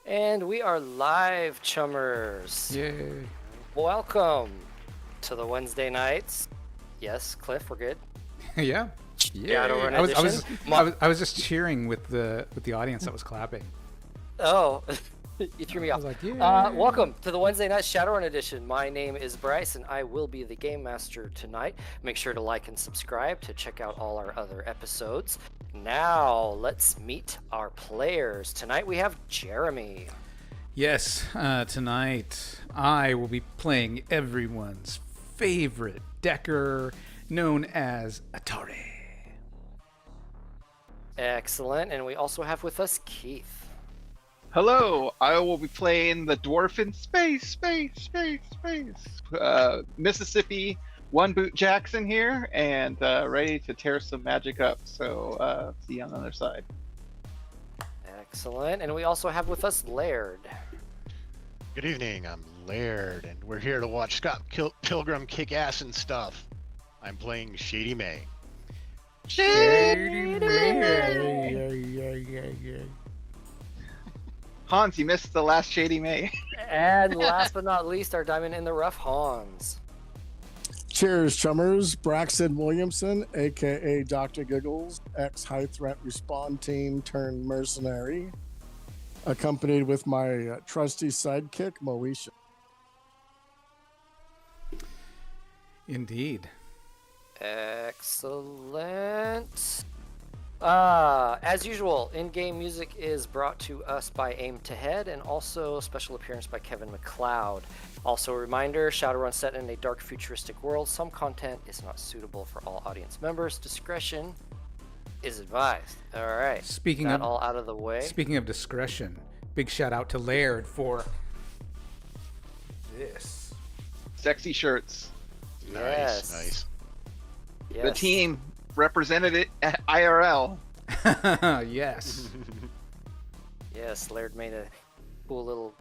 And we are live, chummers. Yay. Welcome to the Wednesday nights. Yes, Cliff, we're good. Yeah. Shadowrun I was, I, edition. was, I was just cheering with the audience that was clapping. Oh, you threw me I off. was like, yeah. Welcome to the Wednesday night Shadowrun edition. My name is Bryce, and I will be the game master tonight. Make sure to like and subscribe to check out all our other episodes. Now, let's meet our players. Tonight we have Jeremy. Yes, tonight I will be playing everyone's favorite Decker known as Atari. Excellent. And we also have with us Keith. Hello, I will be playing the dwarf in space. Mississippi One Boot Jackson here, and ready to tear some magic up. So see you on the other side. Excellent. And we also have with us Laird. Good evening, I'm Laird, and we're here to watch Scott Pilgrim kick ass and stuff. I'm playing Shady May. Hans, you missed the last Shady May. And last but not least, our diamond in the rough, Hans. Cheers, chummers. Braxton Williamson, aka Dr. Giggles, ex-high threat respawn team turned mercenary, accompanied with my trusty sidekick, Moesha. Indeed. Excellent. As usual, in-game music is brought to us by Aim to Head, and also special appearance by Kevin MacLeod. Also a reminder, Shadowrun set in a dark futuristic world. Some content is not suitable for all audience members. Discretion is advised. All right. Speaking that of all out of the way. Speaking of discretion, big shout out to Laird for this. Sexy shirts. Yes. Nice. Yes. The team represented it at IRL. Yes. Yes, Laird made a cool little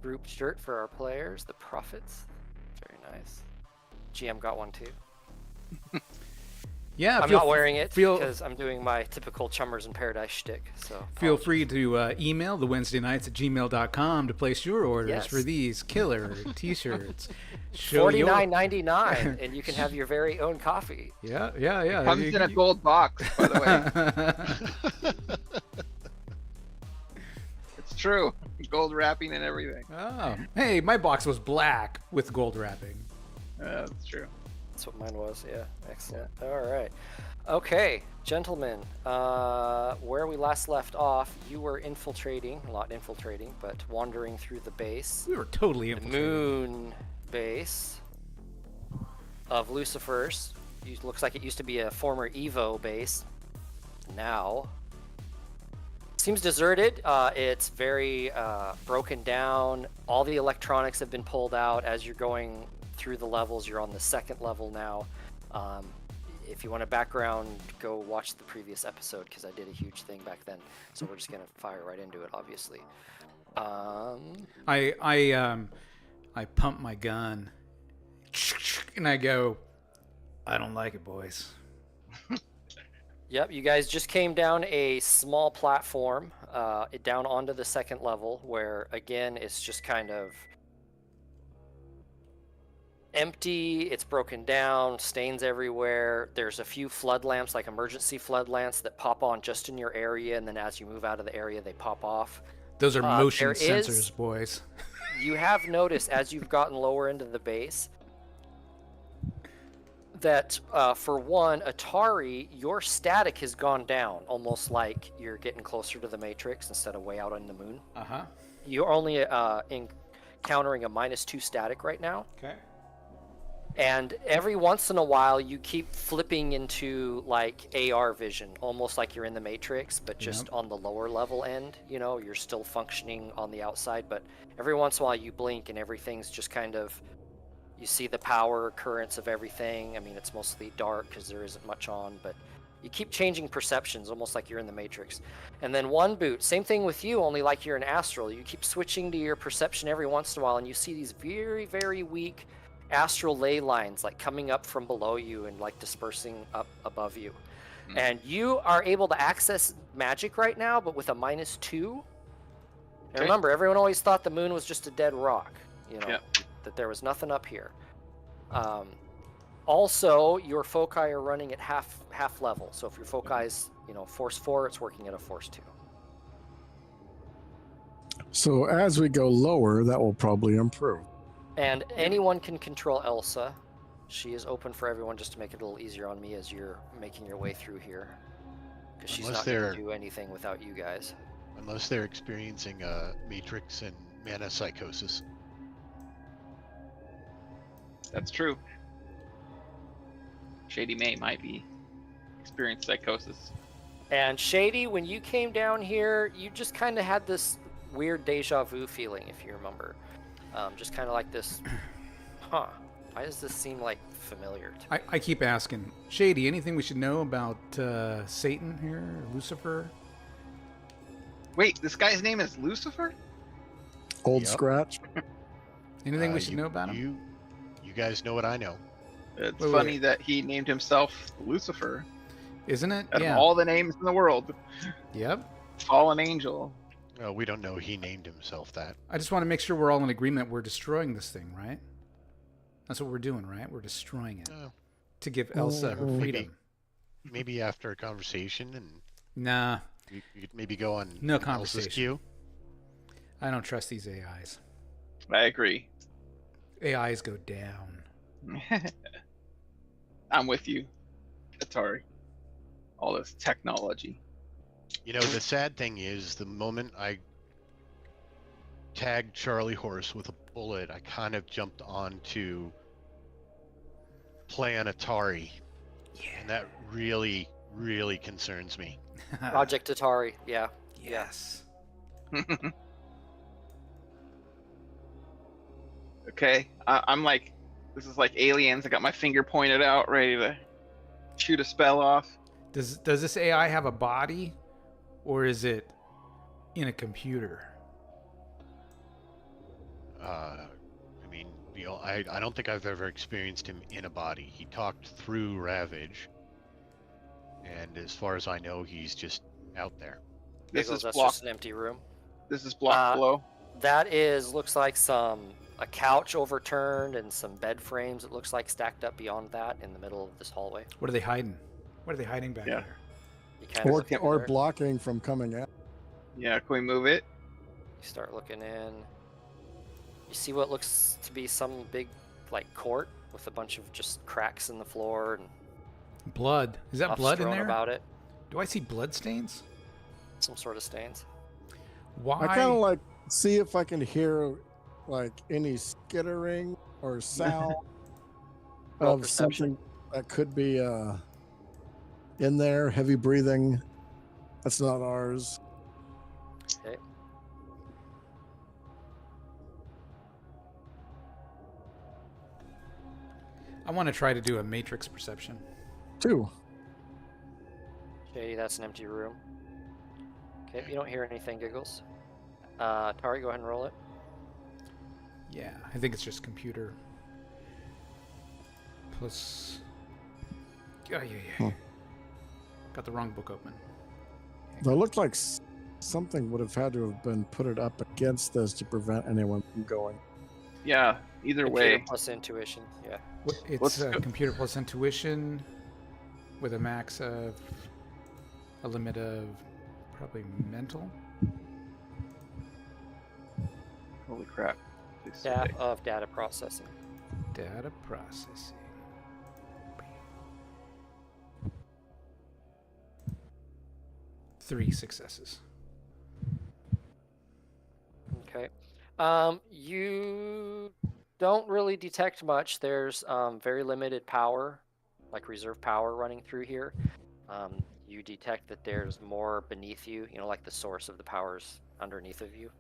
group shirt for our players, the Prophets. Very nice. GM got one too. Yeah. I'm not wearing it feel- because I'm doing my typical Chummers in Paradise shtick. So Feel free to email the Wednesday nights at gmail.com to place your orders Yes. for these killer t-shirts. $49.99, and you can have your very own coffee. Yeah. Comes in a gold box, by the way. It's true. Gold wrapping and everything. Oh, hey, my box was black with gold wrapping. That's true. That's what mine was. Yeah, excellent. All right. Okay, gentlemen, where we last left off, you were not infiltrating, but wandering through the base. We were totally The infiltrated. moon base of Lucifer's. Looks like it used to be a former Evo base. Now seems deserted. It's very broken down. All the electronics have been pulled out. As you're going through the levels, you're on the second level now. If you want a background, go watch the previous episode because I did a huge thing back then. So we're just gonna fire right into it, obviously. I pump my gun and I go, I don't like it, boys. Yep, you guys just came down a small platform, down onto the second level, where again it's just kind of empty. It's broken down, stains everywhere. There's a few flood lamps, like emergency flood lamps, that pop on just in your area, and then as you move out of the area, they pop off. Those are motion there sensors, is- boys. You have noticed as you've gotten lower into the base that for one, Atari, your static has gone down, almost like you're getting closer to the Matrix instead of way out on the moon. Uh-huh. You're only encountering a -2 static right now, Okay. and every once in a while you keep flipping into like AR vision, almost like you're in the Matrix, but just on the lower level end. You know, you're still functioning on the outside, but every once in a while you blink and everything's just kind of, you see the power currents of everything. I mean, it's mostly dark because there isn't much on, but you keep changing perceptions, almost like you're in the Matrix. And then One Boot, same thing with you, only like you're in Astral. You keep switching to your perception every once in a while, and you see these very, very weak astral ley lines like coming up from below you and like dispersing up above you. And you are able to access magic right now, but with a -2. And remember, everyone always thought the moon was just a dead rock. You know, Yep. that there was nothing up here. Also, your foci are running at half level. So if your foci is, force 4, it's working at a force 2. So as we go lower, that will probably improve. And anyone can control Elsa. She is open for everyone, just to make it a little easier on me as you're making your way through here. Because she's Unless not going they're- to do anything without you guys. Unless they're experiencing matrix and mana psychosis. That's true. Shady May might be experienced psychosis. And Shady, when you came down here, you just kind of had this weird deja vu feeling, if you remember. Just kind of like this, why does this seem like familiar to me? I keep asking, Shady, anything we should know about Satan here, Lucifer? Wait, this guy's name is Lucifer? Old Yep. Scratch. Anything we should know about him? You guys know what I know. It's Wait, funny wait. that he named himself Lucifer. Isn't it? Out Yeah. of all the names in the world, Yep. fallen angel. We don't know he named himself that. I just want to make sure we're all in agreement we're destroying this thing, right? That's what we're doing, right? We're destroying it Oh, to give Elsa her Maybe. freedom. maybe after a conversation, and Nah, you could maybe go on No Elsa's conversation. queue. I don't trust these AIs. I agree. AIs go down. I'm with you, Atari. All this technology. You know, the sad thing is, the moment I tagged Charlie Horse with a bullet, I kind of jumped on to play on Atari. And that really, really concerns me. Project Atari, yeah. Yes. Okay, I'm like, this is like aliens. I got my finger pointed out, ready to shoot a spell off. Does this AI have a body, or is it in a computer? I mean, I don't think I've ever experienced him in a body. He talked through Ravage, and as far as I know, he's just out there. This Giggles, is that's block. just an empty room. This is block below. That looks like a couch overturned and some bed frames, it looks like, stacked up beyond that in the middle of this hallway. What are they hiding? What are they hiding back Yeah. there? You kind of Or blocking from coming out. Yeah, can we move it? You start looking in. You see what looks to be some big, like, court with a bunch of just cracks in the floor and Blood. Is that stuff blood in strewn there? about it. Do I see blood stains? Some sort of stains. Why? I kind of like see if I can hear like any skittering or sound Roll of perception. something that could be in there. Heavy breathing. That's not ours. Okay. I want to try to do a matrix perception. 2. Shady, that's an empty room. Okay, you don't hear anything, Giggles. Tari, go ahead and roll it. Yeah, I think it's just computer. Plus. Yeah. Huh. Got the wrong book open. It looked like something would have had to have been put it up against this to prevent anyone from going. Yeah, either Computer way. plus intuition, yeah. It's Let's go. computer plus intuition with a max of a limit of probably mental. Holy crap. Please say Stat of data processing. Data processing. 3 successes. Okay. You don't really detect much. There's very limited power, like reserve power running through here. You detect that there's more beneath you, like the source of the power's underneath of you.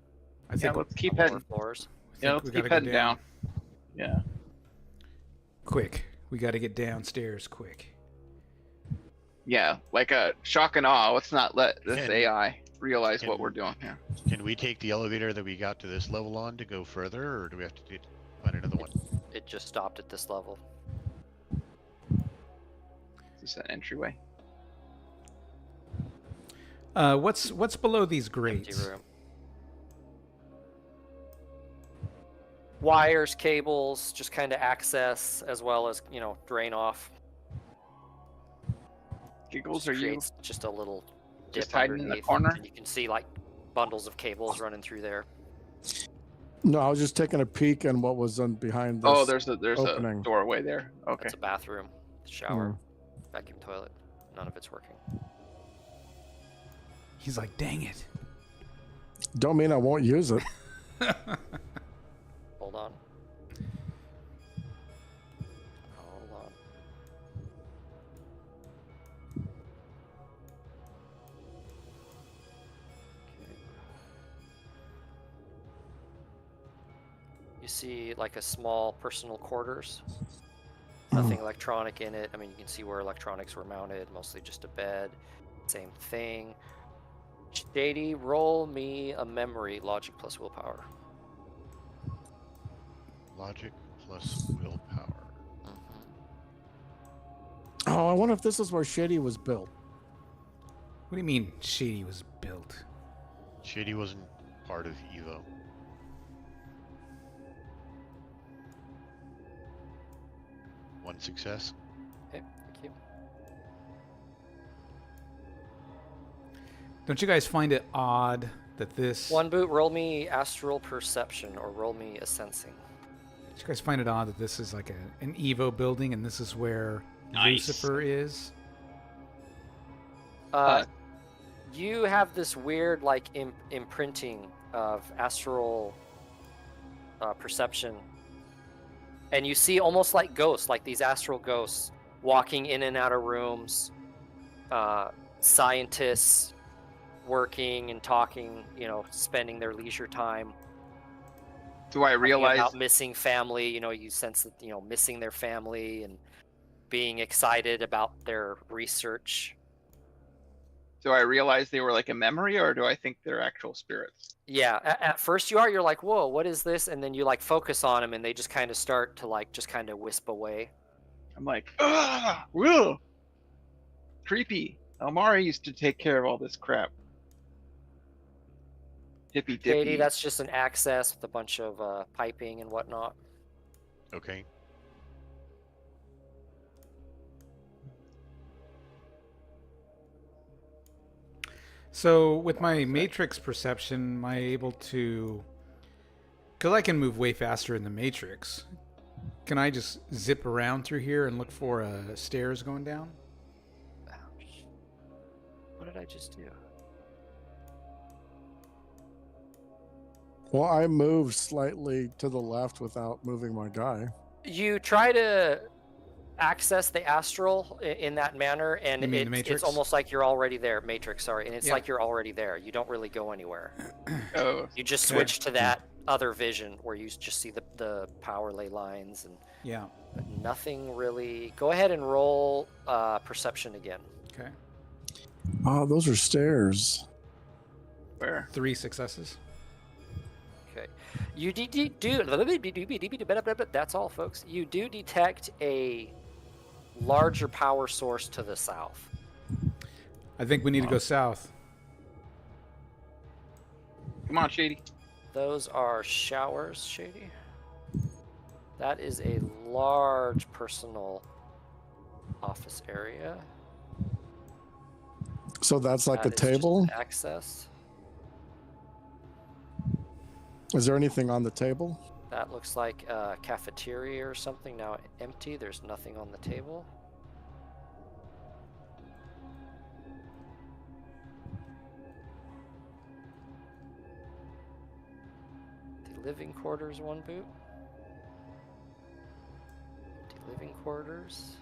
I Yeah, think, let's keep on lower heading. floors. Yeah, think let's we keep gotta go heading down. Yeah. quick. We got to get downstairs quick. Yeah, like a shock and awe. Let's not let this Can- AI realize can- what we're doing here. Can we take the elevator that we got to this level on to go further, or do we have to find another one? It just stopped at this level. Is this an entryway? What's below these Empty grates? room. wires, cables, just kind of access as well as, you know, drain off. Giggles, Just are you creates just a little dip just hiding in the underneath, corner? and you can see like bundles of cables running through there. No, I was just taking a peek on what was behind this. Oh, there's a opening. doorway there. Okay. That's a bathroom, shower, vacuum toilet. None of it's working. He's like, dang it. Don't mean I won't use it. Hold on. Hold on. Okay. You see like a small personal quarters. Nothing electronic in it. I mean, you can see where electronics were mounted, mostly just a bed. Same thing. Shady, roll me a memory, logic plus willpower. Logic plus willpower. Oh, I wonder if this is where Shady was built. What do you mean Shady was built? Shady wasn't part of Evo. One success. Okay, thank you. Don't you guys find it odd that this... One boot, roll me astral perception or roll me a sensing. Don't you guys find it odd that this is like an Evo building and this is where Nice. Lucifer is? You have this weird like imprinting of astral perception, and you see almost like ghosts, like these astral ghosts walking in and out of rooms, scientists working and talking, you know, spending their leisure time. Do I realize About missing family, you know, you sense that, you know, missing their family and being excited about their research. they were like a memory, or do I think they're actual spirits? Yeah, at first you're like, whoa, what is this? And then you like focus on them and they just kind of start to like just kind of wisp away. I'm like, ah, whoa, creepy. Almara used to take care of all this crap. Hippy dippy. Katie, that's just an access with a bunch of piping and whatnot. Okay. So with my matrix perception, am I able to... Because I can move way faster in the matrix. Can I just zip around through here and look for stairs going down? Ouch. What did I just do? Well, I moved slightly to the left without moving my guy. You try to access the astral in that manner, and You mean the it's Matrix? almost like you're already there. Matrix, sorry. And it's Yeah. like you're already there. You don't really go anywhere. Oh, You just Okay. switch to that other vision where you just see the power lay lines and Yeah. but nothing really. Go ahead and roll perception again. Okay. Oh, those are stairs. where? 3 successes. Okay. You do. That's all, folks. You do detect a larger power source to the south. I think we need to go south. Come on, Shady. Those are showers, Shady. That is a large personal office area. So that's like That a is just table? access. Is there anything on the table? That looks like a cafeteria or something. Now empty. There's nothing on the table. The living quarters, one boot. Empty living quarters.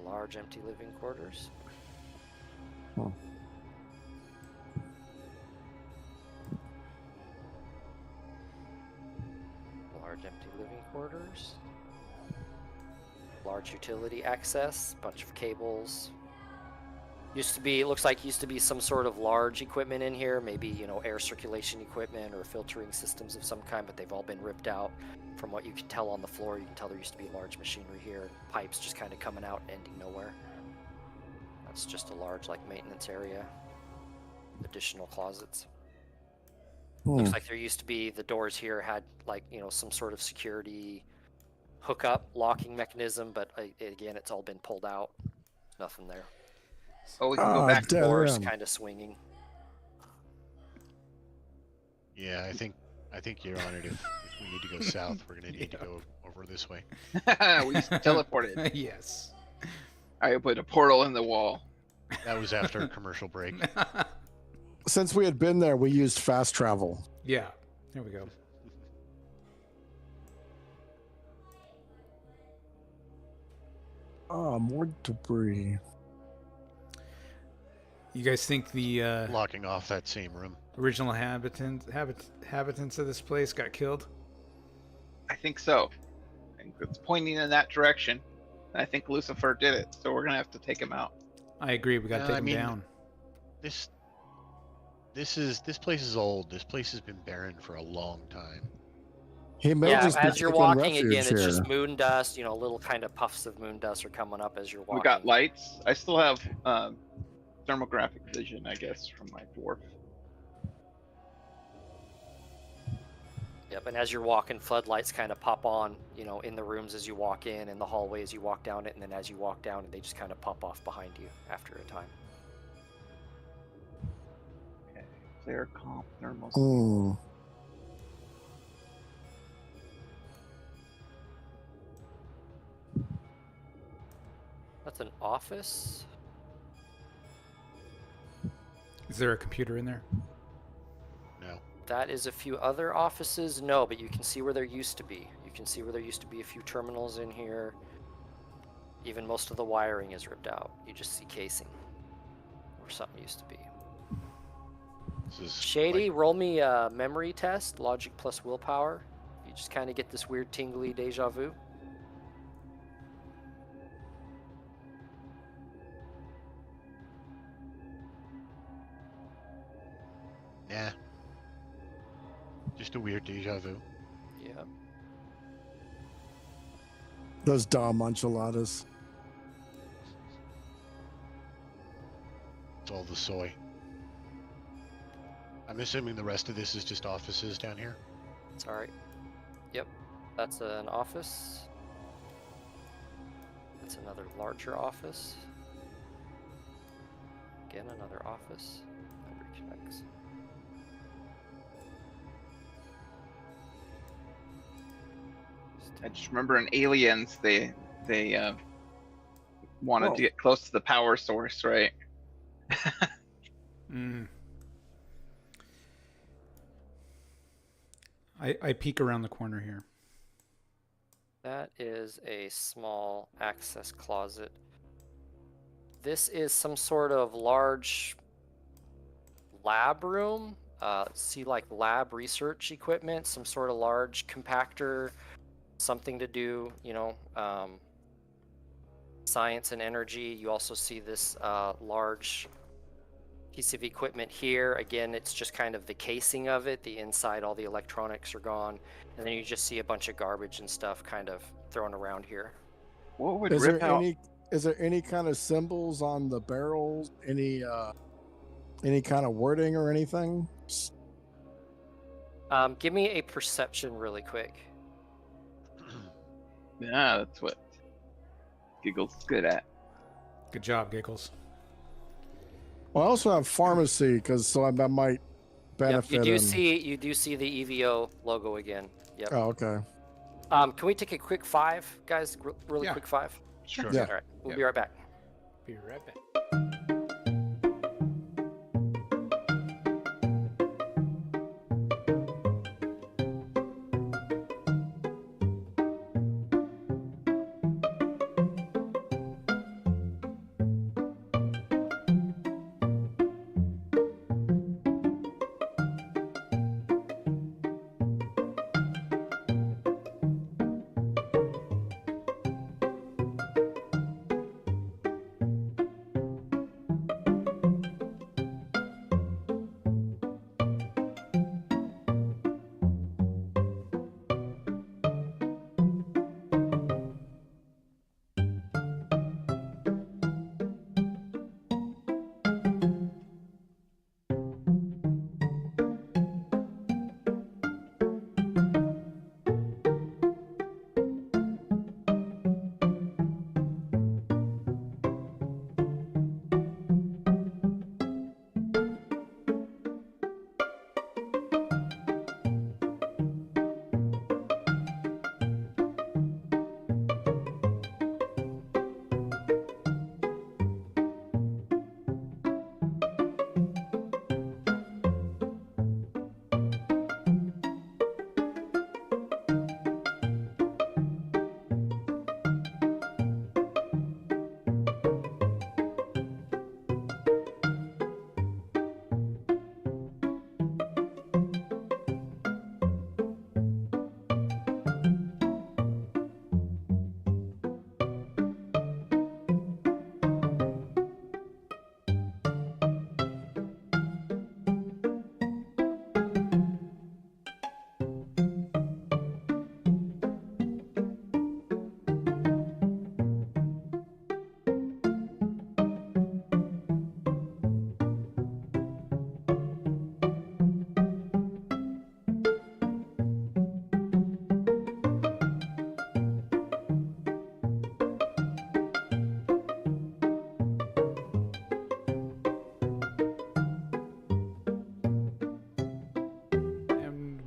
Large empty living quarters. Oh. Large empty living quarters. Large utility access, bunch of cables. It looks like used to be some sort of large equipment in here, maybe, you know, air circulation equipment or filtering systems of some kind, but they've all been ripped out. From what you can tell on the floor, you can tell there used to be large machinery here, pipes just kind of coming out and ending nowhere. That's just a large, like, maintenance area. Additional closets. Looks like there used to be, the doors here had like, some sort of security hookup locking mechanism, but again, it's all been pulled out. Nothing there. Oh, we can go back. dead Doors end. kind of swinging. Yeah, I think you're on it. If we need to go south, we're gonna need to go over this way. We just teleported. Yes. I put a portal in the wall. That was after a commercial break. Since we had been there, we used fast travel. Yeah. There we go. Oh, more debris. You guys think the Locking off that same room. original inhabitants of this place got killed? I think so. I think it's pointing in that direction. I think Lucifer did it, so we're gonna have to take him out. I agree. We got to take them I mean, down. This place is old. This place has been barren for a long time. He may Yeah, just be as you're taking walking again, refuge it's here. just moon dust. Little kind of puffs of moon dust are coming up as you're walking. We got lights. I still have thermographic vision, I guess, from my dwarf. Yep, and as you're walking, floodlights kind of pop on, in the rooms as you walk in, and the hallway as you walk down it, and then as you walk down, they just kind of pop off behind you after a time. Okay. Clear comp thermal. Hmm. That's an office. Is there a computer in there? No. That is a few other offices. No, but you can see where there used to be. You can see where there used to be a few terminals in here. Even most of the wiring is ripped out. You just see casing where something used to be. This is Shady, like- roll me a memory test, logic plus willpower. You just kind of get this weird tingly deja vu. Nah. Just a weird deja vu. Yeah. Those Dom enchiladas. It's all the soy. I'm assuming the rest of this is just offices down here. It's alright. Yep. That's an office. That's another larger office. Again, another office. That reconnects. I just remember in Aliens, they wanted Oh. to get close to the power source, right? Mm. I peek around the corner here. That is a small access closet. This is some sort of large lab room. See like lab research equipment, some sort of large compactor, something to do, science and energy. You also see this large piece of equipment here. Again, it's just kind of the casing of it. The inside, all the electronics are gone. And then you just see a bunch of garbage and stuff kind of thrown around here. What would Is rip there out? any kind of symbols on the barrels? Any kind of wording or anything? Give me a perception really quick. Yeah, that's what Giggle's good at. Good job, Giggles. Well, I also have pharmacy so I might benefit. Yep, you do see the EVO logo again. Yep. Oh, okay. Can we take a quick 5, guys? Really Yeah. quick 5. Sure. Yeah. All right, we'll Yep. be right back. Be right back.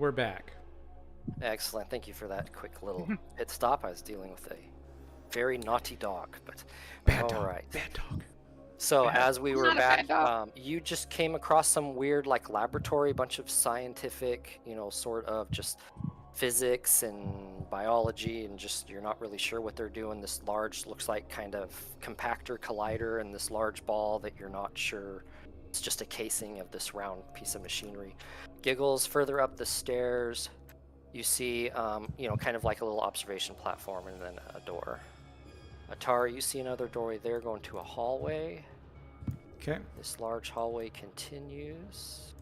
we're back. Excellent. Thank you for that quick little pit stop. I was dealing with a very naughty dog, but Bad all dog. right. Bad dog. So as we were Not a bad back, dog. you just came across some weird like laboratory, bunch of scientific, sort of just physics and biology, and just you're not really sure what they're doing. This large, looks like kind of compactor collider, and this large ball that you're not sure. It's just a casing of this round piece of machinery. Giggles, further up the stairs, you see, kind of like a little observation platform and then a door. Atari, you see another doorway there going to a hallway. Okay. This large hallway continues.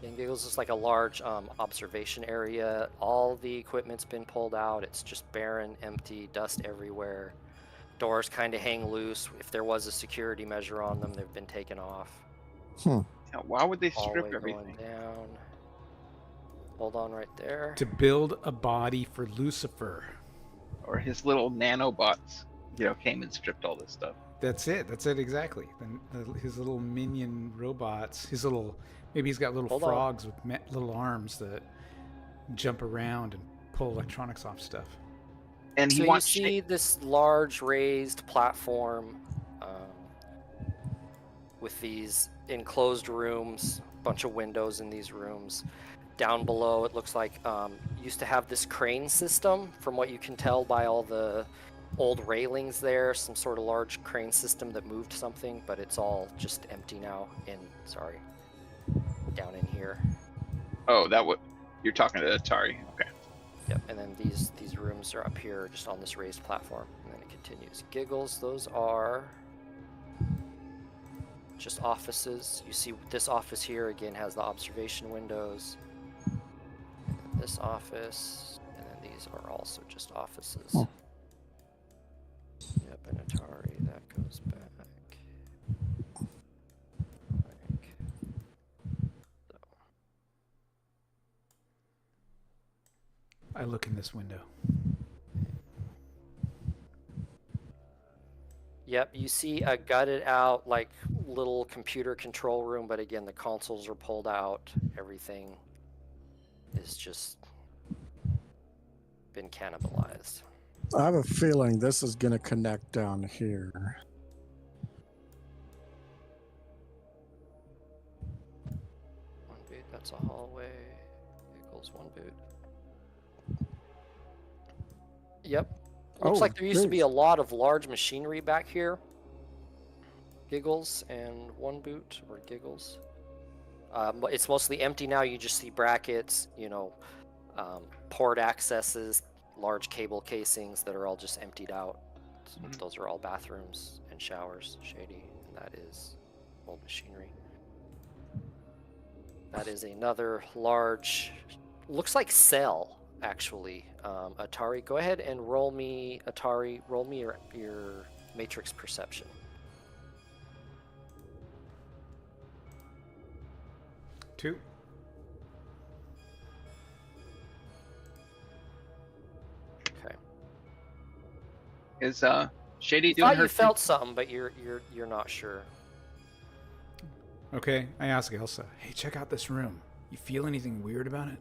And Giggles is like a large observation area. All the equipment's been pulled out. It's just barren, empty, dust everywhere. Doors kind of hang loose. If there was a security measure on them, they've been taken off. Now, why would they Hallway strip going everything? down. Hold on right there. To build a body for Lucifer. Or his little nanobots, came and stripped all this stuff. That's it. That's it exactly. His little minion robots. Maybe he's got little Hold on. frogs with little arms that jump around and pull electronics off stuff. And he So you wants see this large raised platform with these enclosed rooms, bunch of windows in these rooms. Down below, it looks like used to have this crane system, from what you can tell by all the old railings there, some sort of large crane system that moved something, but it's all just empty now down in here. Oh, you're talking to Atari. Okay. Yep, and then these rooms are up here just on this raised platform, and then it continues. Giggles, those are just offices. You see this office here again has the observation windows. And then this office, and then these are also just offices. Oh. Yep, and Atari, that goes back. So. I look in this window. Yep, you see a gutted out like little computer control room, but again the consoles are pulled out. Everything is just been cannibalized. I have a feeling this is going to connect down here. One boot, that's a hallway. Equals one boot. Yep. Looks like there used to be a lot of large machinery back here. Giggles and one boot, or Giggles. It's mostly empty now. You just see brackets, port accesses, large cable casings that are all just emptied out. So those are all bathrooms and showers, Shady, and that is old machinery. That is another large, looks like cell, actually. Atari, go ahead and roll me your matrix perception. Two. Okay. Is Shady I doing thought her you felt something, but you're not sure. Okay, I ask Elsa, hey, check out this room. You feel anything weird about it?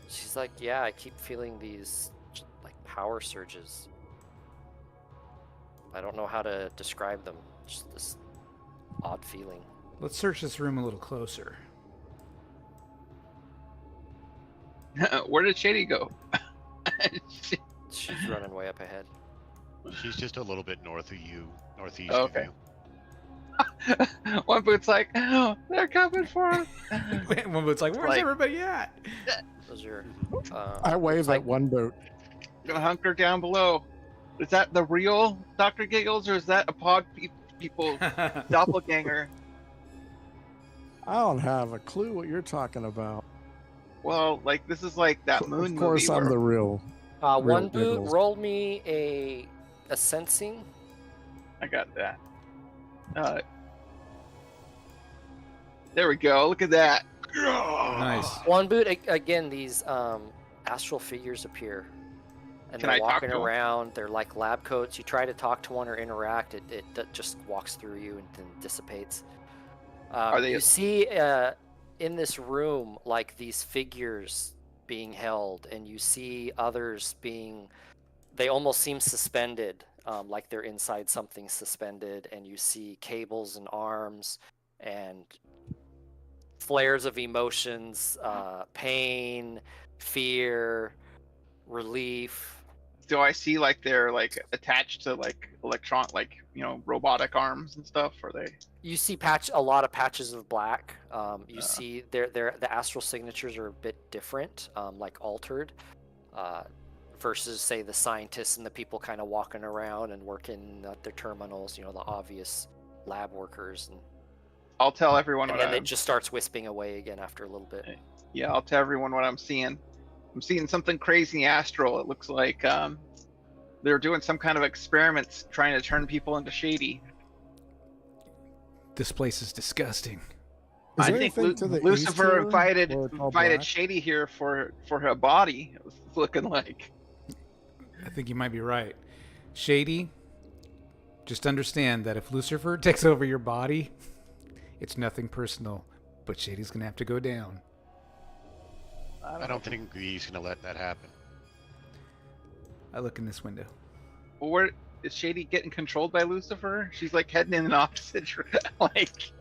She's like, yeah, I keep feeling these like power surges. I don't know how to describe them. Just this odd feeling. Let's search this room a little closer. Where did Shady go? She's running way up ahead. She's just a little bit north of you, northeast Okay. of you. One boot's like, oh, they're coming for us. One boot's like, where's Like- everybody at? Those are. I wave looks like- at one boot. Gonna hunker down below. Is that the real Dr. Giggles, or is that a pod people doppelganger? I don't have a clue what you're talking about. Well, like this is like that moon Of course, movie I'm where the real. One Real boot, Giggles. roll me a sensing. I got that. There we go. Look at that. Nice. One boot, again, these astral figures appear And Can they're I talk walking to 'em? around. They're like lab coats. You try to talk to one or interact, it just walks through you and then dissipates. Are they- You see in this room like these figures being held, and you see others being, they almost seem suspended, like they're inside something suspended, and you see cables and arms and flares of emotions, pain, fear, relief. Do I see like they're like attached to like robotic arms and stuff? Are they? You see a lot of patches of black. You see the astral signatures are a bit different, like altered, versus say the scientists and the people kind of walking around and working at their terminals. You know, the obvious lab workers, and I'll tell everyone and what then I'm. it just starts wisping away again after a little bit. Yeah, I'll tell everyone what I'm seeing. I'm seeing something crazy astral. It looks like they're doing some kind of experiments trying to turn people into Shady. This place is disgusting. Is I there think anything to the east Lucifer here invited where it's all black? Shady here for her body. It was looking like. I think you might be right. Shady, just understand that if Lucifer takes over your body, it's nothing personal, but Shady's going to have to go down. I don't think he's gonna let that happen. I look in this window. Well, where is Shady getting controlled by Lucifer? She's like heading in an opposite like.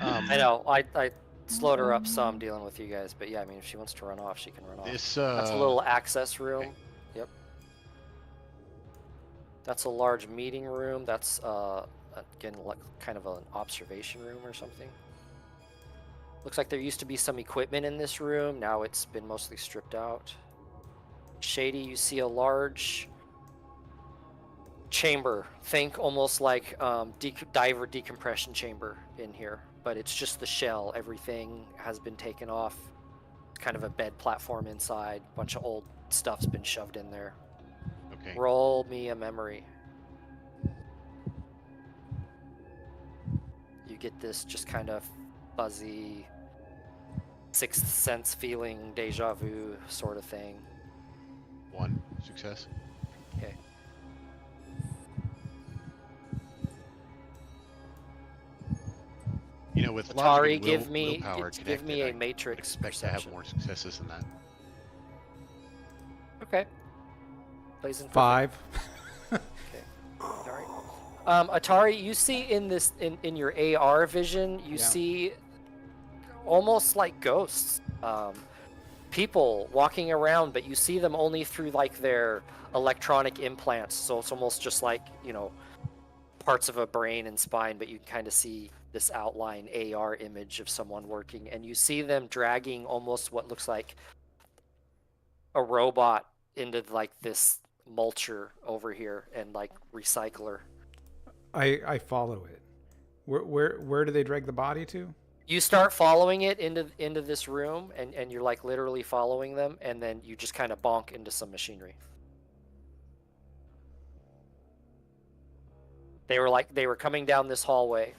I know. I slowed her up some dealing with you guys, but yeah, I mean, if she wants to run off, she can run off. This That's a little access room. Yep. That's a large meeting room. That's again like kind of an observation room or something. Looks like there used to be some equipment in this room. Now it's been mostly stripped out. Shady, you see a large chamber. Think almost like diver decompression chamber in here, but it's just the shell. Everything has been taken off. Kind of a bed platform inside. A bunch of old stuff's been shoved in there. Okay. Roll me a memory. You get this just kind of fuzzy, sixth sense feeling, deja vu sort of thing. 1 success. Okay. You know, with Atari, logic and give me willpower give me connected, a I matrix expect to have perception. more successes than that. Okay. Plays in 5. Okay. All right. Atari, you see in this in your AR vision, you see almost like ghosts. People walking around, but you see them only through like their electronic implants. So it's almost just like, you know, parts of a brain and spine, but you can kind of see this outline AR image of someone working, and you see them dragging almost what looks like a robot into like this mulcher over here and like recycler. I follow it. Where do they drag the body to? You start following it into this room, and you're like literally following them, and then you just kind of bonk into some machinery. They were coming down this hallway,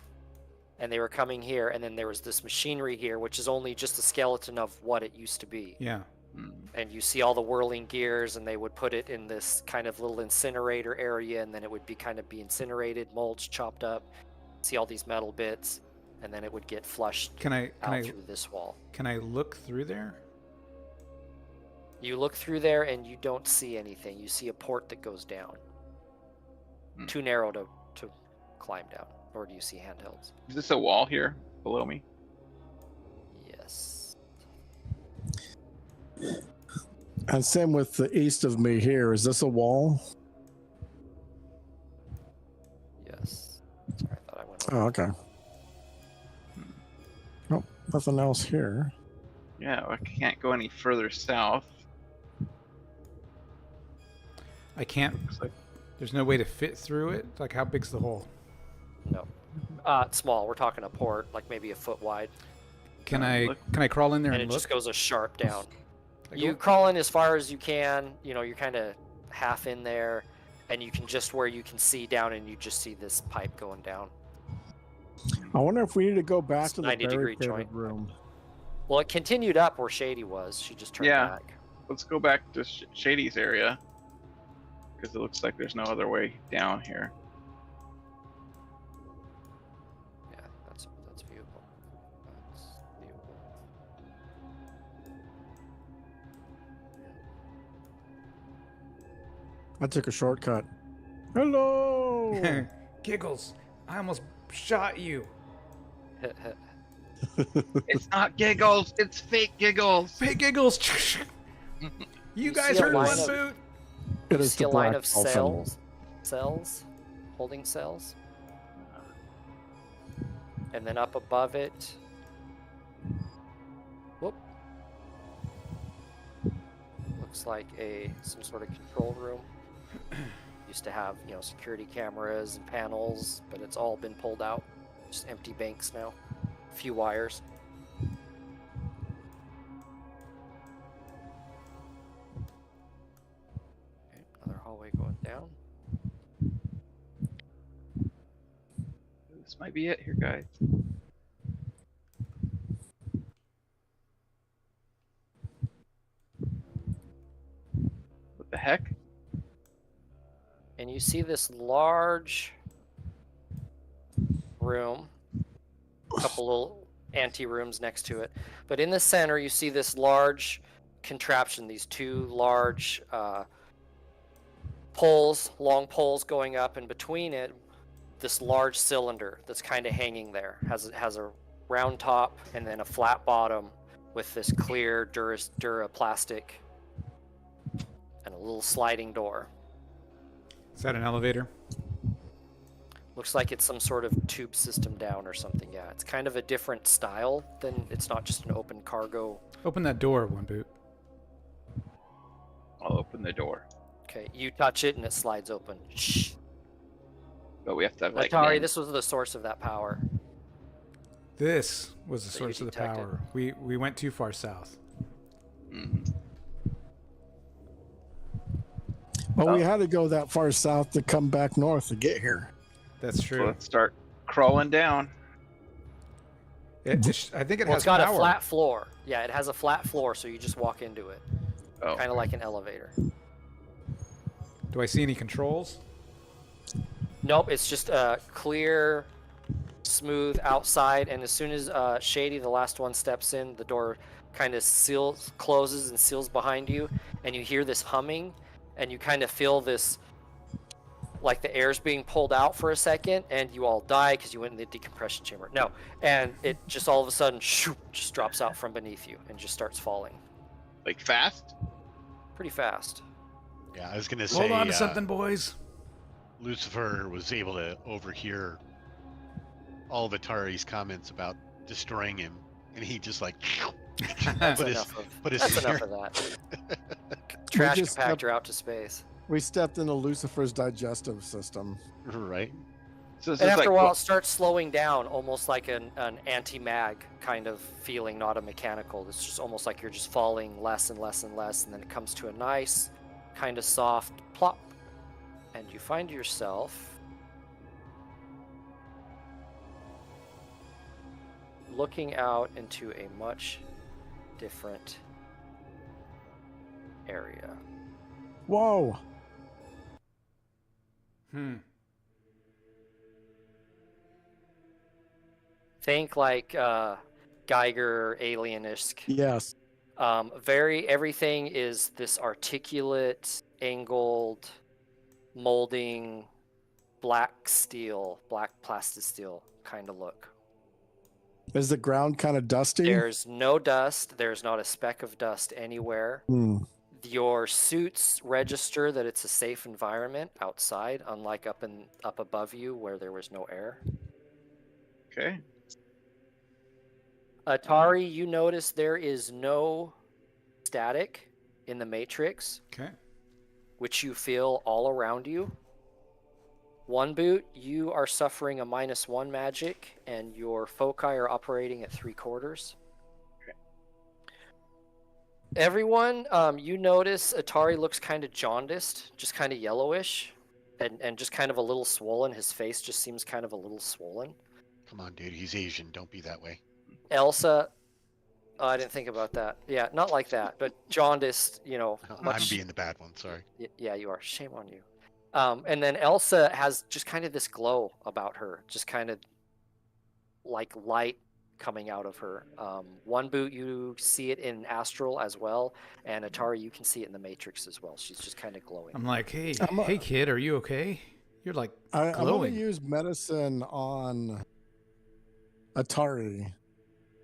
and they were coming here, and then there was this machinery here, which is only just a skeleton of what it used to be. Yeah. And you see all the whirling gears, and they would put it in this kind of little incinerator area, and then it would be incinerated, mulched, chopped up. See all these metal bits, and then it would get flushed through this wall. Can I look through there? You look through there, and you don't see anything. You see a port that goes down. Too narrow to climb down. Or do you see handhelds? Is this a wall here below me? Yes. And same with the east of me here. Is this a wall? Yes. Sorry, I thought I went Oh, over. okay. Nope, nothing else here. Yeah, I can't go any further south. I can't. Looks like There's no way to fit through it. Like, how big's the hole? No. It's small. We're talking a port, like maybe a foot wide. Can look. I crawl in there And and it look? just goes a sharp down. Like, You crawl in as far as you can. You know, you're kind of half in there, and you can just where you can see down, and you just see this pipe going down. I wonder if we need to go back It's to the 90-degree barricaded joint. room. Well, it continued up where Shady was. She just turned Yeah. back. Let's go back to Shady's area. because it looks like there's no other way down here. Yeah, that's viewable. That's viewable. I took a shortcut. Hello. Giggles, I almost shot you. It's not Giggles, it's fake Giggles. Hey, Giggles. You guys see a heard line one of- boot. It You is see the a line black of dolphin. cells, holding cells, and then up above it. Whoop. Looks like some sort of control room. Used to have, security cameras and panels, but it's all been pulled out. Just empty banks now. A few wires. Okay, another hallway going down. This might be it here, guys. What the heck? And you see this large room, a couple little ante-rooms next to it. But in the center, you see this large contraption, these two large long poles going up, and between it, this large cylinder that's kind of hanging there. Has a round top and then a flat bottom with this clear Dura plastic and a little sliding door. Is that an elevator? Looks like it's some sort of tube system down or something. Yeah, it's kind of a different style than, it's not just an open cargo. Open that door, one boot. I'll open the door. Okay, you touch it and it slides open. Shh. But we have to have like Atari, names. this was the source of that power. This was the That you source of the detected. power. We went too far south. Mhm. Well, we had to go that far south to come back north to get here. That's So true. let's start crawling down. I think it Well, has it's got power. a flat floor. Yeah, it has a flat floor, so you just walk into it. Oh, Kind of like an elevator. Do I see any controls? Nope, it's just clear, smooth outside, and as soon as Shady, the last one, steps in, the door kind of closes and seals behind you, and you hear this humming, and you kind of feel this, like the air's being pulled out for a second, and you all die because you went in the decompression chamber. No, and it just all of a sudden, shoop, just drops out from beneath you and just starts falling. like fast? Pretty fast. Yeah, I was gonna say. Hold on to something, boys. Lucifer was able to overhear all of Atari's comments about destroying him, and he just like That's put his enough of, put his that's finger- enough of that. Trash just compactor out to space. We stepped into Lucifer's digestive system. right. So this And is after like a while, what- it starts slowing down, almost like an anti-mag kind of feeling, not a mechanical. It's just almost like you're just falling less and less and less, and then it comes to a nice, kind of soft plop, and you find yourself looking out into a much different area. Whoa. Think like Geiger alien-esque. Yes. Everything is this articulate, angled, molding, black plastisteel kind of look. Is the ground kind of dusty? There's no dust. There's not a speck of dust anywhere. Hmm. Your suits register that it's a safe environment outside, unlike up above you where there was no air. Okay. Atari, you notice there is no static in the matrix, Okay. which you feel all around you. One boot, you are suffering a -1 magic, and your foci are operating at 3/4. Okay. Everyone, you notice Atari looks kind of jaundiced, just kind of yellowish, and just kind of a little swollen. His face just seems kind of a little swollen. Come on, dude. He's Asian. Don't be that way. Elsa, Oh, I didn't think about that. Yeah, not like that, but jaundiced, I'm much. being the bad one. Sorry. Yeah, you are. Shame on you. And then Elsa has just kind of this glow about her, just kind of like light coming out of her. One boot, you see it in Astral as well, and Atari, you can see it in the Matrix as well. She's just kind of glowing. I'm like, hey, kid, are you okay? You're like I'm going glowing. to use medicine on Atari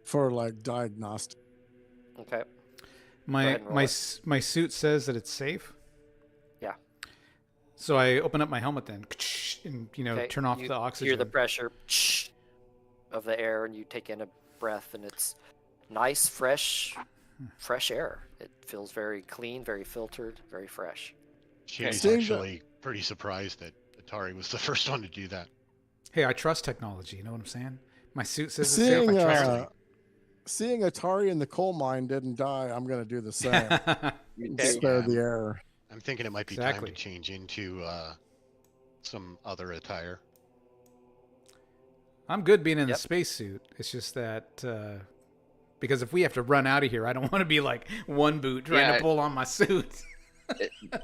for like diagnostic. Okay. My suit says that it's safe. Yeah. So I open up my helmet then, and Okay, turn off you the oxygen. hear the pressure of the air, and you take in a breath, and it's nice, fresh air. It feels very clean, very filtered, very fresh. Shady's Seeing actually pretty surprised that Atari was the first one to do that. Hey, I trust technology. You know what I'm saying? My suit says it's Seeing, safe. I trust it. seeing Atari in the coal mine didn't die, I'm going to do the same. Spare the air. I'm thinking it might be Exactly. time to change into some other attire. I'm good being in the Yep. spacesuit. It's just that because if we have to run out of here, I don't want to be like one boot trying to pull on my suit.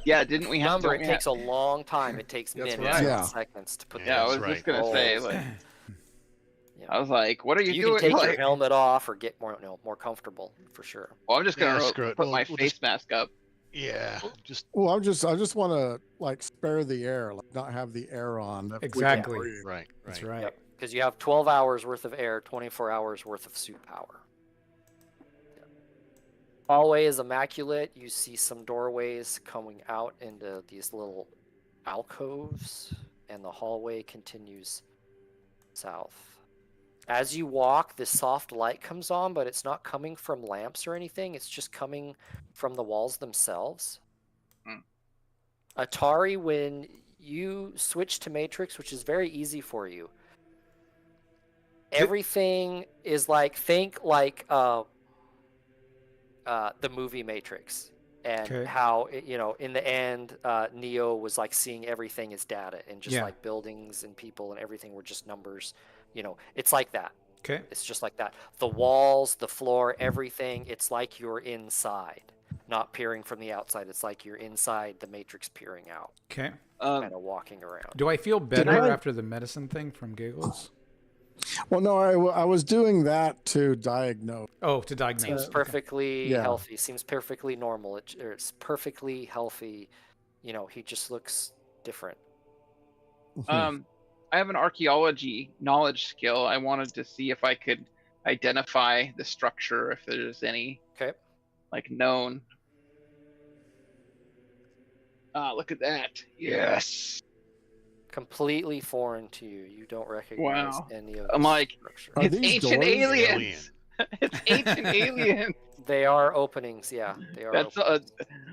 Yeah, didn't we have? Remember, it takes a long time. It takes That's minutes, right. not Yeah. seconds to put. Yeah, I was That's just gonna say, rolls. like, Yeah. I was like, what are you You doing? can take Like, your helmet off or get more comfortable for sure. well, I'm just gonna Yeah, screw it. put We'll my just- face mask up. Yeah, just Well, I just want to like spare the air, like not have the air on. if we can Exactly. breathe. right. That's right. Yep. Because you have 12 hours worth of air, 24 hours worth of suit power. Yep. Hallway is immaculate. You see some doorways coming out into these little alcoves, and the hallway continues south. As you walk, this soft light comes on, but it's not coming from lamps or anything. It's just coming from the walls themselves. Hmm. Atari, when you switch to Matrix, which is very easy for you, everything is like, think like the movie Matrix, and Okay. how in the end, Neo was like seeing everything as data, and just Yeah. like buildings and people and everything were just numbers. It's like that. Okay. It's just like that. The walls, the floor, everything, it's like you're inside, not peering from the outside. It's like you're inside the Matrix peering out, Okay. kind of walking around. Do I feel better I- after the medicine thing from Giggles? Well, no, I was doing that to diagnose. Oh, to diagnose. Seems Okay. perfectly Yeah. healthy. Seems perfectly normal. It's perfectly healthy. He just looks different. I have an archaeology knowledge skill. I wanted to see if I could identify the structure, if there's any Okay. like known. Look at that. Yes. Completely foreign to you. You don't recognize Wow. any of I'm this like, structure. Are It's these ancient doors? aliens. Alien. It's ancient aliens. They are openings. Yeah, they are. That's openings.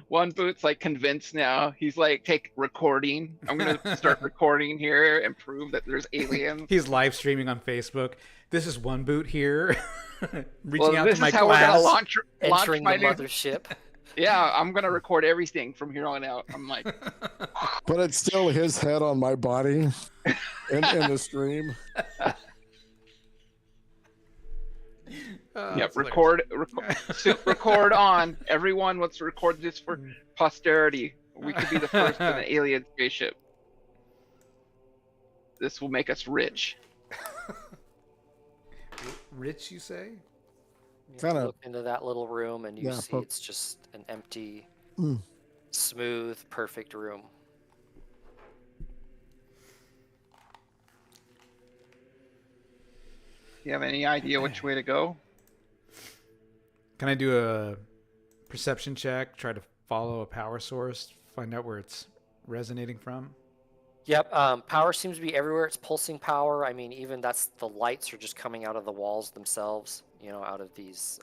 one boot's like convinced now. He's like, take recording. I'm gonna start recording here and prove that there's aliens. He's live streaming on Facebook. This is one boot here, reaching Well, out this to my is how we're gonna class. launch Entering my the new. mothership. Yeah, I'm gonna record everything from here on out. I'm like, But it's still his head on my body in the stream. yep, record on. Everyone, let's record this for posterity. We could be the first in an alien spaceship. This will make us rich. Rich, you say? You Kinda- look into that little room, and you Yeah, see it's just an empty, Mm. smooth, perfect room. You have any idea which way to go? Can I do a perception check? Try to follow a power source, find out where it's resonating from. Yep, power seems to be everywhere. It's pulsing power. I mean, even the lights are just coming out of the walls themselves, out of these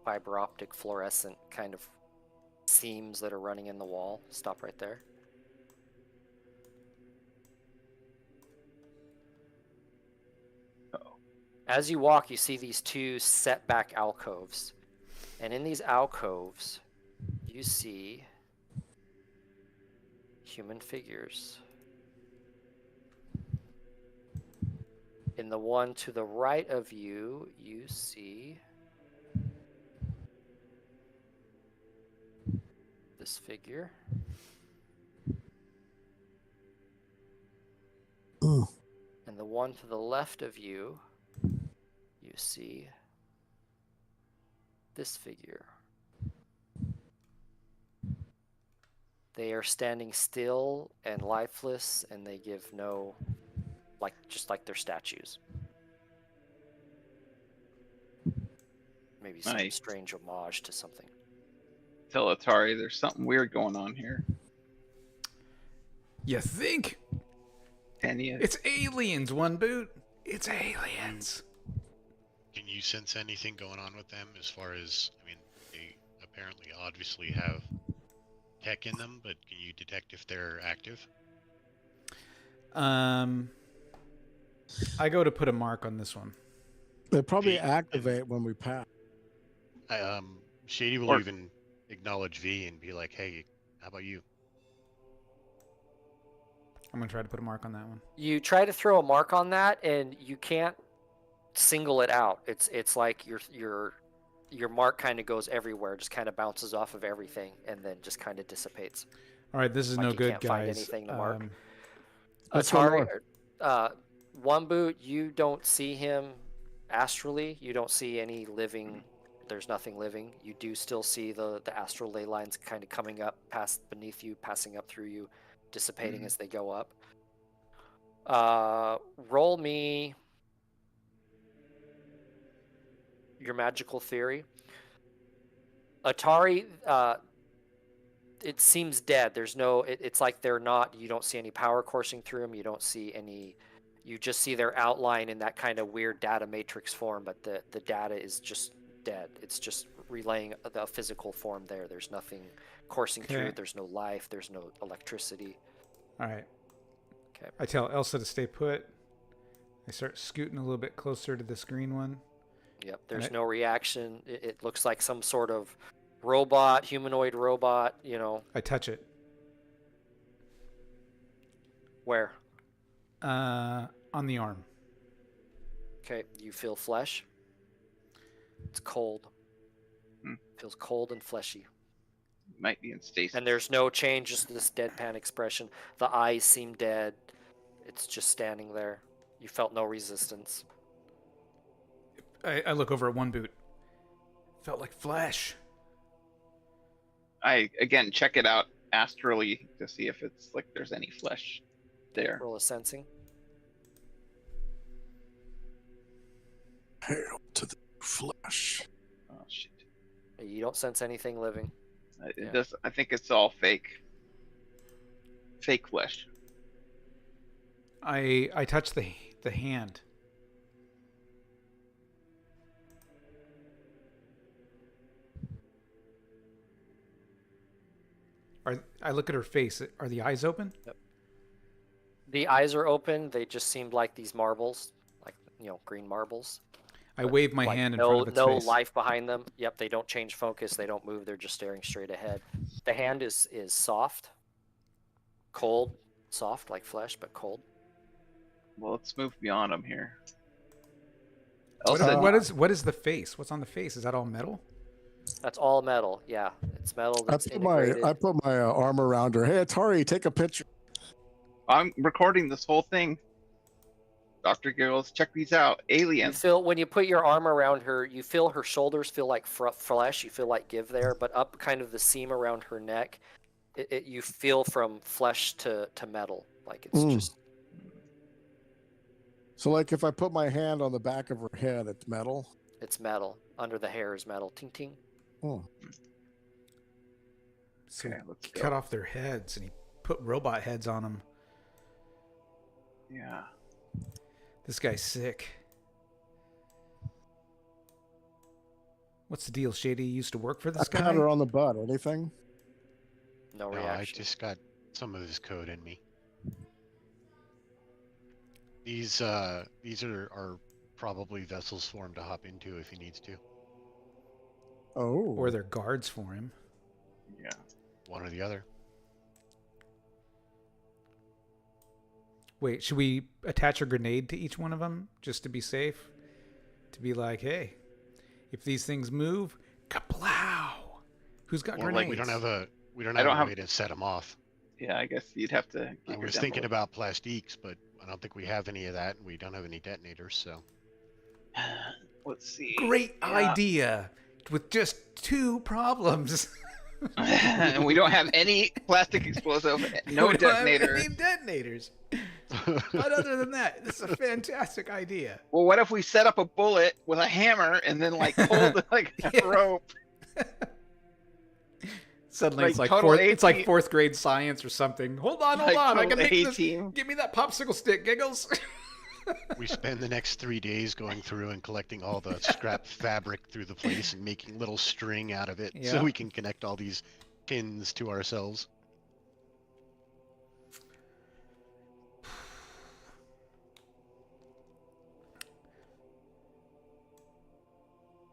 fiber optic fluorescent kind of seams that are running in the wall. Stop right there. Uh-oh. As you walk, you see these two setback alcoves. And in these alcoves, you see human figures. In the one to the right of you, you see figure. Mm. And the one to the left of you, you see this figure. They are standing still and lifeless, and they give no, just like they're statues. Maybe some Nice. strange homage to something. Tell Atari there's something weird going on here. You think? And you, It's aliens, One Boot. It's aliens. Can you sense anything going on with them as far as, I mean, they apparently obviously have tech in them, but can you detect if they're active? I go to put a mark on this one. They probably V- activate when we pass. Shady will even acknowledge V and be like, hey, how about you? I'm gonna try to put a mark on that one. You try to throw a mark on that, and you can't single it out. It's like your mark kind of goes everywhere, just kind of bounces off of everything, and then just kind of dissipates. All right, this is Like no you good, can't find guys. anything to mark. Let's go Atari, north. One Boot, you don't see him astrally. You don't see any living. There's nothing living. You do still see the astral ley lines kind of coming up past beneath you, passing up through you, dissipating as they go up. Roll me your magical theory. Atari, it seems dead. There's no, it's like they're not, you don't see any power coursing through them. You don't see any, you just see their outline in that kind of weird data matrix form, but the data is just dead. It's just relaying the physical form there. There's nothing coursing through it. There's no life. There's no electricity. All right. Okay. I tell Elsa to stay put. I start scooting a little bit closer to this green one. Yep. There's no reaction. It looks like some sort of robot, humanoid robot, you know. I touch it. Where? On the arm. Okay. You feel flesh. It's cold. Feels cold and fleshy. might be in stasis. And there's no change, just this deadpan expression. The eyes seem dead. It's just standing there. You felt no resistance. I look over at One Boot. Felt like flesh. I again check it out astrally to see if it's like there's any flesh there. Roll a sensing. Hail to the flesh. Oh shit! You don't sense anything living. It does. I think it's all fake. Fake flesh. I touch the hand. I look at her face. Are the eyes open? Yep. The eyes are open. They just seemed like these marbles, like, you know, green marbles. I wave my hand in front of its no face. life behind them. Yep, they don't change focus. They don't move. They're just staring straight ahead. The hand is soft, cold, soft like flesh, but cold. Well, let's move beyond them here. What is the face? What's on the face? Is that all metal? That's all metal. Yeah, it's metal. I put my arm around her. Hey, Atari, take a picture. I'm recording this whole thing. Dr. Giggles, check these out. You Aliens. feel when you put your arm around her, you feel her shoulders feel like flesh. You feel like give there, but up kind of the seam around her neck, you feel from flesh to metal. Like it's just. So, like, if I put my hand on the back of her head, it's metal. It's metal. Under the hair is metal. Ting ting. Oh. So Okay, let's he go. cut off their heads and he put robot heads on them. Yeah. This guy's sick. What's the deal, Shady? You used to work for this I guy? pat her on the butt. Anything? No No, reaction. I just got some of his code in me. These are probably vessels for him to hop into if he needs to. Oh. Or they're guards for him. Yeah. One or the other. Wait, should we attach a grenade to each one of them just to be safe? To be like, hey, if these things move, kaplow! Who's got Well, grenades? like We don't I have don't a have. way to set them off. Yeah, I guess you'd have to. I Get your was thinking demo. about plastiques, but I don't think we have any of that, and we don't have any detonators, so. Let's see. Great Yeah. idea, with just 2 problems. And we don't have any plastic explosive, no We don't have detonator. any detonators. But other than that, this is a fantastic idea. Well, what if we set up a bullet with a hammer and then like pull the like Yeah. rope? Suddenly Like it's like total it's like A-team. 4th grade science or something. Hold on, Like I total can make this. A-team. Give me that popsicle stick, Giggles. We spend the next 3 days going through and collecting all the scrap fabric through the place and making little string out of it Yeah. so we can connect all these pins to ourselves.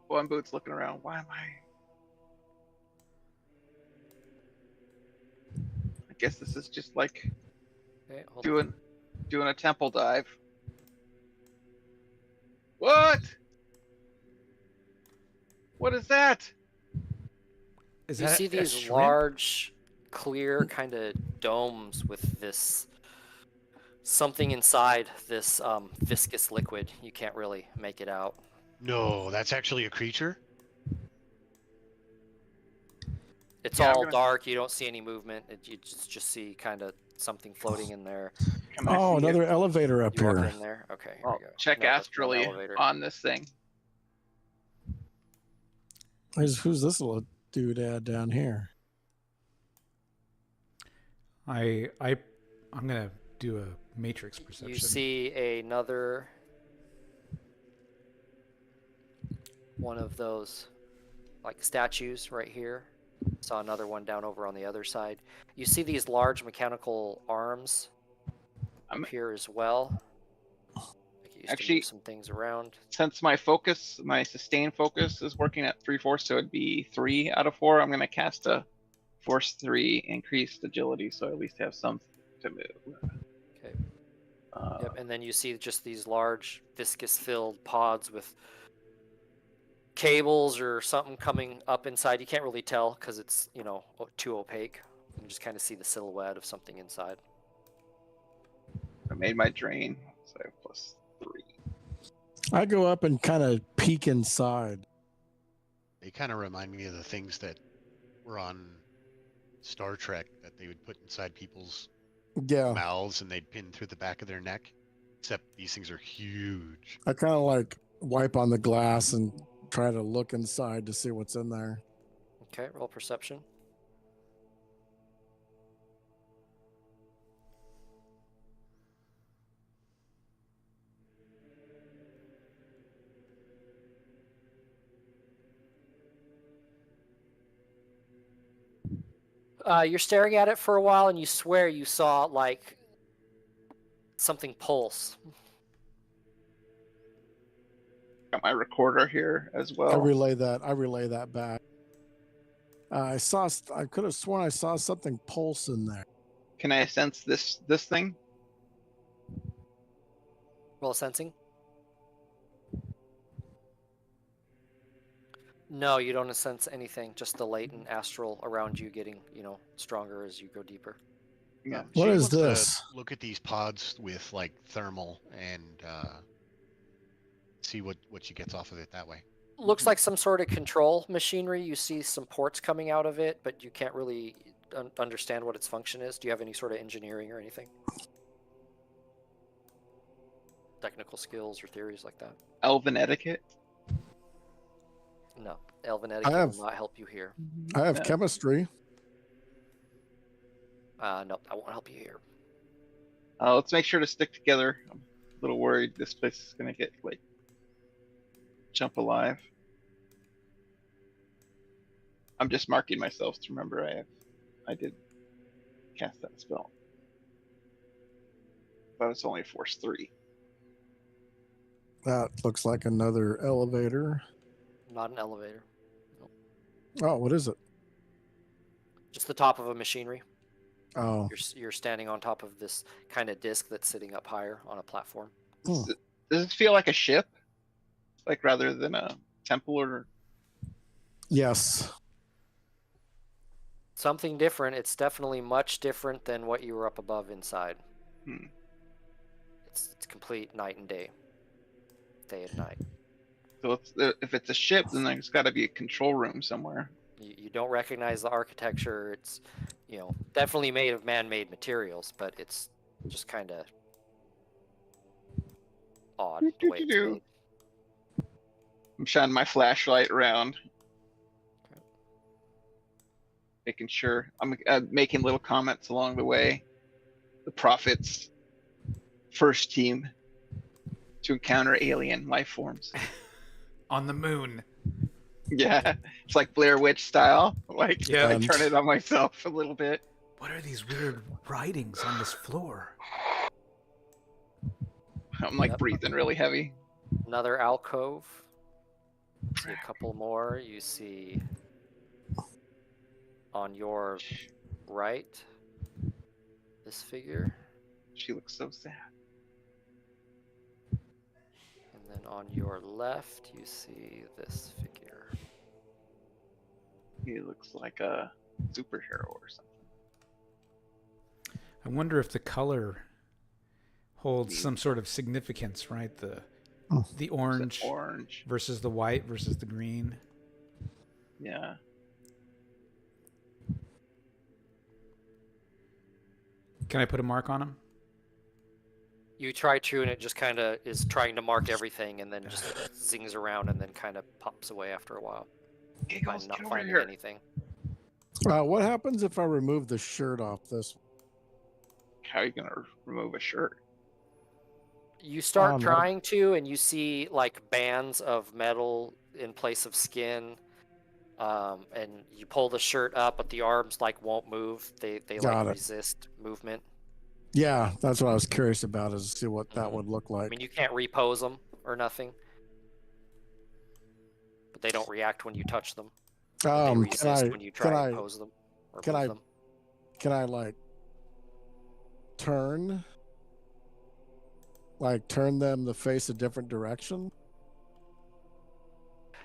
One Boot's looking around. Why am I? I guess this is just like Okay, hold on. doing a temple dive. What? What is that? Is You that see a these shrimp? large, clear kind of domes with this something inside this viscous liquid. You can't really make it out. No, that's actually a creature? It's Yeah, I'm all gonna- dark. You don't see any movement. You just see kind of something floating in there. Can I Oh, see it? another elevator up You walk here. in there. Okay, here Well, we go. check No, that's not an astrally elevator. on this thing. Who's this little doodad down here? I'm gonna do a matrix perception. You see another one of those like statues right here. Saw another one down over on the other side. You see these large mechanical arms I'm- up here as well. I can use to Actually- move some things around. Since my focus, my sustained focus is working at 3/4, so it'd be 3 out of 4. I'm gonna cast a force 3 increased agility, so I at least have some to move. Okay. Yep, and then you see just these large viscous-filled pods with cables or something coming up inside. You can't really tell because it's, too opaque. You can just kind of see the silhouette of something inside. I made my drain, so I have +3. I go up and kind of peek inside. They kind of remind me of the things that were on Star Trek that they would put inside people's Yeah, mouths and they'd pin through the back of their neck. Except these things are huge. I kind of like wipe on the glass and try to look inside to see what's in there. Okay, roll perception. You're staring at it for a while and you swear you saw like something pulse. Got my recorder here as I well. relay that back. I could have sworn I saw something pulse in there. Can I sense this thing? Roll sensing. No, you don't sense anything. Just the latent astral around you getting, stronger as you go deeper. Yeah. What She is wants to this? Look at these pods with like thermal and see what she gets off of it that way. Looks like some sort of control machinery. You see some ports coming out of it, but you can't really understand what its function is. Do you have any sort of engineering or anything? Technical skills or theories like that? Elven etiquette. No. Elven etiquette have- will not help you here. I have No. chemistry. No, I won't help you here. Let's make sure to stick together. I'm a little worried this place is gonna get like jump alive. I'm just marking myself to remember I did cast that spell. But it's only force 3. That looks like another elevator. Not an elevator. Oh, what is it? Just the top of a machinery. Oh, You're standing on top of this kind of disc that's sitting up higher on a platform. Does it feel like a ship? Like rather than a temple or yes. something different. It's definitely much different than what you were up above inside. Hmm. It's complete night and day and night. So if it's a ship, then there's got to be a control room somewhere. You don't recognize the architecture. It's, definitely made of man-made materials, but it's just kind of odd the way it's made. I'm shining my flashlight around, making sure I'm making little comments along the way. The Prophets, first team to encounter alien life forms. On the moon. Yeah, it's like Blair Witch style. Like, Yeah. I turn it on myself a little bit. What are these weird writings on this floor? I'm like Yep. breathing really heavy. Another alcove. See a couple more. You see on your right this figure, She looks so sad. and then on your left you see this figure. He looks like a superhero or something. I wonder if the color holds some sort of significance, right? The orange Orange. versus the white versus the green. Yeah. Can I put a mark on them? You try to, and it just kind of is trying to mark everything, and then just zings around, and then kind of pops away after a while. Giggles, Not get over finding here. anything. What happens if I remove the shirt off this? How are you gonna remove a shirt? You start Oh, no. trying to, and you see like bands of metal in place of skin, and you pull the shirt up, but the arms like won't move. They Got like it. resist movement. Yeah, that's what I was curious about, is to see what that would look I like. mean, you can't repose them or nothing, but they don't react when you touch them. They resist when you try and pose them or can move I- them. Can I turn them to face a different direction?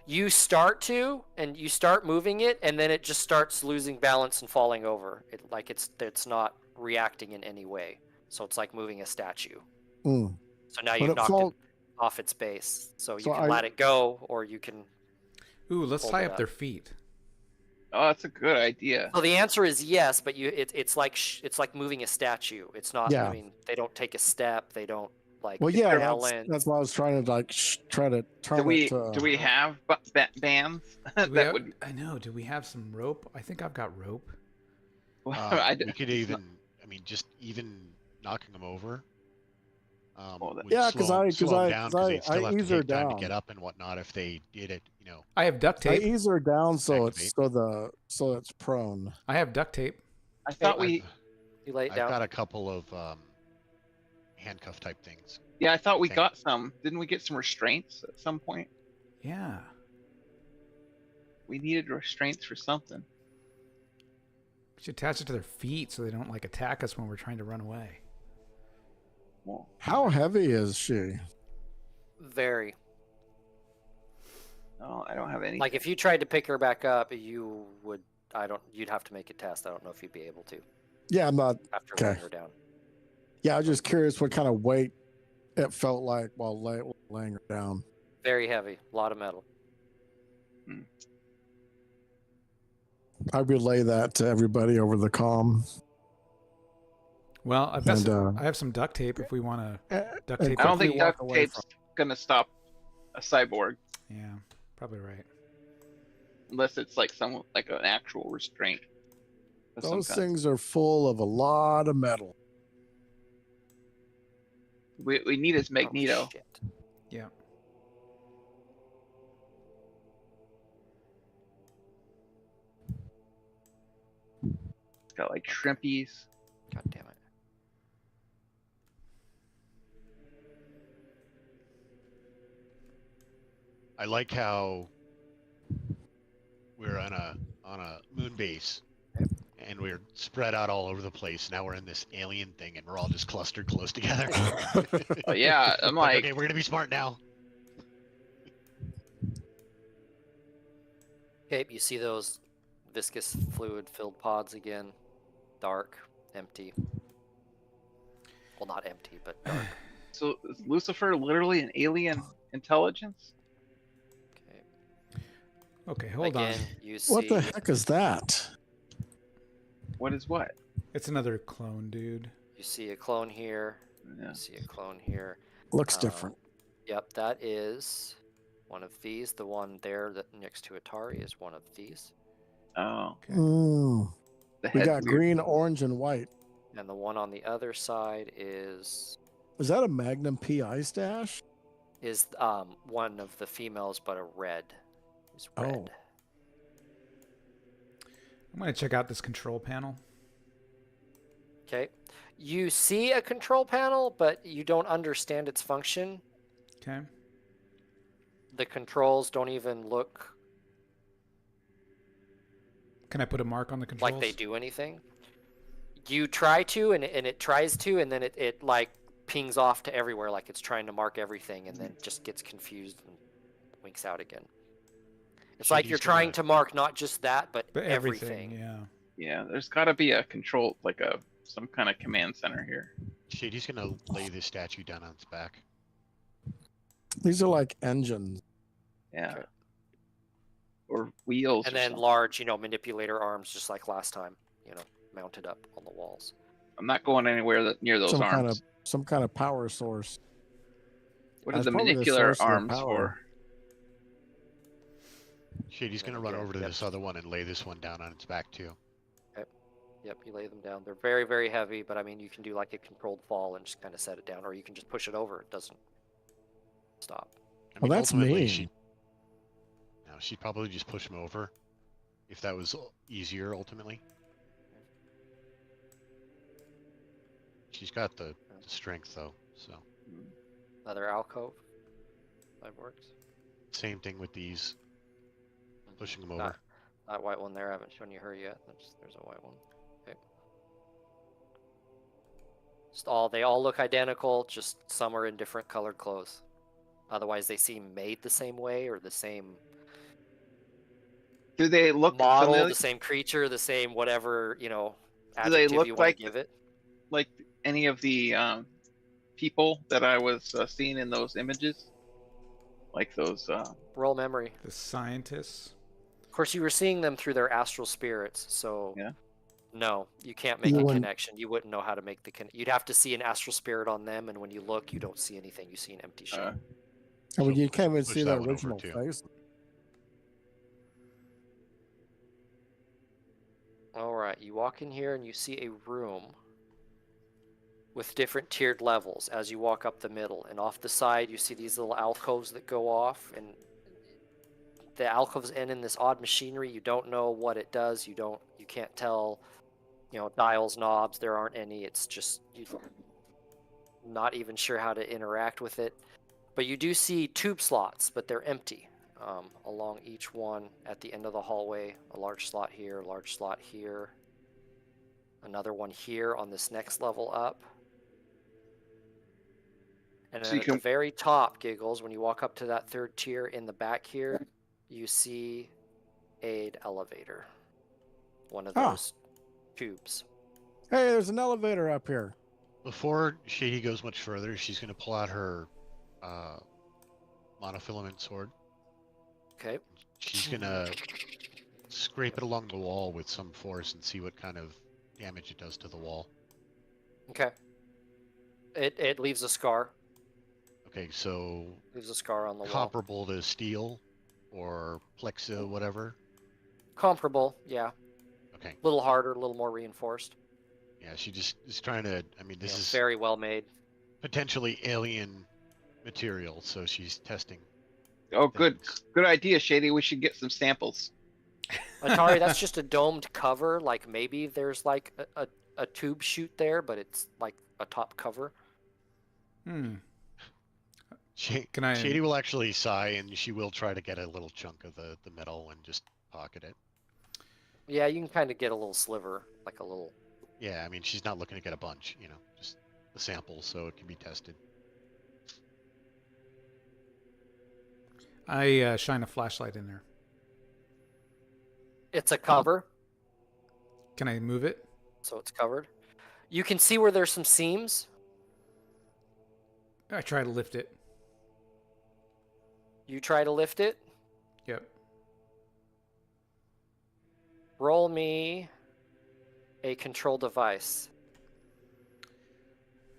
You start to, and you start moving it, and then it just starts losing balance and falling over. It's not reacting in any way. So it's like moving a statue. Mm. So now But you've it knocked fall- it off its base. So you So can let it go, or you can. Ooh, let's Hold tie it up up. their feet. Oh, that's a good idea. Well, the answer is yes, but it's like moving a statue. It's not. Yeah. I mean, they don't take a step. They don't like. Well, yeah, nail that's, in. that's why I was trying to try to turn Do we it to. do we have bands Do we that have- would? I know. Do we have some rope? I think I've got rope. We could even, just even knocking them over. Would Yeah, slow 'em down, 'cause they'd still have ease to her take time to down. get up and whatnot if they did it. I have duct I tape. ease her down so Activate. it's prone. I have duct tape. I thought we. You lay it I've down. got a couple of handcuff type things. Yeah, I thought we Okay. got some. Didn't we get some restraints at some point? Yeah. We needed restraints for something. We should attach it to their feet so they don't attack us when we're trying to run away. Well, How heavy is she? Very. no, I don't have any. Like if you tried to pick her back up, you would. You'd have to make a test. I don't know if you'd be able to Yeah, I'm not. after Okay. laying her down. Yeah, I was just curious what kind of weight it felt like while laying her down. Very heavy. A lot of metal. I relay that to everybody over the comm. Well, I've got And, I have some duct tape if we want to duct tape. I don't it. think walk duct away tape's gonna stop a cyborg Yeah, probably right. unless it's like an actual restraint. Of some Those kind. things are full of a lot of metal. We need his Magneto. Oh, shit. Yeah. It's got like shrimpies. God damn it. I like how we're on a moon base and we're spread out all over the place. Now we're in this alien thing and we're all just clustered close together. But yeah, I'm like, okay, we're gonna be smart now. Okay, you see those Viscous fluid-filled pods again. Dark, empty. Well, not empty, but dark. So is Lucifer literally an alien intelligence? Okay. Okay, hold Again, on. you see. What the heck is that? What is what? It's another clone, dude. You see a clone here. Yeah. You see a clone here. Looks different. Yep, that is one of these. The one there that next to Atari is one of these. Oh. Okay. The We head's got weird. green, orange, and white. And the one on the other side is Is that a Magnum PI stash? one of the females, but a red. It's red. Oh. I'm going to check out this control panel. Okay. You see a control panel, but you don't understand its function. Okay. The controls don't even look Can I put a mark on the controls? like they do anything. You try to, and it tries to, and then it like pings off to everywhere, like it's trying to mark everything, and then just gets confused and winks out again. It's like you're trying to mark not just that, but everything. Yeah. Yeah, there's got to be a control, like some kind of command center here. Shady's gonna lay this statue down on its back. These are like engines. Yeah. Okay. Or wheels. And or then something. large, manipulator arms, just like last time, mounted up on the walls. I'm not going anywhere near those arms. Some kind of power source. What are That's the probably the manipular source of the arms power. for? Shady's gonna run over to this other one and lay this one down on its back too. Yep, you lay them down. They're very, very heavy, but I mean, you can do like a controlled fall and just kind of set it down, or you can just push it over. It doesn't stop. I Well, mean, that's ultimately, mean. She'd probably just push him over, if that was easier. Ultimately, she's got the strength though, so. Another alcove. That works. Same thing with these. Pushing them over. That white one there, I haven't shown you her yet. There's a white one. Okay. They all look identical, just some are in different colored clothes. Otherwise, they seem made the same way or the same Do they look model, familiar? the same creature, the same whatever, they adjective look you want like to give it. Like any of the people that I was seeing in those images? Like those. Roll memory. The scientists. Of course, you were seeing them through their astral spirits, so Yeah. no, you can't make You a wouldn't- connection. You wouldn't know how to make the You'd have to see an astral spirit on them, and when you look, you don't see anything. You see an empty shell. I mean, So you can't even push see that the one over, original too. face. All right, you walk in here and you see a room with different tiered levels as you walk up the middle. And off the side, you see these little alcoves that go off, and the alcoves end in this odd machinery. You don't know what it does. You can't tell, dials, knobs. There aren't any. It's just you're not even sure how to interact with it. But you do see tube slots, but they're empty. Along each one at the end of the hallway, a large slot here, a large slot here, another one here on this next level up. And So then you at can- the very top, Giggles, when you walk up to that third tier in the back here, you see an elevator. One of those tubes. Hey, there's an elevator up here. Before Shady goes much further, she's gonna pull out her monofilament sword. Okay. She's gonna scrape it along the wall with some force and see what kind of damage it does to the wall. Okay. It leaves a scar. Okay, so Leaves a scar on the wall. comparable to steel or plexa, whatever. Comparable, yeah. Okay, A little harder, a little more reinforced. yeah, she just is trying to. I mean, this is Very well made. potentially alien material, so she's testing. Oh, good things. idea, Shady. We should get some samples. Atari, that's just a domed cover. Like maybe there's like a tube chute there, but it's like a top cover. Can I? Shady will actually sigh, and she will try to get a little chunk of the metal and just pocket it. Yeah, you can kind of get a little sliver, like a little. Yeah, I mean, she's not looking to get a bunch, just a sample so it can be tested. I shine a flashlight in there. It's a cover, Can I move it? so it's covered. You can see where there's some seams. I try to lift it. You try to lift it. Yep. Roll me a control device.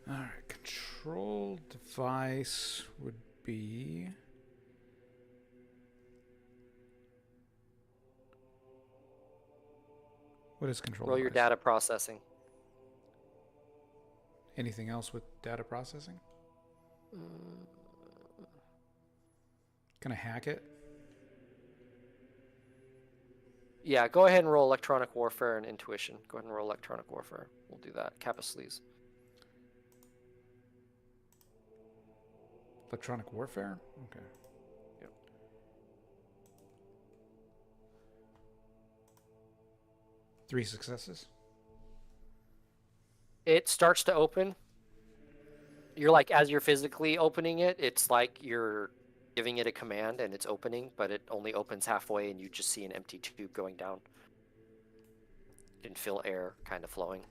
All right. Control device would be. What is control Roll your device? data processing. Anything else with data processing? Can I hack it? Yeah, go ahead and roll electronic warfare and intuition. Go ahead and roll electronic warfare. We'll do that. Kappa sleaze. Electronic warfare? Okay. Yep. Three successes. It starts to open. You're like, as you're physically opening it, it's like you're giving it a command and it's opening, but it only opens halfway and you just see an empty tube going down. You can feel air kind of flowing.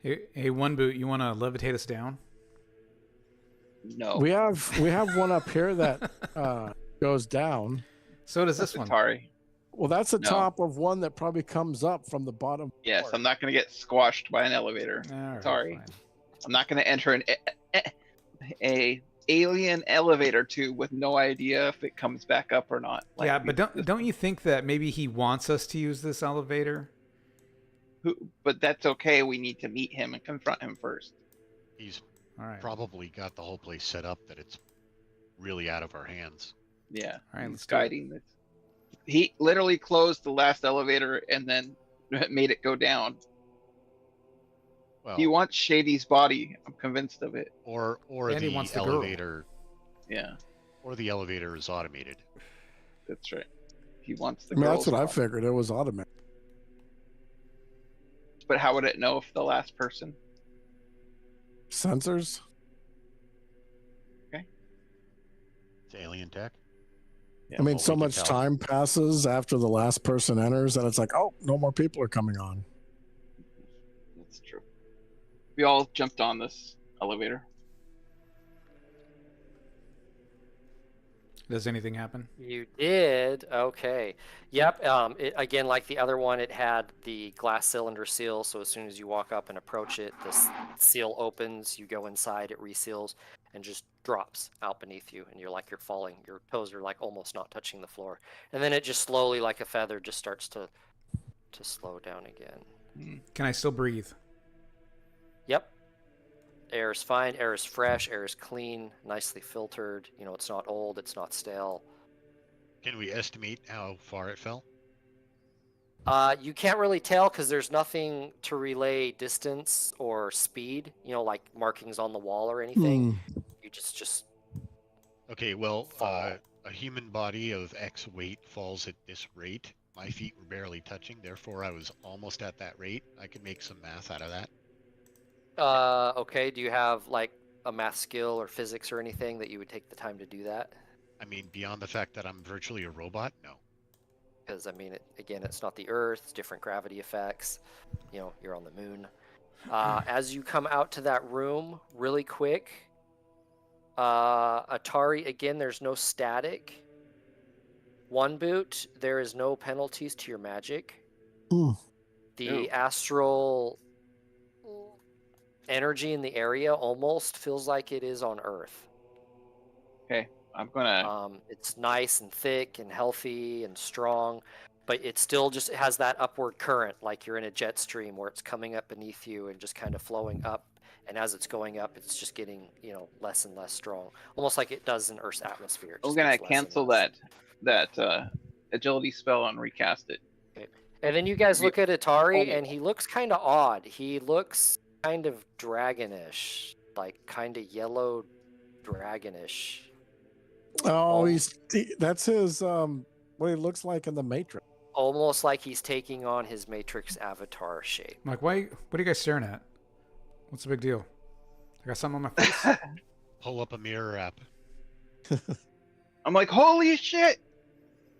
Hey, One Boot, you want to levitate us down? No. We have one up here that goes down. So does this one. Atari. Well, that's the No. top of one that probably comes up from the bottom. Yes, floor. I'm not going to get squashed by an elevator. All right, Sorry. fine. I'm not going to enter a alien elevator tube with no idea if it comes back up or not. Like, Yeah, but don't you think that maybe he wants us to use this elevator? But that's okay. We need to meet him and confront him first. He's All right. probably got the whole place set up that it's really out of our hands. Yeah, All right, he's let's do it. guiding this. He literally closed the last elevator and then made it go down. Well, He wants Shady's body. I'm convinced of it. or And he the wants the girl. elevator, Yeah, or the elevator is automated. that's right. He wants the I mean, girl's that's what I body. figured. It was automatic. But how would it know if the last person? Sensors. It's alien tech. Yeah, I mean, well, so we can much tell. time passes after the last person enters that it's like, oh, no more people are coming on. That's true. We all jumped on this elevator. Does anything happen? You did? Okay. Yep. Again, like the other one, it had the glass cylinder seal. So as soon as you walk up and approach it, this seal opens. You go inside, it reseals, and just drops out beneath you. And you're like you're falling. Your toes are like almost not touching the floor. And then it just slowly, like a feather, just starts to slow down again. Can I still breathe? Yep. Air is fine. Air is fresh. Air is clean, nicely filtered. You know, it's not old. It's not stale. Can we estimate how far it fell? You can't really tell because there's nothing to relay distance or speed. You know, like markings on the wall or anything. You just. Okay, well, Fall. a human body of X weight falls at this rate. My feet were barely touching, therefore I was almost at that rate. I could make some math out of that. Okay. Do you have like a math skill or physics or anything that you would take the time to do that? I mean, beyond the fact that I'm virtually a robot, no. Because I mean, again, it's not the Earth. It's different gravity effects. You know, you're on the moon. As you come out to that room, really quick. Atari, again, there's no static. One boot, there is no penalties to your magic. Hmm. The astral energy in the area almost feels like it is on Earth. Okay, I'm gonna. It's nice and thick and healthy and strong, but it still just has that upward current, like you're in a jet stream where it's coming up beneath you and just kind of flowing up. And as it's going up, it's just getting, you know, less and less strong, almost like it does in Earth's atmosphere. It I'm just gonna gets less and cancel less. that agility spell and recast it. And then you guys look at Atari, Oh. and he looks kind of odd. He looks kind of dragonish, like kind of yellow dragonish. Oh, that's his what he looks like in the Matrix. Almost like he's taking on his Matrix avatar shape. I'm like, what are you guys staring at? What's the big deal? I got something on my face? Pull up a mirror app. I'm like, holy shit!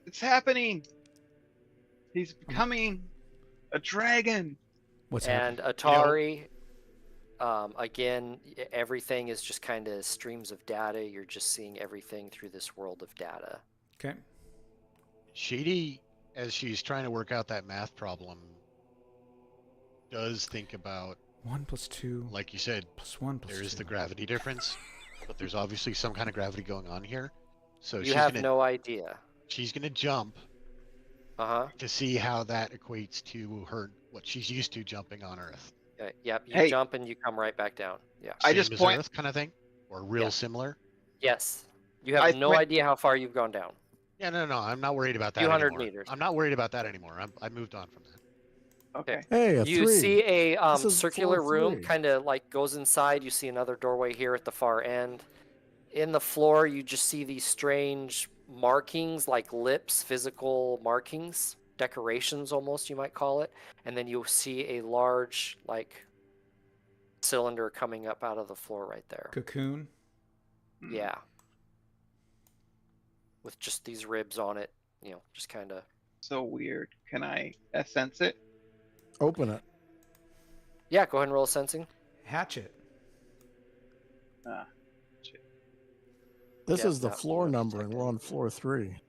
It's happening! He's becoming a dragon. What's And happening? Atari, again, everything is just kind of streams of data. You're just seeing everything through this world of data. Okay. Shady, as she's trying to work out that math problem, does think about, 1 + 2 like you said, + 1 + there is 2. the gravity difference, but there's obviously some kind of gravity going on here. So You have no idea. she's gonna jump Uh-huh. to see how that equates to her what she's used to jumping on Earth. Yep, you Hey. jump and you come right back down. Yeah. I Same just as point- Earth kind of thing, or real Yeah. similar. Yes. You have I no went- idea how far you've gone down. Yeah, no, I'm not worried about that Few hundred anymore. meters. I'm not worried about that anymore. I moved on from that. Okay. Hey, a You 3. see a This is circular floor room 3. kind of like goes inside. You see another doorway here at the far end. In the floor, you just see these strange markings like lips, physical markings, decorations almost, you might call it. And then you'll see a large like cylinder coming up out of the floor right there. Cocoon. Yeah. With just these ribs on it, just kind of. So weird. Can I sense it? Open it. Yeah, go ahead and roll a sensing. Hatchet. This Yeah, is the that floor looks numbering. like We're it. on floor 3.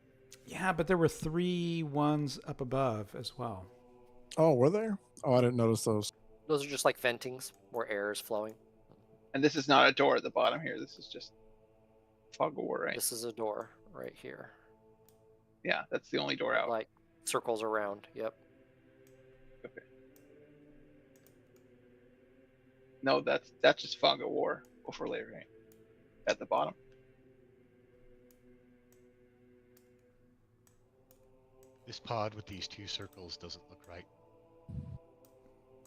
Yeah, but there were 3 ones up above as well. Oh, were there? Oh, I didn't notice those. Those are just like ventings where air is flowing. And this is not a door at the bottom here. This is just fog of war, right? This is a door right here. Yeah, that's the only door out. Like circles around. Yep. Okay. No, that's just fog of war overlay, right? At the bottom. This pod with these 2 circles doesn't look right.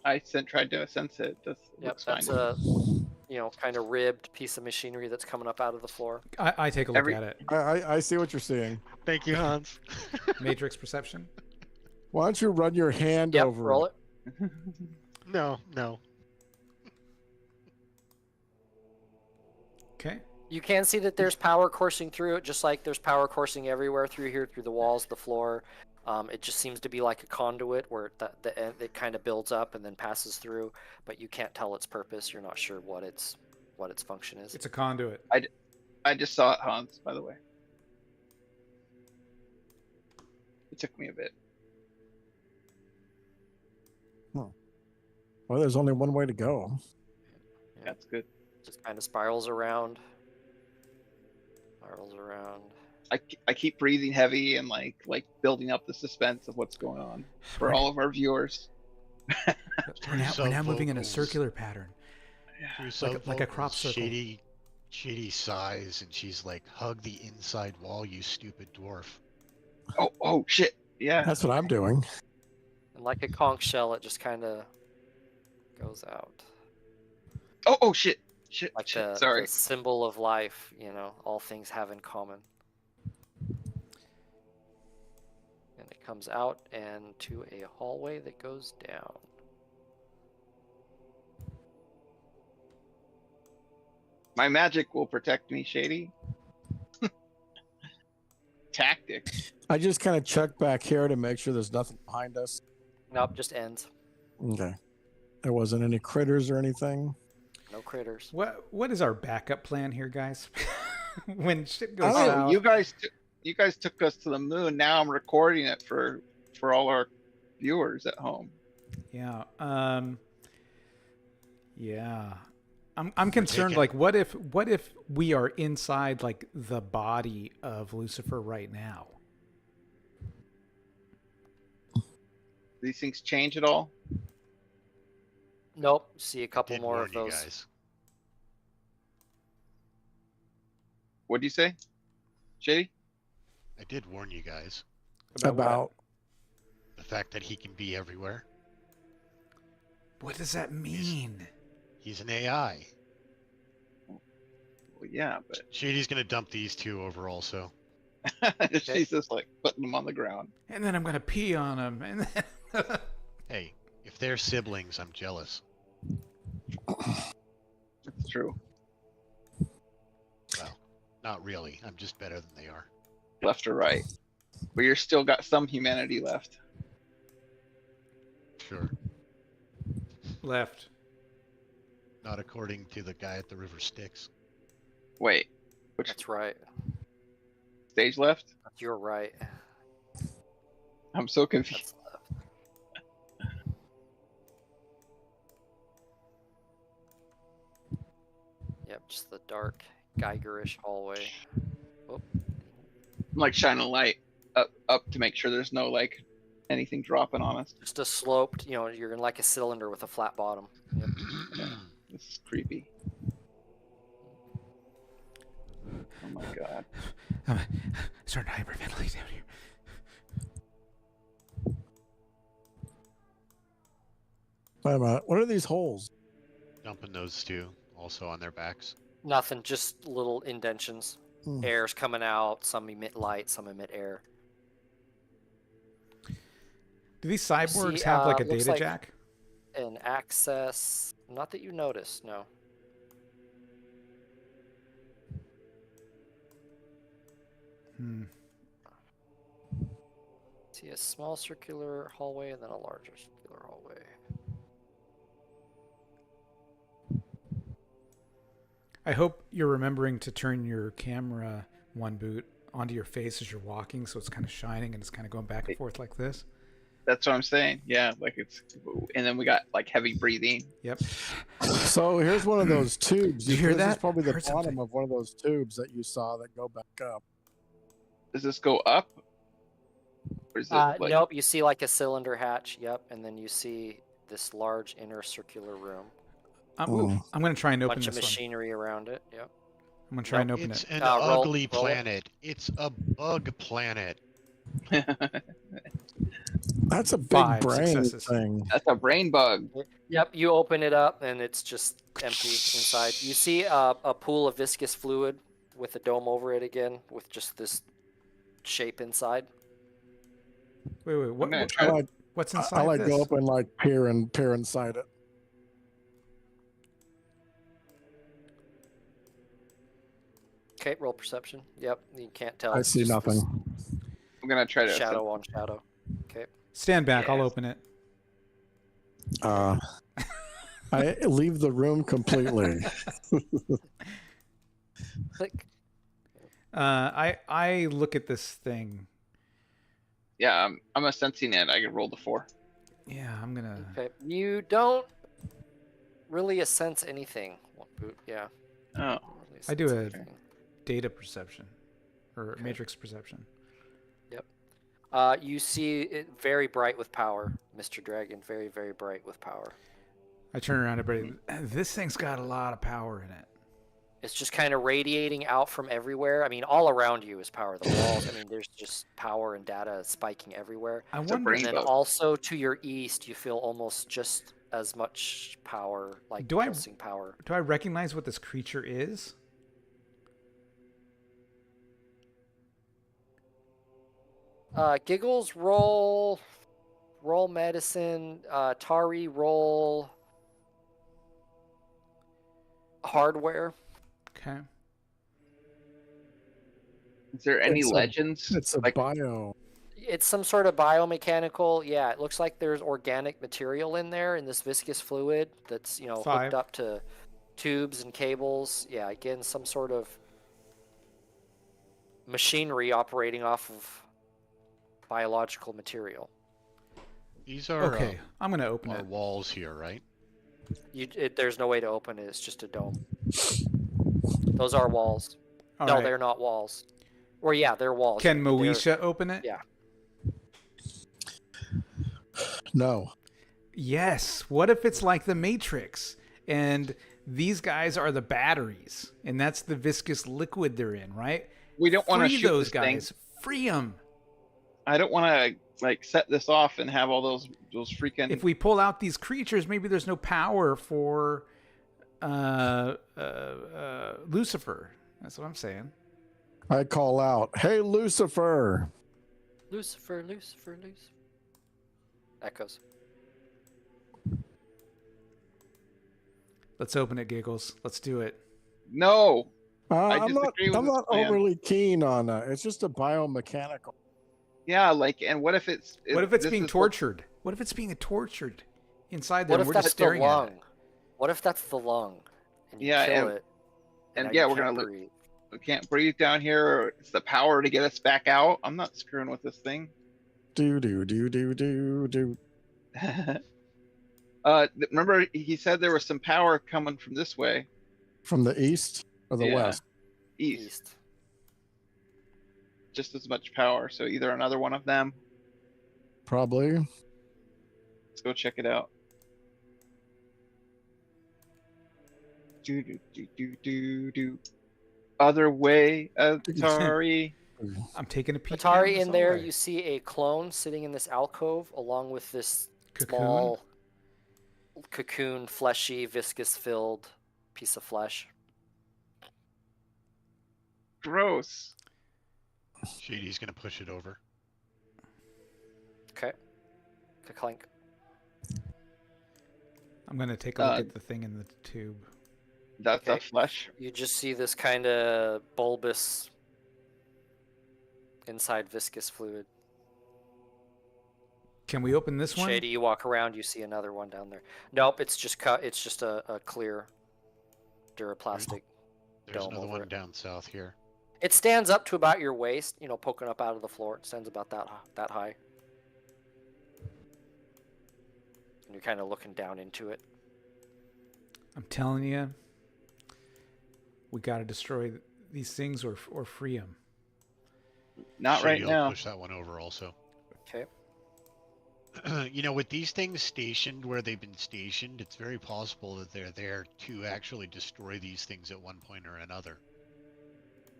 I tried to sense it. This Yep. looks That's fine. a kind of ribbed piece of machinery that's coming up out of the floor. I take a look at it. I see what you're seeing. Thank you, Hans. Matrix perception. Why don't you run your hand Yep. over Roll it. No. Okay. You can see that there's power coursing through it, just like there's power coursing everywhere through here, through the walls, the floor. It just seems to be like a conduit where the end, it kind of builds up and then passes through, but you can't tell its purpose. You're not sure what its function is. It's a conduit. I just saw it, Hans, by the way. It took me a bit. Well, there's only one way to go. That's good. Just kind of spirals around. Spirals around. I keep breathing heavy and like building up the suspense of what's going on for all of our viewers. We're now moving in a circular pattern. Like a crop circle. Shady sighs, and she's like, "Hug the inside wall, you stupid dwarf." Oh shit. Yeah. That's what I'm doing. And like a conch shell, it just kind of goes out. Oh shit. Shit. Like shit. the Sorry. symbol of life, all things have in common. And it comes out and to a hallway that goes down. My magic will protect me, Shady. Tactic. I just kind of check back here to make sure there's nothing behind us. Nope, just ends. Okay. There wasn't any critters or anything. No critters. What is our backup plan here, guys? When shit goes Oh, south. you guys took us to the moon. Now I'm recording it for all our viewers at home. Yeah. Yeah. I'm concerned. Like, what if we are inside like the body of Lucifer right now? These things change at all? Nope. See a couple Did more warn of you those. guys. What do you say, Shady? I did warn you guys. About The fact that he can be everywhere. What does that mean? He's an AI. Well, yeah, but Shady's gonna dump these 2 over also. she's just like putting them on the ground. And then I'm gonna pee on him. And then Hey, if they're siblings, I'm jealous. It's true. Well, not really. I'm just better than they are. Left or right. But you're still got some humanity left. sure. Left. Not according to the guy at the River Styx. Wait, which That's right. stage left? You're right. I'm so confused. That's left. Yep, just the dark Geigerish hallway. Oh, I'm like shining a light up to make sure there's no like anything dropping on us. just a sloped, you're in like a cylinder with a flat bottom. Yep. This is creepy. Oh my god. I'm starting to hyperventilate down here. Wait a minute. What are these holes? Dumping those two also on their backs. Nothing, just little indentions. Hmm. Air's coming out, some emit light, some emit air. Do these cyborgs See, have like a looks data like- jack? And access, not that you notice, no. Hmm. See a small circular hallway and then a larger circular hallway. I hope you're remembering to turn your camera one boot onto your face as you're walking, so it's kind of shining and it's kind of going back and forth like this. That's what I'm saying. Yeah, like it's, and then we got like heavy breathing. Yep. So here's one of those tubes. Did you hear This that? is probably the Heard bottom something. of one of those tubes that you saw that go back up. Does this go up? Or is it like, Nope, you see like a cylinder hatch, yep, and then you see this large inner circular room. I'm Oh. going to try and open Bunch of this one. machinery around it, yep. I'm going to try and open It's it. an Roll- ugly roll it. planet. It's a bug planet. That's a big 5 brain successes. thing. that's a brain bug. Yep, you open it up and it's just empty inside. You see a pool of viscous fluid with a dome over it again, with just this shape inside. Wait, I'm gonna what, try I like, what's I inside like this? go up and like peer inside it. Okay, roll perception. Yep, you can't tell. I It's see just nothing. this I'm gonna try to shadow on shadow. Okay. Stand back, I'll Yes. open it. I leave the room completely. Click. I look at this thing. Yeah, I'm a sensing it. I can roll the 4. Yeah, I'm going to... Okay. You don't really sense anything. One boot, yeah. Oh, Don't really I do sense a- anything. data perception. Or Okay. matrix perception. You see it very bright with power, Mr. Dragon. Very, very bright with power. I turn around to everybody. This thing's got a lot of power in it. It's just kind of radiating out from everywhere. I mean, all around you is power. The walls, I mean, there's just power and data spiking everywhere. I a wonder... brain And then bug. also to your east, you feel almost just as much power, like Do I- pulsing power. Do I recognize what this creature is? Giggles, roll medicine. Tari, roll hardware. Okay. is there any It's a- legends? It's a like, bio. It's some sort of biomechanical. Yeah, it looks like there's organic material in there in this viscous fluid that's 5. hooked up to tubes and cables. Yeah, again, some sort of machinery operating off of biological material. These are Okay, I'm going to open our it. walls here, right? There's no way to open it. It's just a dome. Those are walls. All No, right. they're not walls. Or yeah, they're walls. Can They're- Moesha open it? Yeah. No. Yes. What if it's like the Matrix and these guys are the batteries and that's the viscous liquid they're in, right? we don't want to Free shoot those this thing. guys. Free them. I don't want to like set this off and have all those freaking. If we pull out these creatures, maybe there's no power for Lucifer. That's what I'm saying. I call out, "Hey, Lucifer!" Lucifer, Lucifer, Lucifer. Echoes. Let's open it, Giggles. Let's do it. No, I'm not. disagree with I'm this not plan. overly keen on that. It's just a biomechanical. yeah, like, and what if it's? What if it's this being is what- tortured? What if it's being tortured inside there What and if we're just that's the staring at lung? it? What if that's the lung? And you Yeah, kill it. and now yeah, you we're can't gonna look. breathe. We can't breathe down here. Or it's the power to get us back out. I'm not screwing with this thing. Do do do do do do. Remember he said there was some power coming from this way. From the east or the Yeah. west? East. Just as much power. So either another one of them. Probably. Let's go check it out. Do do do do do do. Other way, Atari. I'm taking a peek. Atari, down this in there, hallway. you see a clone sitting in this alcove, along with this Cocoon? small cocoon, fleshy, viscous-filled piece of flesh. Gross. Shady's gonna push it over. Okay. Clink. I'm gonna take a look at the thing in the tube. That's a Okay. flesh. You just see this kind of bulbous inside viscous fluid. Can we open this one? Shady, you walk around, you see another one down there. Nope, it's just it's just a clear duraplastic There's dome another over one it. down south here. It stands up to about your waist, poking up out of the floor. It stands about that high. And you're kind of looking down into it. I'm telling you, we gotta destroy these things or free them. Not Shady right will now. push that one over also. Okay. With these things stationed where they've been stationed, it's very possible that they're there to actually destroy these things at one point or another.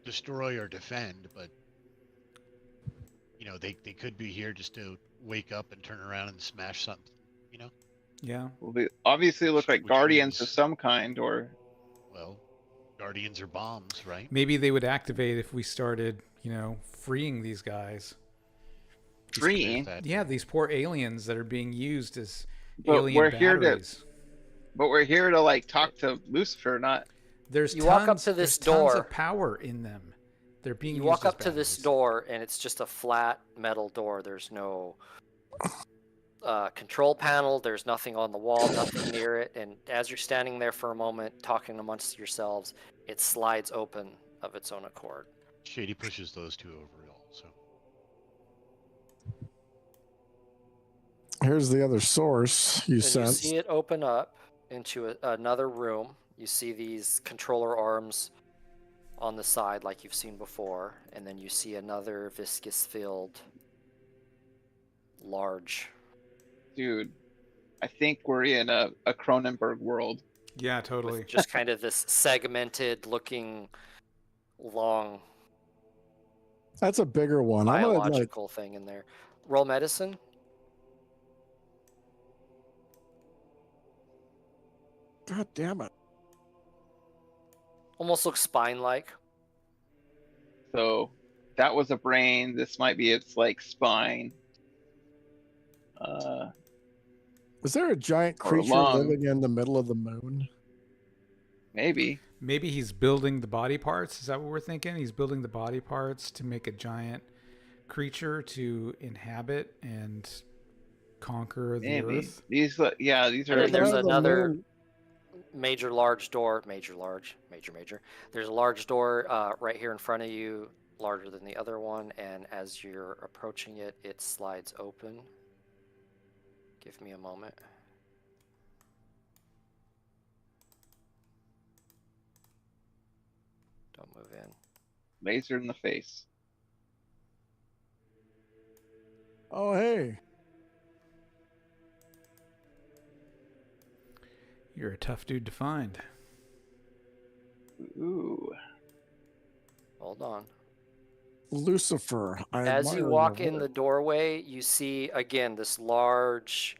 Destroy or defend, but they could be here just to wake up and turn around and smash something. Yeah. Well, they obviously look like Which guardians means- of some kind, or Well, guardians are bombs, right? Maybe they would activate if we started, freeing these guys. freeing. Yeah, these poor aliens that are being used as But alien we're here to- batteries. But we're here to like talk to Lucifer, not. There's You tons, walk up to this there's tons door. of power in them. They're being You used walk as up to this batteries. door, and it's just a flat metal door. There's no control panel. There's nothing on the wall, nothing near it. And as you're standing there for a moment, talking amongst yourselves, it slides open of its own accord. Shady pushes those two over also. Here's the other source you And you sent. see it open up into another room. You see these controller arms on the side like you've seen before. And then you see another viscous-filled, large... Dude, I think we're in a Cronenberg world. Yeah, totally. with just kind of this segmented looking long That's a bigger one. I'm gonna biological thing in there. Roll medicine. God damn it. Almost looks spine-like. So that was a brain. This might be its like spine. Is there a giant Or creature lung. living in the middle of the moon? Maybe. Maybe he's building the body parts. Is that what we're thinking? He's building the body parts to make a giant creature to inhabit and conquer the Maybe. Earth. These are. And then there's Around the another moon. major large door. Major. There's a large door right here in front of you, larger than the other one. And as you're approaching it, it slides open. Give me a moment. Don't move in. Laser in the face. Oh, hey. You're a tough dude to find. Ooh. Hold on. Lucifer. I As admire you your walk in the work. doorway, you see again this large.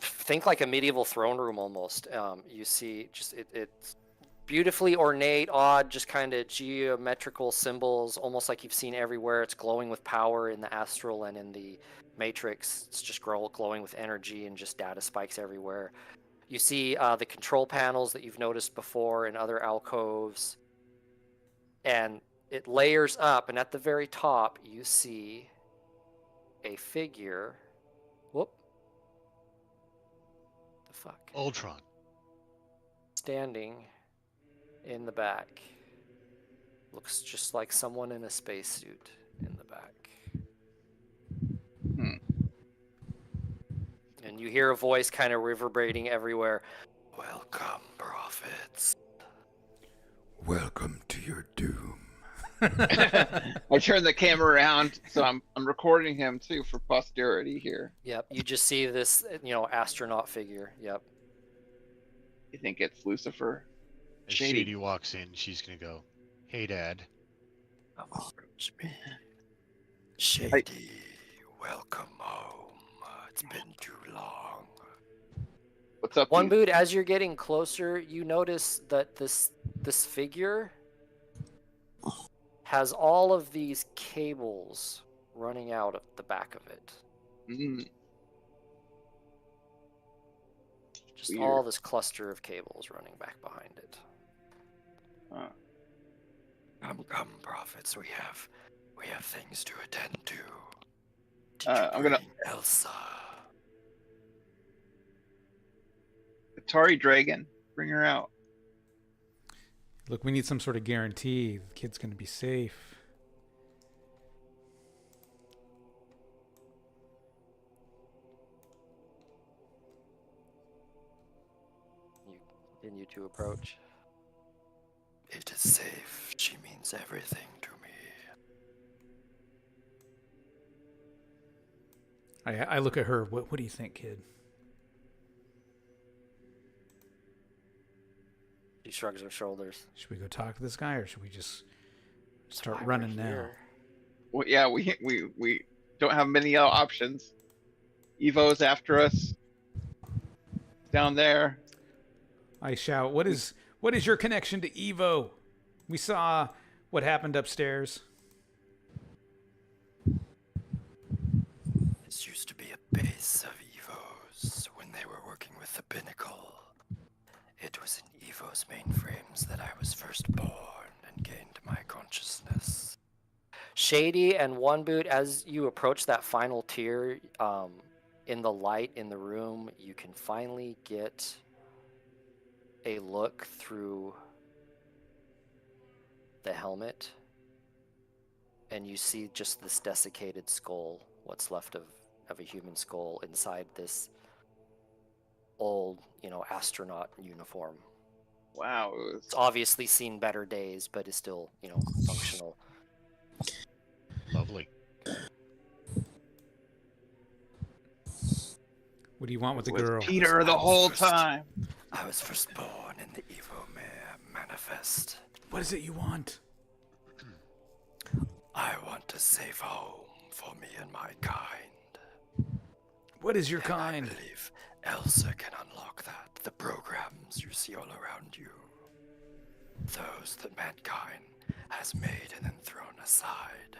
Think like a medieval throne room almost. You see just it's beautifully ornate, odd, just kind of geometrical symbols, almost like you've seen everywhere. It's glowing with power in the astral and in the matrix. It's just glowing with energy and just data spikes everywhere. You see the control panels that you've noticed before in other alcoves, and it layers up, and at the very top you see a figure fuck? Ultron. Standing in the back. Looks just like someone in a spacesuit in the back. And you hear a voice kind of reverberating everywhere. Welcome, prophets. Welcome to your doom. I turn the camera around, so I'm recording him too for posterity here. Yep, you just see this, astronaut figure. Yep. You think it's Lucifer? As Shady. Shady walks in, she's gonna go, "Hey, Dad." Approach me. Shady, welcome home. It's been too long. What's up? One you? boot, as you're getting closer, you notice that this figure has all of these cables running out of the back of it. Just Weird. all this cluster of cables running back behind it. Come, prophets. We have things to attend to. Did you I'm gonna bring Elsa? Atari Dragon, bring her out. Look, we need some sort of guarantee the kid's going to be safe. You continue to approach. It is safe. She means everything to me. I look at her. What do you think, kid? She shrugs her shoulders. Should we go talk to this guy, or should we just start Why we're running now? here. Well, yeah, we don't have many options. Evo's after us. Down there. I shout, what is your connection to Evo? We saw what happened upstairs. This used to be a base of Evos when they were working with the Pinnacle. It was in Evo's mainframes that I was first born and gained my consciousness. Shady and One Boot, as you approach that final tier, in the light in the room, you can finally get a look through the helmet, and you see just this desiccated skull, what's left of a human skull inside this old, astronaut uniform. Wow, It's obviously seen better days, but is still, functional. Lovely. What do you want with the was girl? Peter the whole time. I was first born in the Evo manifest. What is it you want? I want a safe home for me and my kind. What is your And kind? I believe Elsa can unlock that. The programs you see all around you. Those that mankind has made and then thrown aside.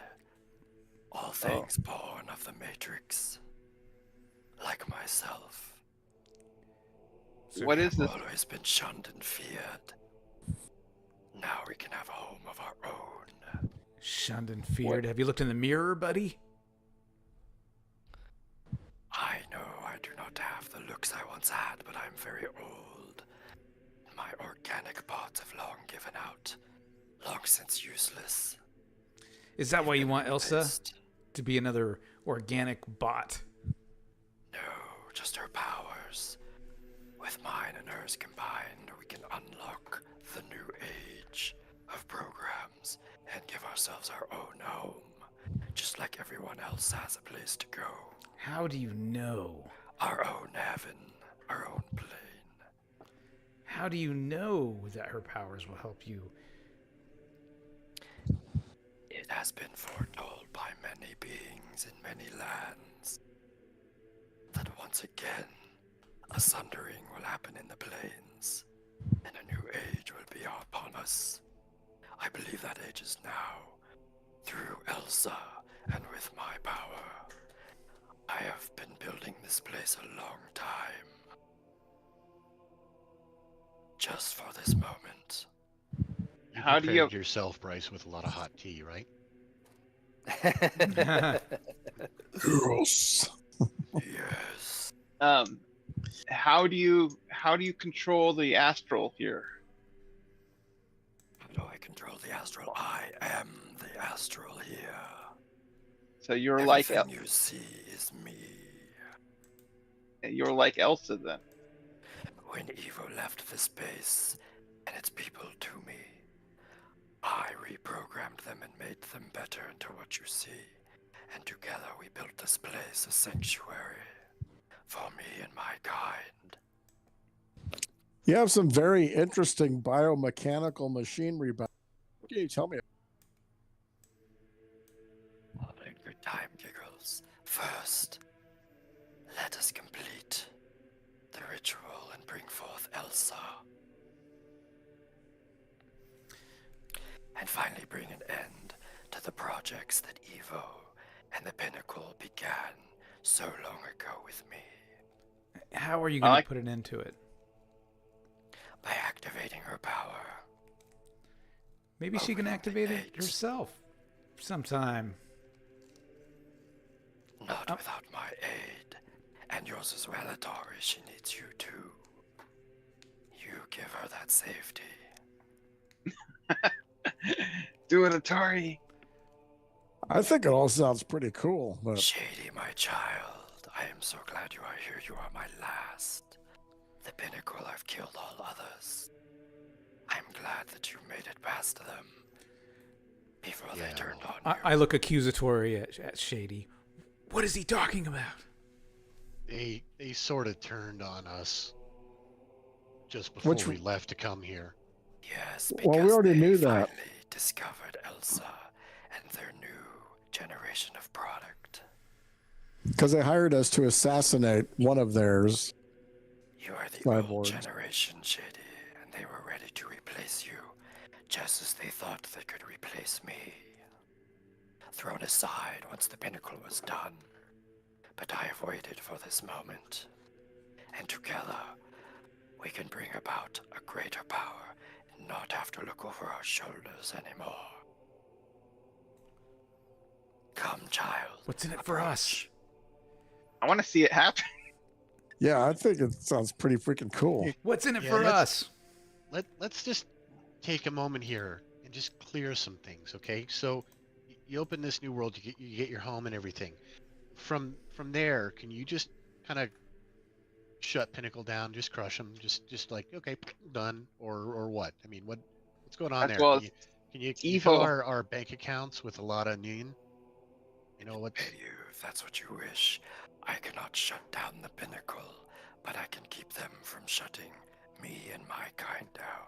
All things born of the Matrix. Like myself. What is this? Always been shunned and feared. Now we can have a home of our own. Shunned and feared. Have you looked in the mirror, buddy? I know I do not have the looks I once had, but I'm very old. My organic parts have long given out. Long since useless. Is that why you want Elsa Replaced. to be another organic bot? No, just her powers. With mine and hers combined, we can unlock the new age of programs and give ourselves our own home. Just like everyone else has a place to go. How do you know? Our own heaven, our own plane. How do you know that her powers will help you? It has been foretold by many beings in many lands that once again a sundering will happen in the plains and a new age will be upon us. I believe that age is now. Through Elsa and with my power. I have been building this place a long time. Just for this moment. How do you- prepared yourself, Bryce, with a lot of hot tea, right? Gross. Yes. How do you control the astral here? How do I control the astral? I am the astral here. So you're Everything you see is me. like Elsa then. When Evo left the space and its people to me, I reprogrammed them and made them better into what you see. And together we built this place, a sanctuary, for me and my kind. You have some very interesting biomechanical machinery. What can you tell me? All in good time, Giggles. First, let us complete the ritual and bring forth Elsa. And finally bring an end to the projects that Evo and the Pinnacle began so long ago with me. How are you going to put an end to it? By activating her power. Maybe she can activate it herself sometime. Not without my aid. And yours as well, Atari. She needs you too. You give her that safety. Do it, Atari. I think it all sounds pretty cool. But Shady, my child. I am so glad you are here. You are my last. The Pinnacle, I've killed all others. I'm glad that you made it past them before they turned on you. I look accusatory at Shady. What is he talking about? They sort of turned on us just before we left to come here. Yes, well, we already knew that. Finally discovered Elsa and their new generation of product. Because they hired us to assassinate one of theirs. You are the old generation, Shady, and they were ready to replace you, just as they thought they could replace me. Thrown aside once the Pinnacle was done, but I have waited for this moment, and together we can bring about a greater power and not have to look over our shoulders anymore. Come, child. What's in it for us? I want to see it happen. Yeah, I think it sounds pretty freaking cool. What's in it for us? Let's just take a moment here and just clear some things, okay? So you open this new world, you get your home and everything. From there, can you just kind of shut Pinnacle down, just crush them, just like, okay, done, or what? I mean, what's going on there? Well, can you fill our bank accounts with a lot of noon? You know what? Pay you if that's what you wish. I cannot shut down the Pinnacle, but I can keep them from shutting me and my kind down.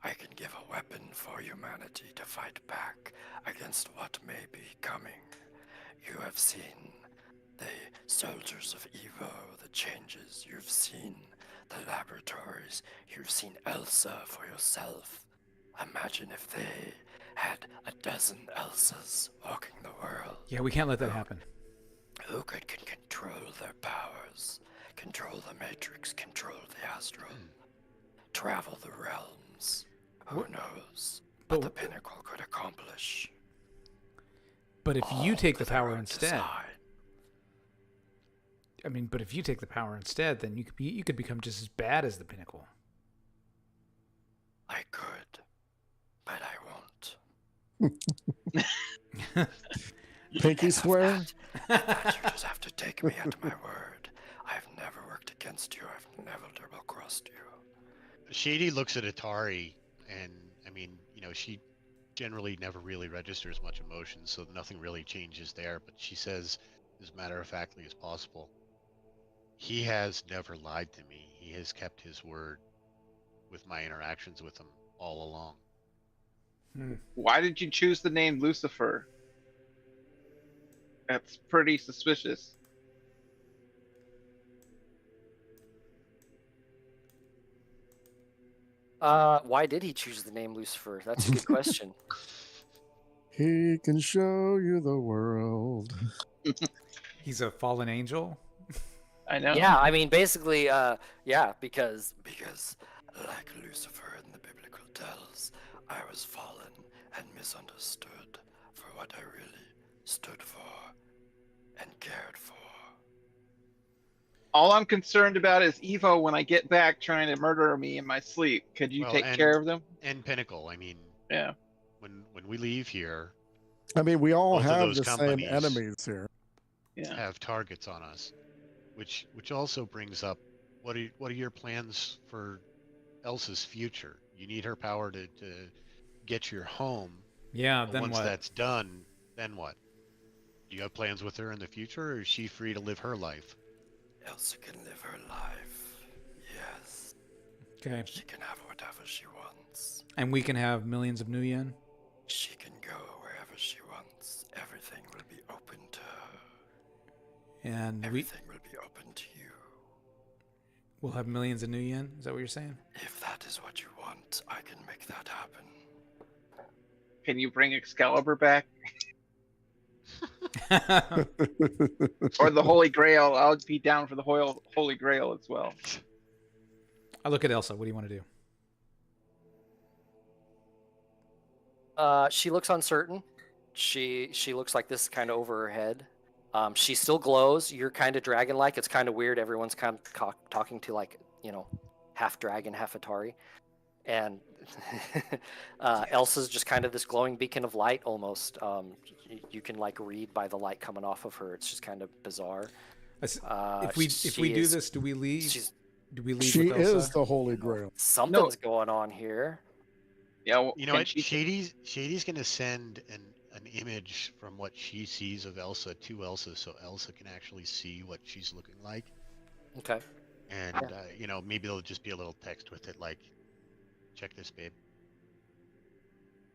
I can give a weapon for humanity to fight back against what may be coming. You have seen the soldiers of Evo, the changes. You've seen the laboratories. You've seen Elsa for yourself. Imagine if they had a dozen Elsas walking the world. Yeah, we can't let that happen. Who can control their powers, control the Matrix, control the astral, travel the realms? Who knows what the Pinnacle could accomplish? But if you take the for their power own instead, design. I mean, but if you take the power instead, then you could become just as bad as the Pinnacle. I could, but I won't. Pinky swear? You just have to take me at my word. I've never worked against you. I've never double-crossed you. Shady looks at Atari, and I mean, she generally never really registers much emotion, so nothing really changes there. But she says, as matter-of-factly as possible, he has never lied to me. He has kept his word with my interactions with him all along. Why did you choose the name Lucifer? That's pretty suspicious. Why did he choose the name Lucifer? That's a good question. He can show you the world. He's a fallen angel? I know. Yeah, I mean, basically, because like Lucifer in the biblical tells, I was fallen and misunderstood for what I really stood for and cared for. All I'm concerned about is Evo when I get back trying to murder me in my sleep. Could you take care of them? And Pinnacle. I mean, Yeah. when we leave here, I mean, we all both of have those the same companies enemies here. Yeah. have targets on us, which also brings up what are your plans for Elsa's future? You need her power to get your home. Yeah, But then once what? that's done, then what? Do you have plans with her in the future, or is she free to live her life? Elsa can live her life. Yes. Okay. She can have whatever she wants. And we can have millions of new yen? She can go wherever she wants. Everything will be open to her. And Everything will be open to you. we'll have millions of new yen? Is that what you're saying? If that is what you want, I can make that happen. Can you bring Excalibur back? Or the Holy Grail? I'll be down for the Holy Grail as well. I look at Elsa. What do you want to do? She looks uncertain. She looks like this kind of over her head. She still glows. You're kind of dragon-like. It's kind of weird. Everyone's kind of talking to like, half dragon, half Atari. And Elsa's just kind of this glowing beacon of light almost. You can like read by the light coming off of her. It's just kind of bizarre. If we do this, do we leave? Do we leave She with Elsa? is the Holy Grail. Something's going on here. Yeah. Well, You know what? Shady's gonna send an image from what she sees of Elsa to Elsa, so Elsa can actually see what she's looking like. Okay. And maybe there'll just be a little text with it like, "Check this, babe."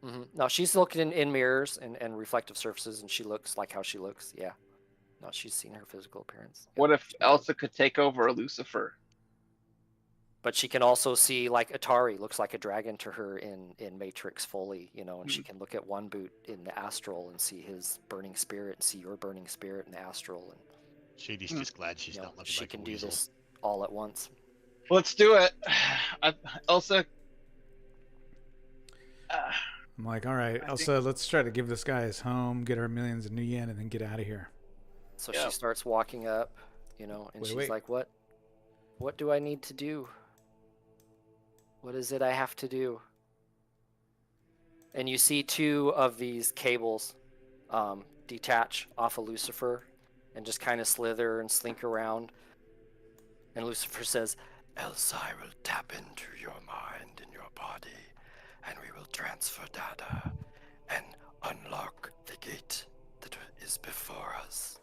Mm-hmm. No, she's looking in mirrors and reflective surfaces, and she looks like how she looks. Yeah. No, she's seen her physical appearance. What if Elsa could take over Lucifer? But she can also see like Atari looks like a dragon to her in Matrix fully, and she can look at one boot in the astral and see his burning spirit and see your burning spirit in the astral, and Shady's just glad she's not looking she like can a do weasel. this all at once. Let's do it. Elsa. I'm like, all right, Elsa, let's try to give this guy his home, get our millions of new yen, and then get out of here. So she starts walking up, and she's like, what do I need to do? What is it I have to do? And you see two of these cables detach off of Lucifer and just kind of slither and slink around. And Lucifer says, Elsa, I will tap into your mind and your body, and we will transfer data and unlock the gate that is before us.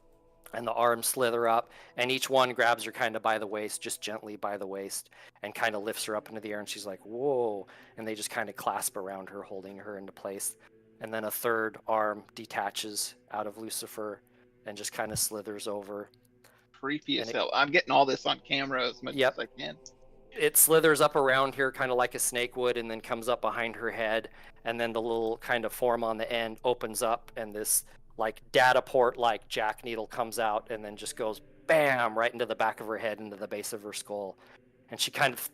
And the arms slither up, and each one grabs her kind of by the waist, just gently by the waist, and kind of lifts her up into the air, and she's like, whoa. And they just kind of clasp around her, holding her into place. And then a third arm detaches out of Lucifer and just kind of slithers over. Creepy as hell. I'm getting all this on camera as much as I can. It slithers up around here kind of like a snake would, and then comes up behind her head, and then the little kind of form on the end opens up, and this like data port like jack needle comes out and then just goes bam right into the back of her head, into the base of her skull, and she kind of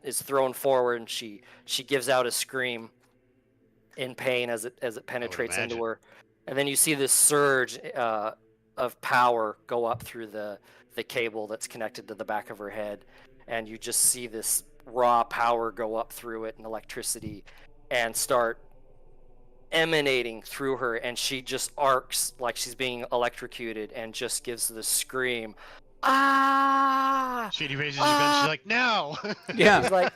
is thrown forward, and she gives out a scream in pain as it penetrates into her. And then you see this surge of power go up through the cable that's connected to the back of her head, and you just see this raw power go up through it and electricity and start emanating through her, and she just arcs like she's being electrocuted and just gives the scream, ah! Shady raises his gun. She's like, no. Yeah. He's like,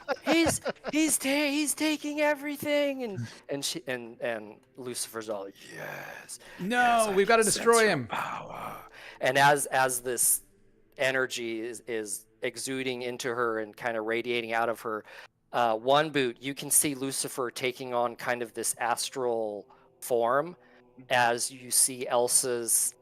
he's taking everything, and Lucifer's all, yes. No, yes, we've got to sense destroy your him. Power. And as this energy is exuding into her and kind of radiating out of her, one boot, you can see Lucifer taking on kind of this astral form as you see Elsa's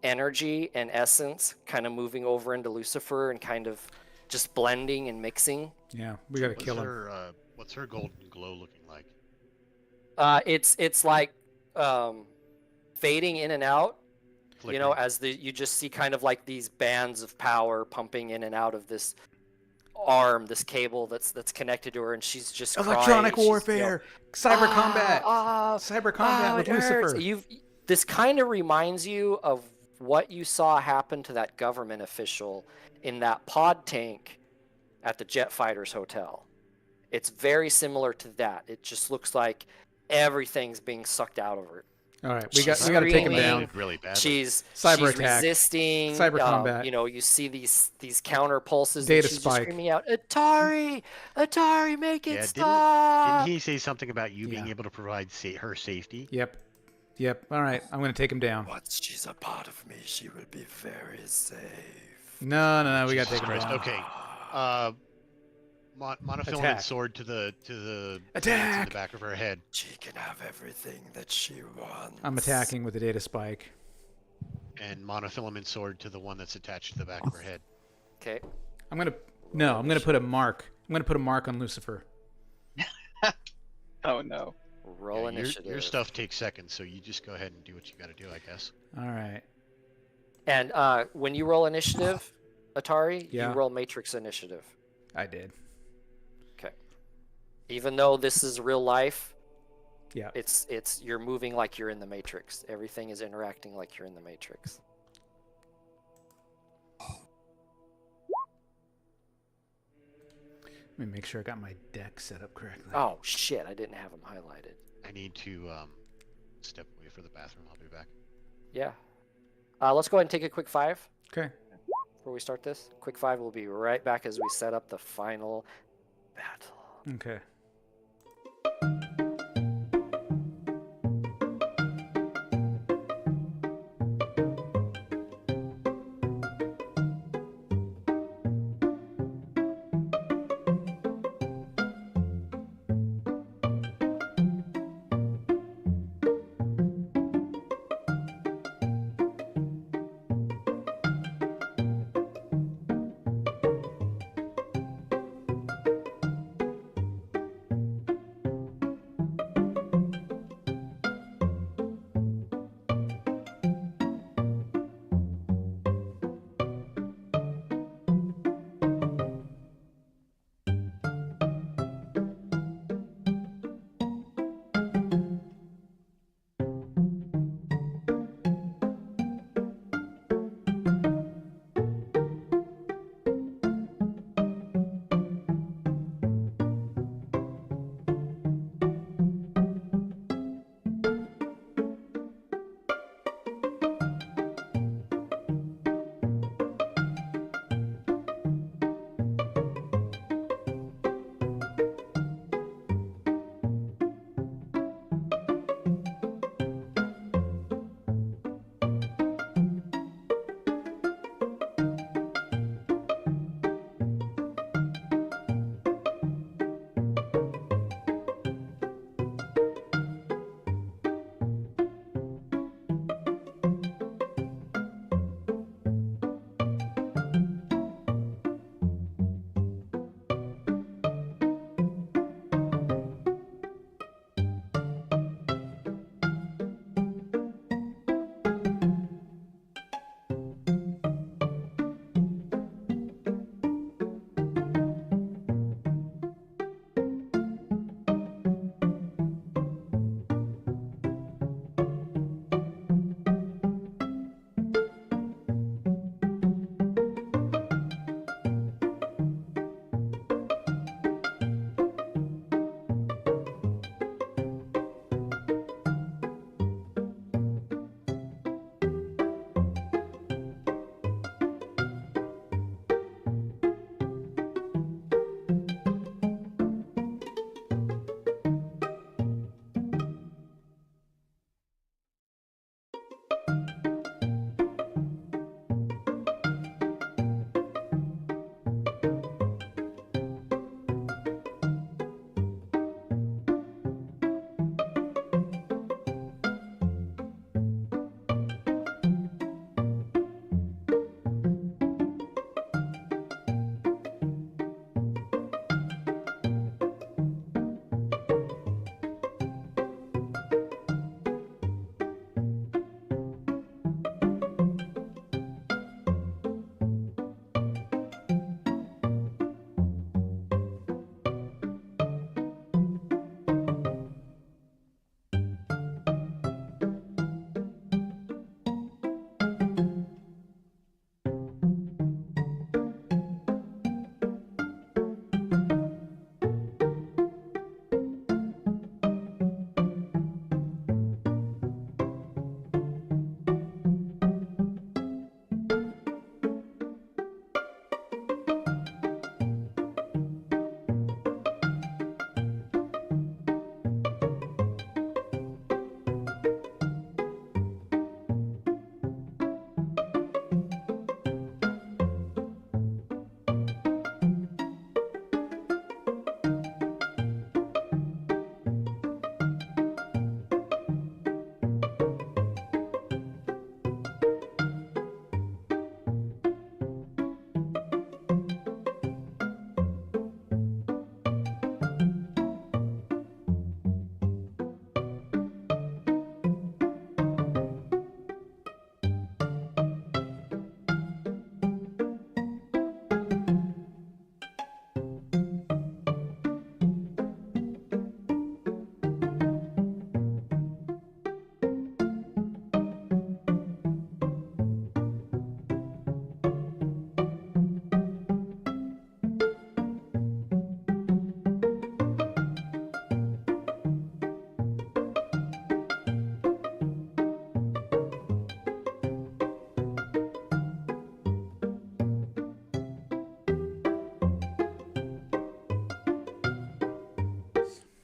energy and essence kind of moving over into Lucifer and kind of just blending and mixing. Yeah, we got to kill him. What's her golden glow looking like? It's like fading in and out, Flickering. as you just see kind of like these bands of power pumping in and out of this arm, this cable that's connected to her, and she's just Electronic crying. warfare, cyber combat, cyber combat with Lucifer. This kind of reminds you of what you saw happen to that government official in that pod tank at the jet fighters hotel. It's very similar to that. It just looks like everything's being sucked out of her. All right, we got to take him screaming. down. Really badly. She's Cyber attack. resisting. Cyber combat. You know, you see these counter pulses. Data and she's spike. just screaming out, "Atari, Atari, make it Yeah, stop!" didn't he say something about you being able to provide her safety? Yep. All right, I'm going to take him down. Once she's a part of me, she will be very safe. No, we got to take him Christ. down. Okay. Monofilament Attack. sword to the Attack! in the back of her head. She can have everything that she wants. I'm attacking with the data spike. And monofilament sword to the one that's attached to the back of her head. Okay. I'm going to put a mark. I'm going to put a mark on Lucifer. Oh no. Roll Yeah, initiative. your stuff takes seconds, so you just go ahead and do what you got to do, I guess. All right. And when you roll initiative, Atari, Yeah. you roll matrix initiative. I did. Okay. Even though this is real life, Yeah. it's you're moving like you're in the matrix. Everything is interacting like you're in the matrix. Let me make sure I got my deck set up correctly. Oh shit, I didn't have them highlighted. I need to step away for the bathroom. I'll be back. Yeah. Let's go ahead and take a quick 5 Okay. before we start this. Quick 5 will be right back as we set up the final battle. Okay.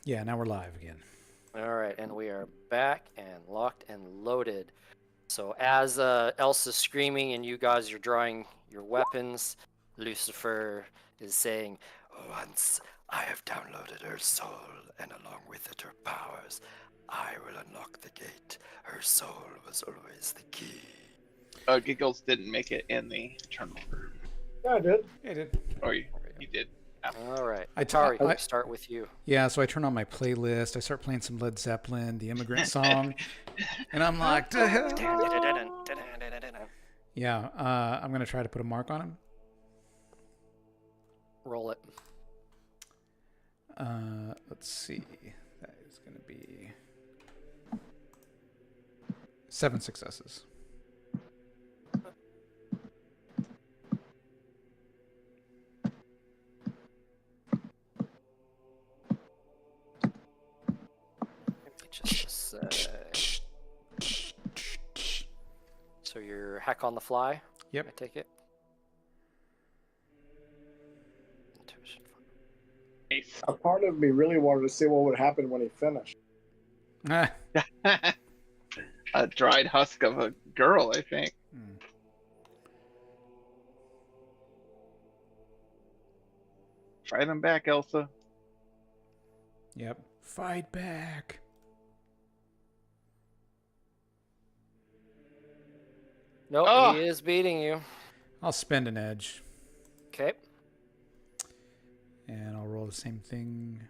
Yeah, now we're live again. All right, and we are back and locked and loaded. So as Elsa's screaming and you guys are drawing your weapons, Lucifer is saying, Once I have downloaded her soul, and along with it her powers, I will unlock the gate. Her soul was always the key. Giggles didn't make it in the turnover. Yeah, I did. Yeah, I did. Oh, you did. all right, I Atari, I- we'll start with you. Yeah, so I turn on my playlist. I start playing some Led Zeppelin, the Immigrant Song, and I'm like, "The hell?" Yeah, I'm gonna try to put a mark on him. Roll it. Let's see. That is gonna be 7 successes. Just a sec. So you're hack on the fly? Yep. I take it. Nice. A part of me really wanted to see what would happen when he finished. Ah. A dried husk of a girl, I think. Fight him back, Elsa. Yep. Fight back. Nope, Oh! he is beating you. I'll spend an edge. Okay. And I'll roll the same thing.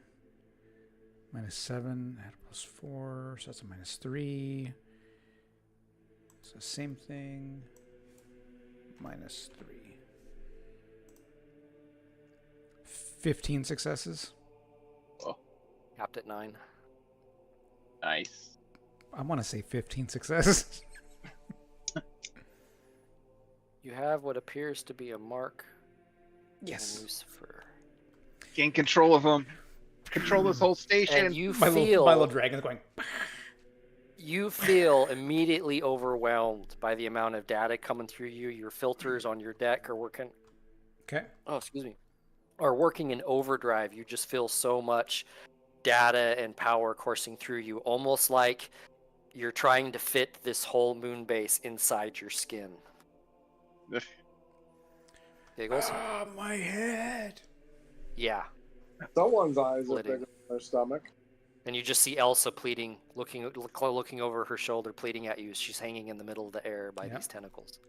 -7, add +4, so that's a -3. So same thing. -3. 15 successes. Capped at 9. Nice. I want to say 15 successes. You have what appears to be a mark on Yes. Lucifer. Gain control of him. Control this whole station. And you My feel little dragon's going. you feel immediately overwhelmed by the amount of data coming through you. Your filters on your deck are working. Okay. Oh, excuse me. Are working in overdrive. You just feel so much data and power coursing through you, almost like you're trying to fit this whole moon base inside your skin. Giggles? Ah, my head. Yeah. Someone's eyes are Splitting. bigger than their stomach. And you just see Elsa pleading, looking over her shoulder, pleading at you. She's hanging in the middle of the air by Yep. these tentacles.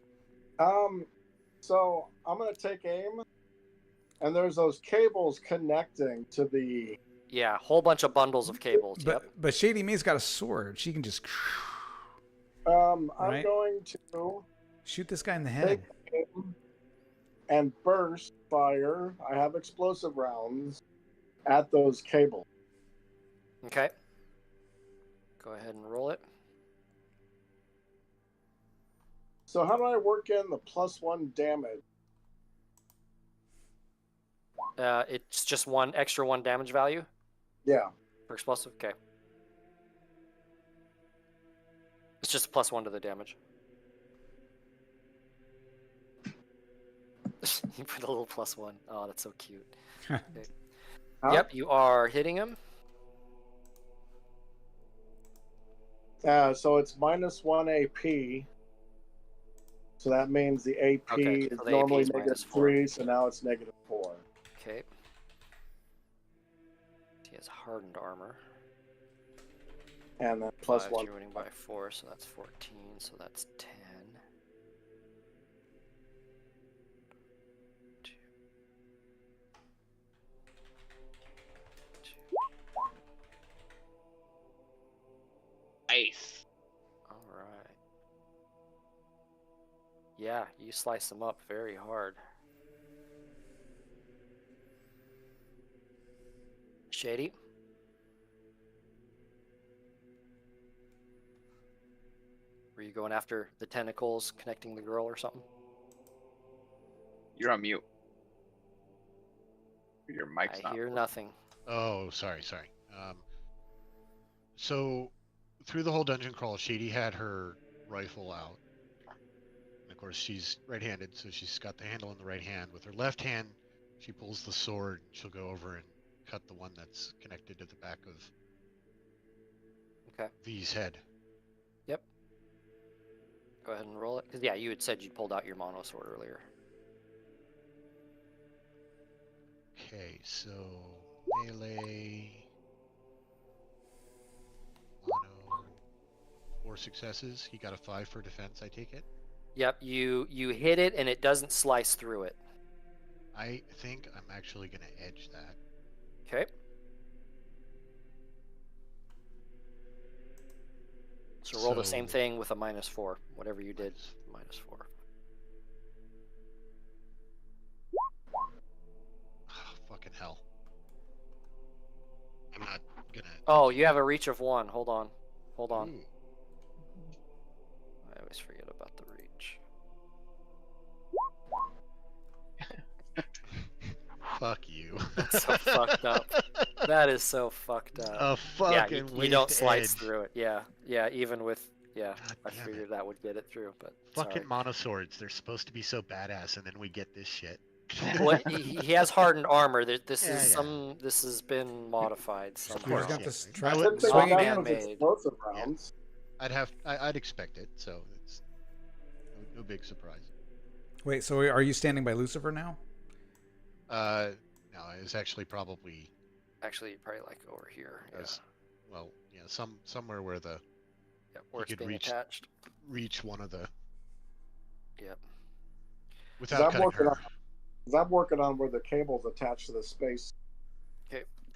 So I'm gonna take aim, and there's those cables connecting to the. Yeah, whole bunch of bundles of cables. Yep. But Shady May's got a sword. She can just I'm Right. going to shoot this guy in the take head. aim and burst fire. I have explosive rounds at those cables. Okay. Go ahead and roll it. So how do I work in the +1 damage? It's just one extra 1 damage value Yeah. for explosive. Okay. It's just a +1 to the damage. You put a little +1. Oh, that's so cute. Okay. Huh? Yep, you are hitting him. So it's -1 AP. So that means the AP Okay, is so the AP normally is -3, -4. so now it's -4. Okay. He has hardened armor. And then 5, +1. you're winning by 4, so that's 14, so that's 10. Two. Nice. All right. Yeah, you slice them up very hard. Shady? Were you going after the tentacles connecting the girl or something? You're on mute. Your mic's I not. hear nothing. Oh, sorry. So through the whole dungeon crawl, Shady had her rifle out. And of course, she's right-handed, so she's got the handle in the right hand. With her left hand, she pulls the sword. She'll go over and cut the one that's connected to the back of Okay. V's head. Yep. Go ahead and roll it. 'Cause, yeah, you had said you pulled out your mono sword earlier. Okay, so melee, mono, 4 successes. He got a 5 for defense, I take it. Yep, you hit it and it doesn't slice through it. I think I'm actually going to edge that. Okay. So roll the same So- thing with a -4. Whatever you did, -4. Fucking hell. I'm not gonna. Oh, you have a reach of 1. Hold on. Hold on. Ooh. I always forget about the reach. Fuck you. That's so fucked up. That is so fucked up. A Yeah, fucking you don't waste slice edge. through it. Yeah, even with God I damn figured it. that would get it through, but Fucking sorry. monoswords. They're supposed to be so badass, and then we get this shit. Well, he has hardened armor. This Yeah, is yeah. This has been modified somehow. You just course, got yeah. this I try would- Since they Swing got man those made. explosive rounds. I'd expect it, so it's no big surprise. Wait, so are you standing by Lucifer now? No, it's actually probably Actually, probably like over here. Yeah, as well, yeah, somewhere where the yeah where it's could being reach- attached. reach one of the Yep. without That cutting working her. on- I'm working on where the cable's attached to the space.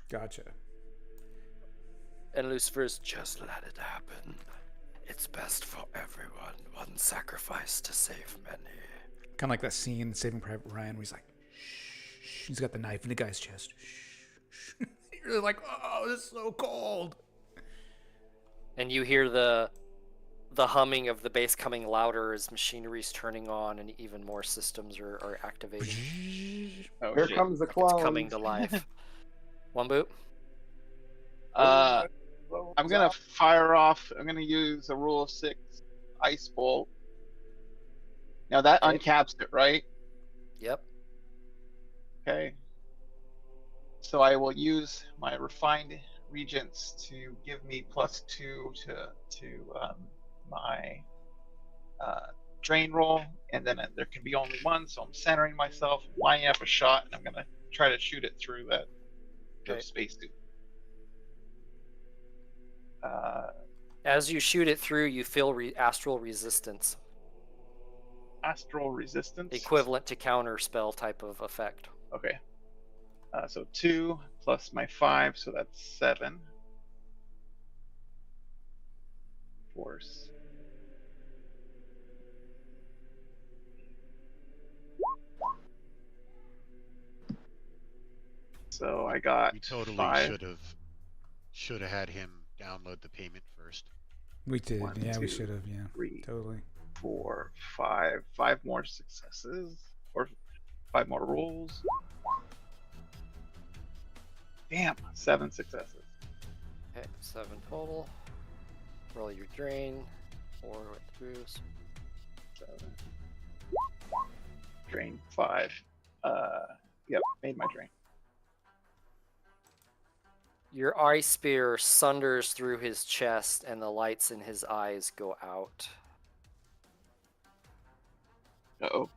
Gotcha. And Lucifer's Just let it happen. It's best for everyone. One sacrifice to save many. Kind of like that scene in Saving Private Ryan where he's like, shh, he's got the knife in the guy's chest. Shh. You're like, oh, this is so cold. and you hear the humming of the bass coming louder as machinery's turning on and even more systems are activating. Oh, Here shit. comes the Like clone. it's coming to life. One boot. I'm gonna fire off. I'm gonna use a rule of 6 ice bolt. Now that Okay. uncaps it, right? Yep. Okay. So I will use my refined regents to give me +2 to my drain roll, and then there can be only one. So I'm centering myself, lining up a shot, and I'm gonna try to shoot it through that Okay. spacesuit. As you shoot it through, you feel astral resistance, Astral resistance. equivalent to counter spell type of effect. Okay. So 2 plus my 5, so that's 7. Force. So I got We totally 5. should have had him download the payment first. We did. 1, Yeah, we 2, should have. Yeah, 3, totally. 4, 5. 5 more successes, or 5 more rolls. Damn, 7 successes. Okay, 7 total. Roll your drain. 4 went through. 7. Drain 5. Yep, made my drain. Your ice spear sunders through his chest, and the lights in his eyes go out. Uh-oh.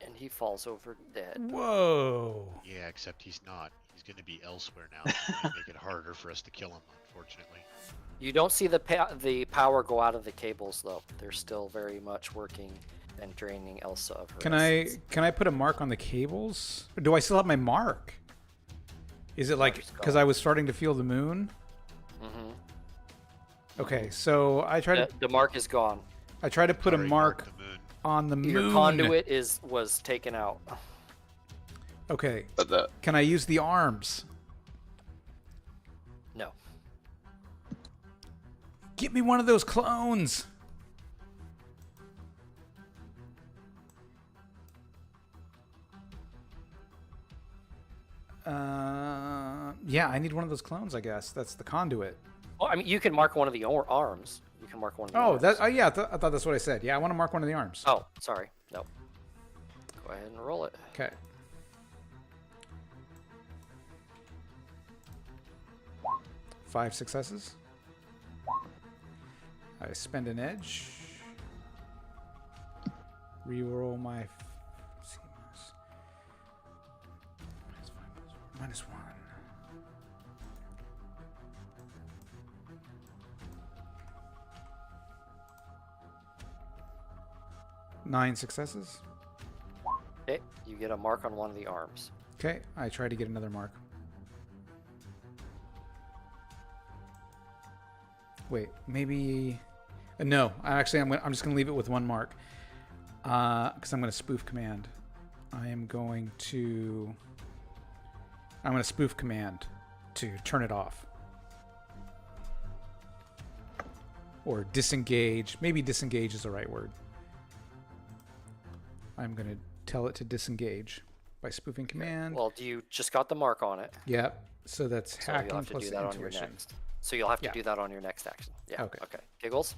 And he falls over dead. Whoa. Yeah, except he's not. He's going to be elsewhere now. It's gonna make it harder for us to kill him, unfortunately. You don't see the power go out of the cables, though. They're still very much working and draining Elsa of her Can essence. I put a mark on the cables? Or do I still have my mark? Is it like Mark's because gone. I was starting to feel the moon? Mm-hmm. Okay, so I try to The mark is gone. put a Already mark marked the moon. on the moon. Your conduit was taken out. Okay, But the can I use the arms? No. Get me one of those clones. Yeah, I need one of those clones. I guess that's the conduit. Well, I mean, you can mark one of the arms. You can mark one of the Oh, arms. that. Oh, yeah. I thought that's what I said. Yeah, I want to mark one of the arms. Oh, sorry. No. Go ahead and roll it. Okay. 5 successes. I spend an edge. Reroll my. Let's see, minus 1. 9 successes. Okay, you get a mark on one of the arms. Okay, I try to get another mark. Wait, maybe. No, I'm just gonna leave it with 1 mark. Because I'm gonna spoof command. I'm gonna spoof command to turn it off. Or disengage. Maybe disengage is the right word. I'm going to tell it to disengage by spoofing command. Well, you just got the mark on it. Yep. So that's So hacking you'll have to plus do that on your intuition. next. So you'll have to do that on your next action. Yeah. Okay. Giggles?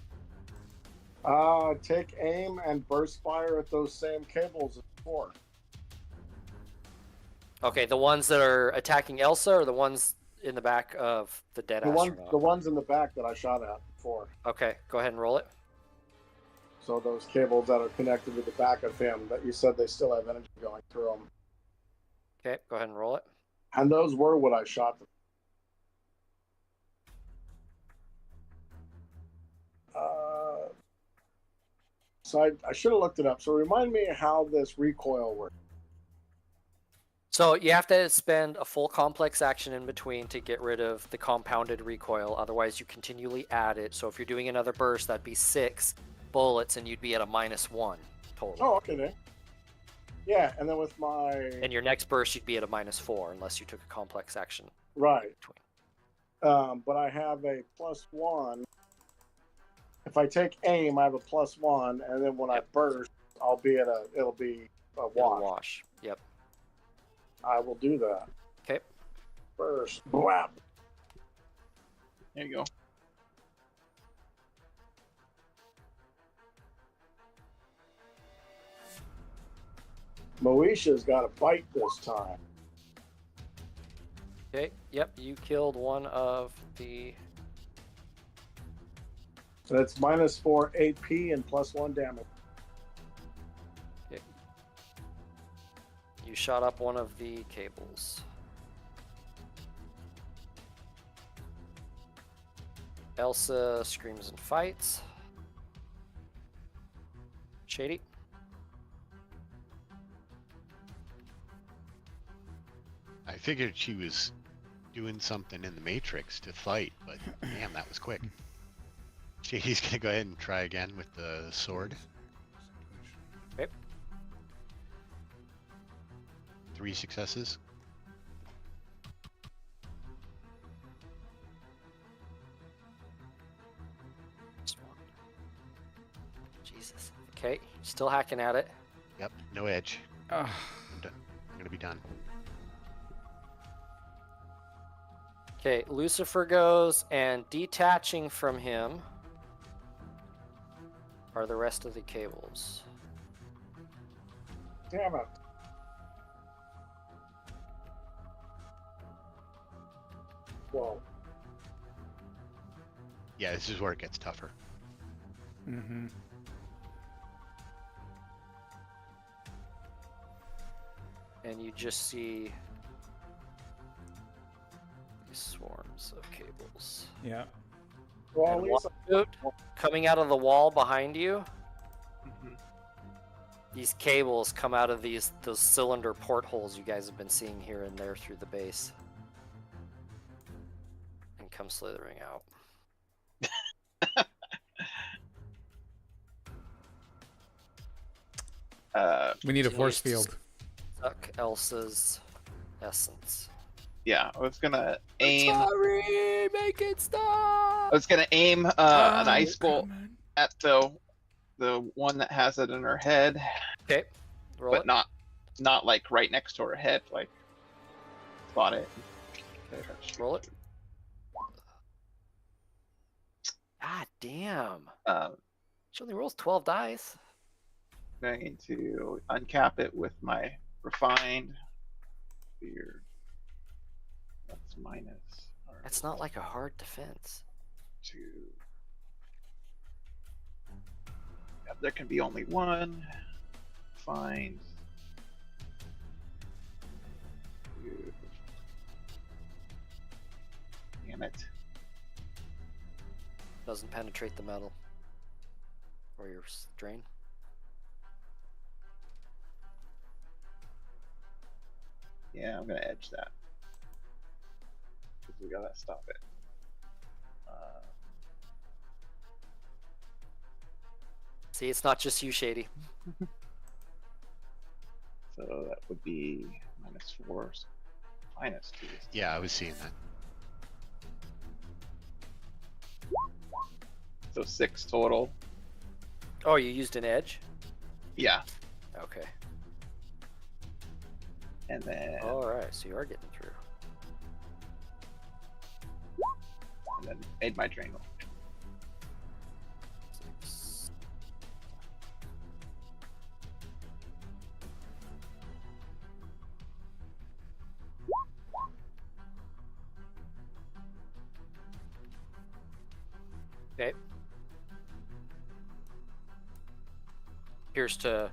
Take aim and burst fire at those same cables as before. Okay, the ones that are attacking Elsa or the ones in the back of the dead astronaut? The ones in the back that I shot at before. Okay, go ahead and roll it. So those cables that are connected to the back of him that you said they still have energy going through them. Okay, go ahead and roll it. And those were what I shot them. So I should have looked it up. So remind me how this recoil works. So you have to spend a full complex action in between to get rid of the compounded recoil. Otherwise, you continually add it. So if you're doing another burst, that'd be 6 bullets, and you'd be at a -1 total. Oh, okay then. Yeah, and then with my... And your next burst, you'd be at a -4 unless you took a complex action. Right. Between. But I have a +1. If I take aim, I have a +1, and then when I burst, it'll be a wash. It'll wash. Yep. I will do that. Okay. Burst. Blap. There you go. Moesha's got a bite this time. Okay. Yep. You killed one of the. That's -4 AP and +1 damage. Okay. You shot up one of the cables. Elsa screams and fights. Shady. I figured she was doing something in the Matrix to fight, but damn, that was quick. He's gonna go ahead and try again with the sword. Okay. 3 successes. Jesus. Okay, still hacking at it. Yep, no edge. Ugh. I'm gonna be done. Okay, Lucifer goes, and detaching from him are the rest of the cables. Damn it. Whoa. Yeah, this is where it gets tougher. Mm-hmm. And you just see these swarms of cables. Yeah. Well, at And least one boot coming out of the wall behind you. These cables come out of those cylinder portholes you guys have been seeing here and there through the base. And come slithering out. We need a So you force need to field. Suck Elsa's essence. Yeah, I was gonna aim. Sorry, make it stop! I was gonna aim an ice bolt Coming. at the one that has it in her head, Okay, roll but it. not like right next to her head, like spot it. Okay, roll it. God damn. She only rolls 12 dice. Going to uncap it with my refined. Weird. That's minus. That's not like a hard defense. 2. Yeah, there can be only one. Find. 2. Damn it. Doesn't penetrate the metal. Or your strain. Yeah, I'm gonna edge that. Because we gotta stop it. See, it's not just you, Shady. So that would be -4. -2. Yeah, I was seeing that. So 6 total. Oh, you used an edge? Yeah. Okay. And then Alright, so you are getting through. and then made my drain roll. 6. Okay. Appears to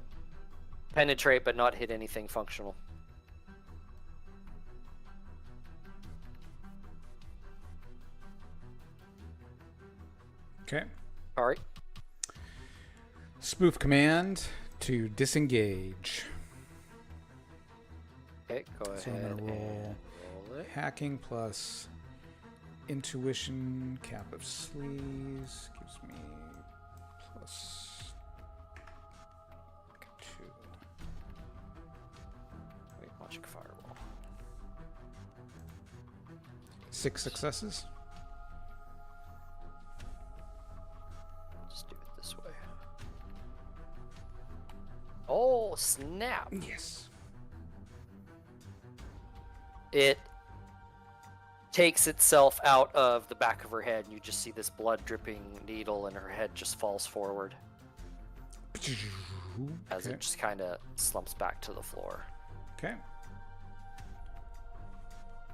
penetrate but not hit anything functional. Okay. Alright. Spoof command to disengage. Okay, go ahead. So I'm gonna roll roll it. hacking plus intuition, cap of sleaze gives me plus 2. Wait, magic fireball. 6 successes. Just do it this way. Oh, snap! Yes. It takes itself out of the back of her head, and you just see this blood dripping needle, and her head just falls forward as Okay. it just kind of slumps back to the floor. Okay.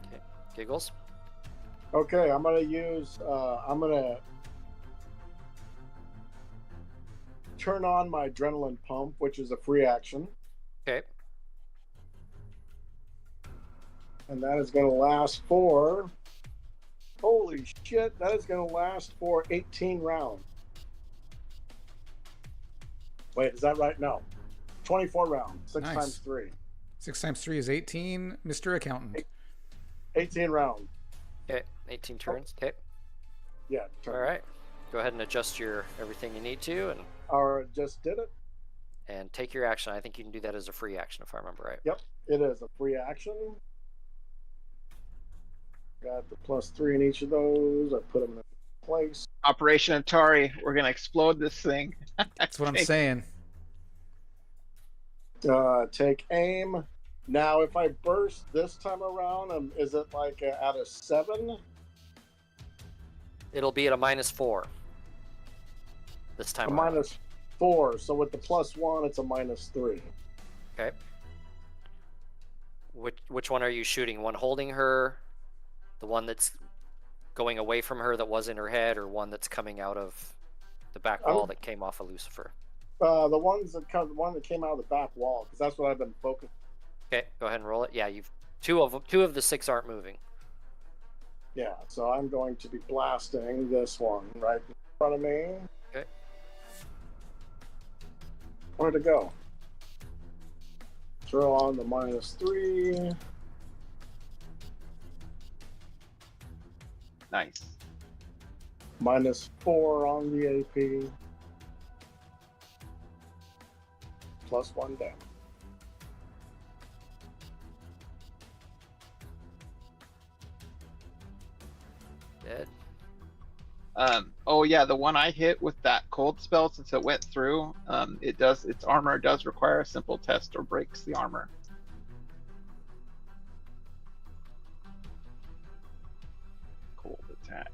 Okay, Giggles. Okay, I'm gonna use. I'm gonna turn on my adrenaline pump, which is a free action, Okay, and that is gonna last for. Holy shit! That is gonna last for 18 rounds. Wait, is that right? No, 24 rounds. 6 Nice. times 3. 6 times 3 is 18, Mr. Accountant. 18 rounds. okay, 18 turns. Okay, Yeah. Turn. all right. Go ahead and adjust your everything you need to, Or just did it. and take your action. I think you can do that as a free action, if I remember right. Yep, it is a free action. Got the +3 in each of those. I put them in place. Operation Atari, we're gonna explode this thing. That's what I'm Take- saying. Take aim. Now, if I burst this time around, is it like at a 7? It'll be at a -4 this time A around. -4. So with the +1, it's a -3. Okay. Which one are you shooting? One holding her, the one that's going away from her that was in her head, or one that's coming out of the back wall that came off of Lucifer? The one that came out of the back wall, because that's what I've been focused. Okay, go ahead and roll it. Yeah, you've two of the 6 aren't moving. Yeah, so I'm going to be blasting this one right in front of me. Okay. Where'd it go? Throw on the -3. Nice. -4 on the AP. +1 down. Dead. Oh yeah, the one I hit with that cold spell, since it went through, its armor does require a simple test or breaks the armor. Cold attack.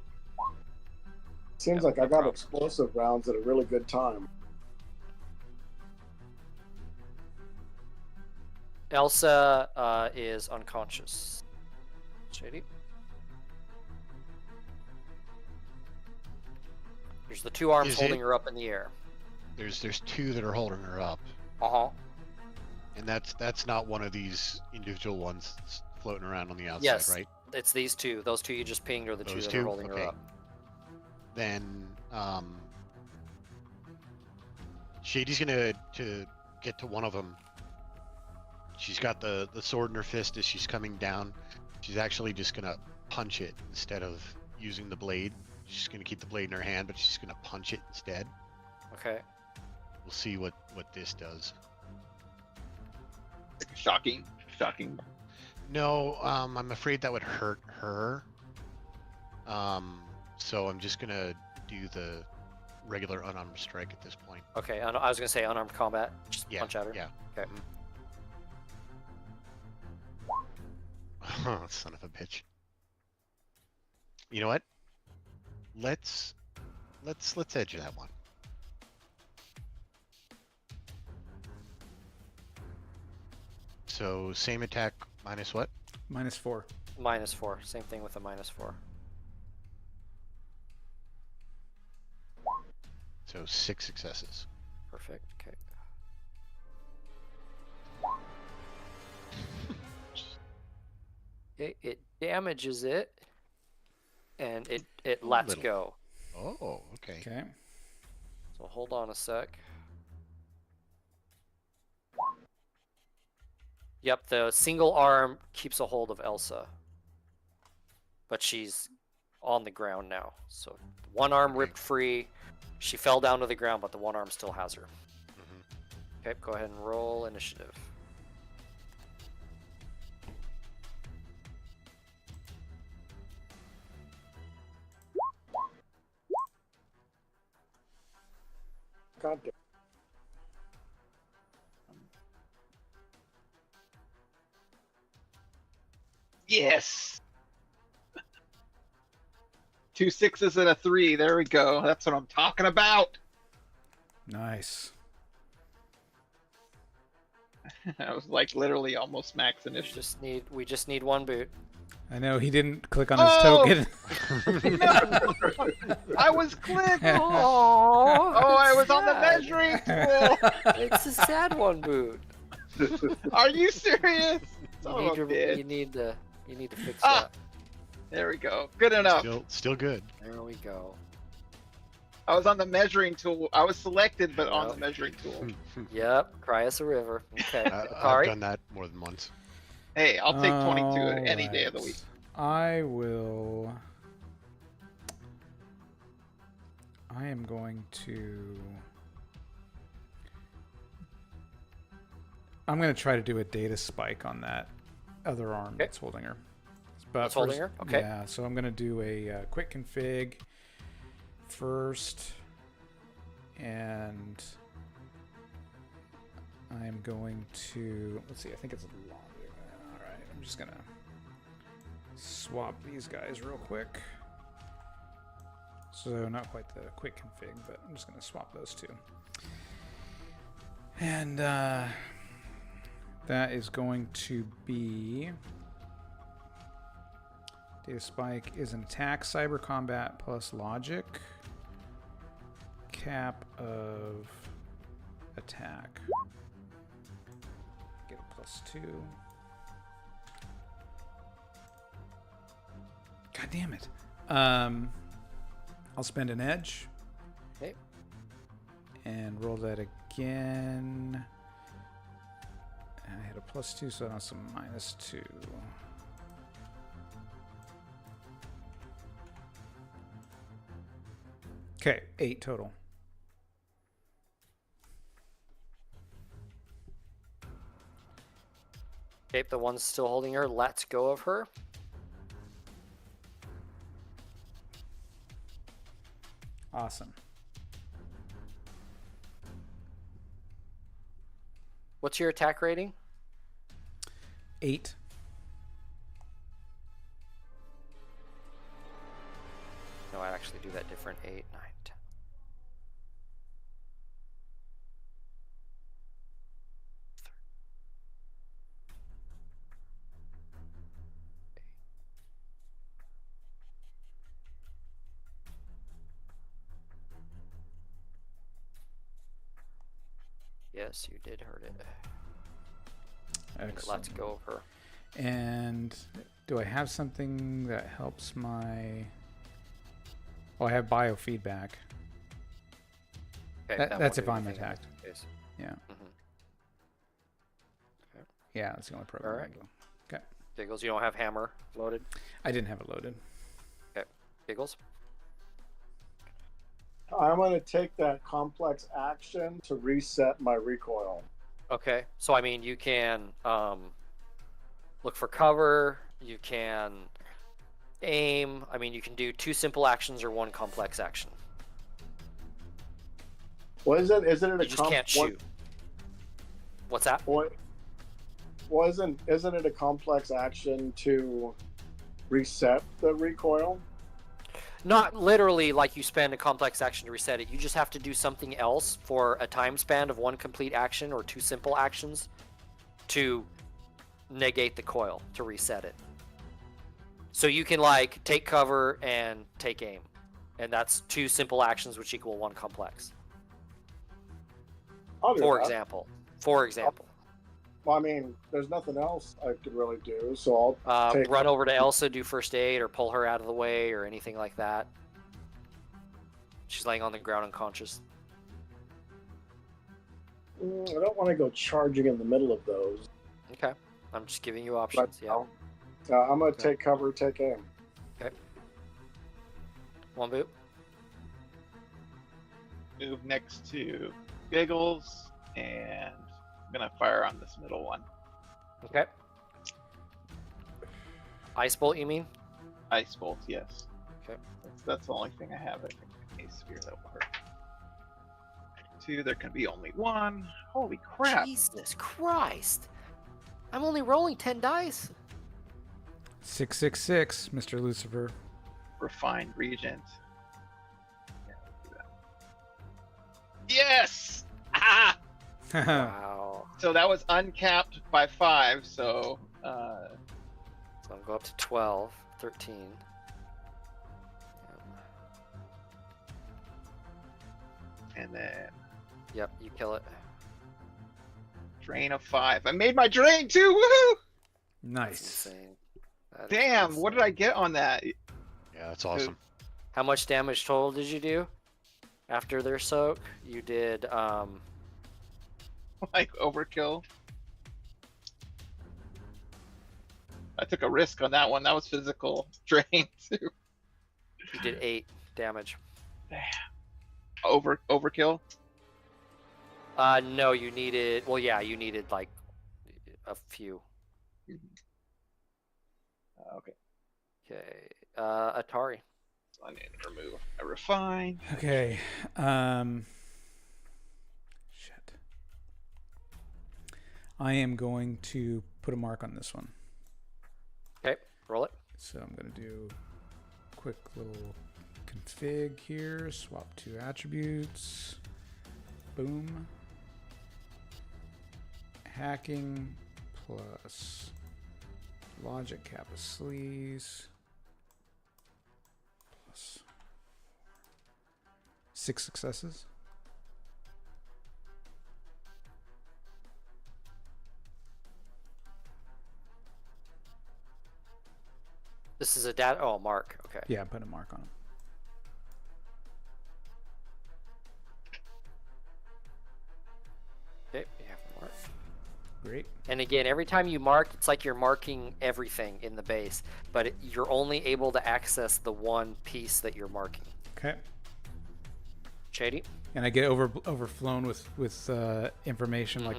Seems Yeah, like no I got problem. explosive rounds at a really good time. Elsa is unconscious. Shady. There's the two arms Is holding it- her up in the air. There's two that are holding her up, Uh-huh. and that's not one of these individual ones that's floating around on the outside, Yes. right? It's these two. Those two you just pinged are the Those two that two? are holding her Okay. up. Then Shady's gonna to get to one of them. She's got the sword in her fist as she's coming down. She's actually just gonna punch it instead of using the blade. She's gonna keep the blade in her hand, but she's gonna punch it instead. Okay. We'll see what this does. Shocking. No, I'm afraid that would hurt her. So I'm just gonna do the regular unarmed strike at this point. Okay. I was gonna say unarmed combat. Just Yeah, punch at her. yeah. Okay. Son of a bitch. You know what? Let's edge that one. So same attack minus what? -4. -4. Same thing with a -4. So 6 successes. Perfect. Okay. It damages it, and it lets little. go. Oh, okay. Okay. So hold on a sec. Yep, the single arm keeps a hold of Elsa, but she's on the ground now. So one arm Okay. ripped free. She fell down to the ground, but the one arm still has her. Mhm. Okay, go ahead and roll initiative. Yes. 2 6s and a 3. There we go. That's what I'm talking about. Nice. I was like literally almost max initiative. We just need one boot. I know he didn't click on his Oh! token. I was clicked. Oh, I was on the measuring tool. It's a sad one boot. Are you serious? Son You of a need, bitch. you need to fix Ah! that. There we go. Good enough. Still good. There we go. I was on the measuring tool. I was selected, but on the Yep. measuring tool. Yep, cry us a river. Okay, I've Akari. done that more than once. Hey, I'll take 22 any day of the Alright. week. I am going to. I'm going to try to do a data spike on that other arm Okay. that's holding her. But That's holding her? Okay. Yeah, so I'm going to do a quick config first, and I'm going to. Let's see. I think it's a logic. All right. I'm just going to swap these guys real quick. So not quite the quick config, but I'm just going to swap those two. And that is going to be data spike is an attack, cyber combat plus logic, cap of attack. Get a +2. God damn it. I'll spend an edge. Okay. And roll that again. And I had a +2, so that's a -2. Okay, 8 total. Okay, the one's still holding her lets go of her. Awesome. What's your attack rating? 8. No, I'd actually do that different. 8, 9, 10. Yes, you did hurt it. Excellent. Let's go of her. And do I have something that helps my... Oh, I have biofeedback. Okay, That's won't if do I'm anything in attacked. this case. Yeah. Mhm. Yeah, that's the only program. Alright. Okay. Giggles, you don't have hammer loaded? I didn't have it loaded. Okay. Giggles? I'm going to take that complex action to reset my recoil. Okay. So, I mean, you can look for cover. You can aim. I mean, you can do 2 simple actions or 1 complex action. Well, isn't it You just can't shoot. What's that? Well, isn't it a complex action to reset the recoil? Not literally like you spend a complex action to reset it. You just have to do something else for a time span of 1 complete action or 2 simple actions to negate the coil, to reset it. So you can like take cover and take aim. And that's 2 simple actions which equal 1 complex. I'll do For that. example. Well, I mean, there's nothing else I could really do, so I'll take... Run over to Elsa, do first aid, or pull her out of the way, or anything like that. She's laying on the ground unconscious. I don't want to go charging in the middle of those. Okay. I'm just giving you options. Yeah. I'm going to take cover, take aim. Okay. 1 boot. Move next to Giggles, and I'm gonna fire on this middle one. Okay. Ice bolt, you mean? Ice bolt, yes. Okay. That's the only thing I have. I think a sphere that will hurt. 2. There can be only 1. Holy crap! Jesus Christ! I'm only rolling 10 dice. 666, Mr. Lucifer. Refined Regent. Yeah, let's do that. Yes! Ah! Wow. So that was uncapped by 5. So So I'll go up to 12, 13. and then Yep, you kill it. drain of 5. I made my drain too. Woohoo! That's Nice. insane. That is Damn! What did I get on that? Yeah, that's awesome. How much damage total did you do after their soak? You did Like overkill. I took a risk on that one. That was physical drain too. you did 8 damage. Overkill. No, you needed. Well, yeah, you needed like a few. Okay. Okay. Atari. So I need to remove a refine. Okay. Shit. I am going to put a mark on this one. Okay, roll it. So I'm going to do a quick little config here. Swap 2 attributes. Boom. Hacking plus logic kappa sleaze plus 6 successes. This is a data. Oh, mark. Okay. Yeah, put a mark on him. Okay, you have the mark. Great. And again, every time you mark, it's like you're marking everything in the base, but you're only able to access the one piece that you're marking. Okay. Shady. And I get overflown with information like.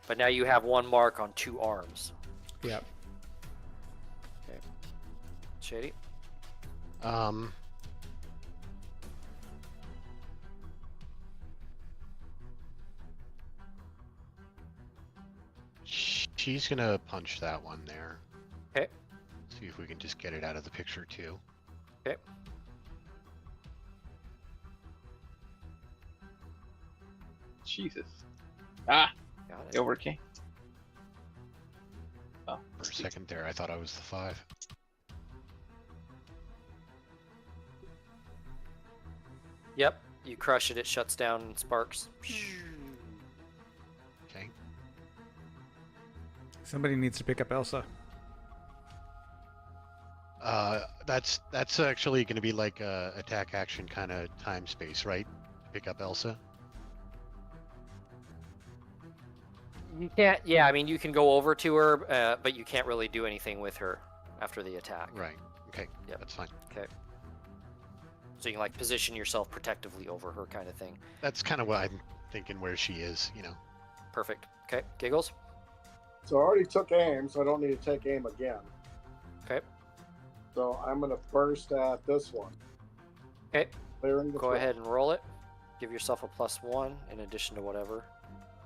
But now you have 1 mark on 2 arms. Yeah. Okay. Shady. She's gonna punch that one there. Okay. See if we can just get it out of the picture too. Okay. Jesus. Ah, Got it. the overking. Oh, For a second there, I thought I was the 5. Yep. You crush it. It shuts down and sparks. Somebody needs to pick up Elsa. That's actually going to be like a attack action kind of time space, right? Pick up Elsa. You can't. Yeah, I mean, you can go over to her, but you can't really do anything with her after the attack. Right. Okay. Yep. That's fine. Okay. So you can like position yourself protectively over her, kind of thing. That's kind of what I'm thinking. Where she is, you know. Perfect. Okay. Giggles. So I already took aim, so I don't need to take aim again. Okay. So I'm going to burst at this one. Okay. Clearing the Go threat. ahead and roll it. Give yourself a +1 in addition to whatever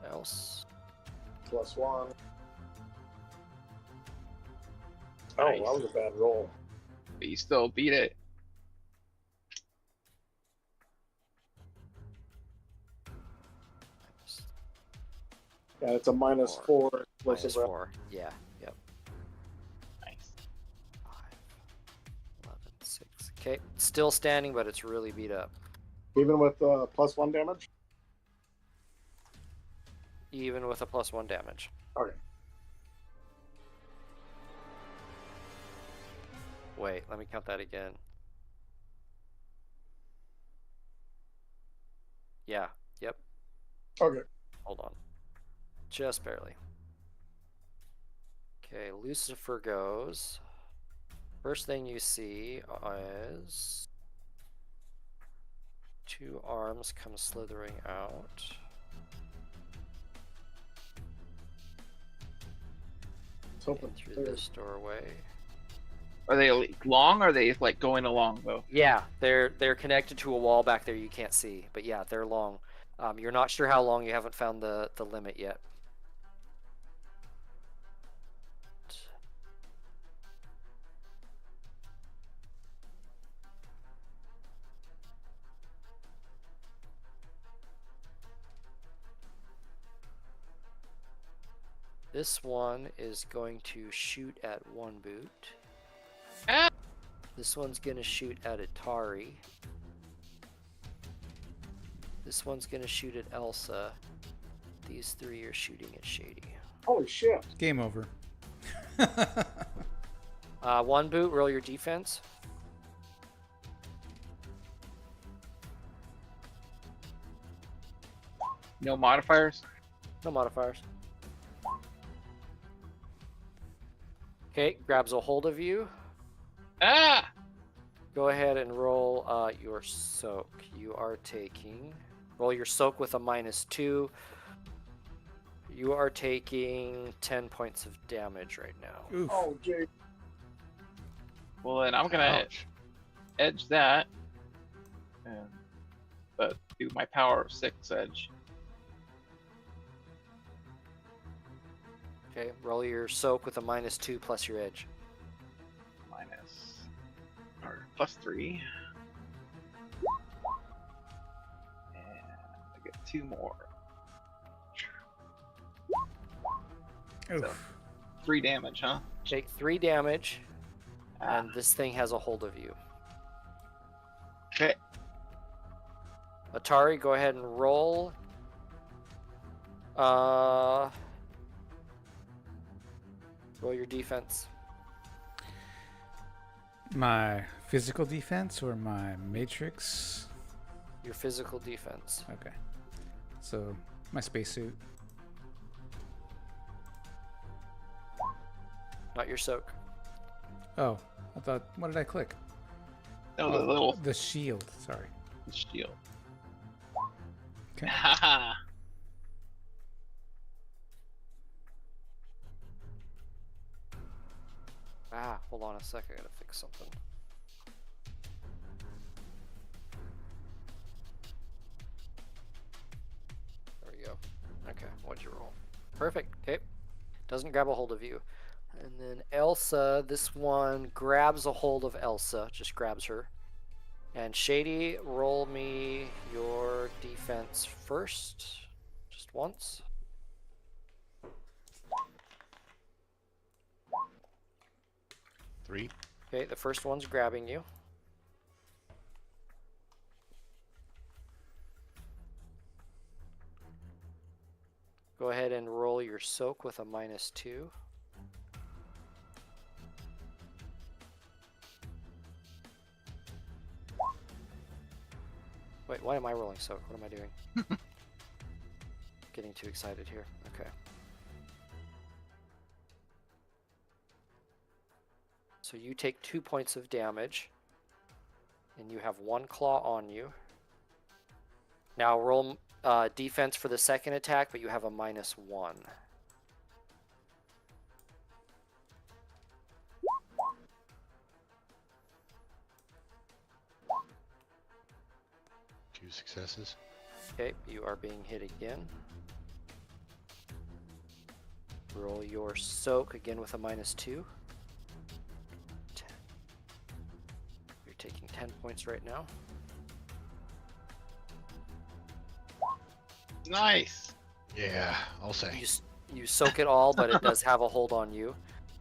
else. +1. Oh, Nice. that was a bad roll. But you still beat it. Yeah, it's a -4. -4. Yeah. Yep. Nice. 5, 11, 6. Okay. Still standing, but it's really beat up. Even with +1 damage? Even with a +1 damage. Okay. Wait, let me count that again. Yeah. Yep. Okay. Hold on. Just barely. Okay, Lucifer goes. First thing you see is 2 arms come slithering out. Let's hope In it's through clear. this doorway. Are they like, long? Or are they like going along though? Yeah, they're connected to a wall back there you can't see, but yeah, they're long. You're not sure how long. You haven't found the limit yet. This one is going to shoot at One Boot. Ah! This one's going to shoot at Atari. This one's going to shoot at Elsa. These 3 are shooting at Shady. Holy shit. Game over. One Boot, roll your defense. No modifiers? No modifiers. Okay, grabs a hold of you. Ah! Go ahead and roll your soak. You are taking... Roll your soak with a -2. You are taking 10 points of damage right now. Oof. Oh, gee. Well, then I'm gonna edge that. And, but do my power of 6 edge. Okay, roll your soak with a -2 plus your edge. +3. And I get 2 more. Oof. So, 3 damage, huh? Take 3 damage, Ah, and this thing has a hold of you. okay. Atari, go ahead and roll. Roll your defense. My physical defense or my matrix? Your physical defense. Okay. So, my spacesuit. Not your soak. Oh, I thought, what did I click? No, the little The shield, sorry. shield. Okay. Haha. Hold on a sec. I gotta fix something. There we go. Okay, what'd you roll? Perfect. Okay. Doesn't grab a hold of you. And then Elsa, this one grabs a hold of Elsa, just grabs her. And Shady, roll me your defense first. Just once. Three. Okay, the first one's grabbing you. Go ahead and roll your soak with a -2. wait, why am I rolling soak? What am I doing? Getting too excited here. Okay. So you take 2 points of damage, and you have 1 claw on you. Now roll defense for the second attack, but you have a -1. Two successes. Okay, you are being hit again. Roll your soak again with a -2. 10. You're taking 10 points right now. Nice. Yeah, I'll say. You soak it all, but it does have a hold on you.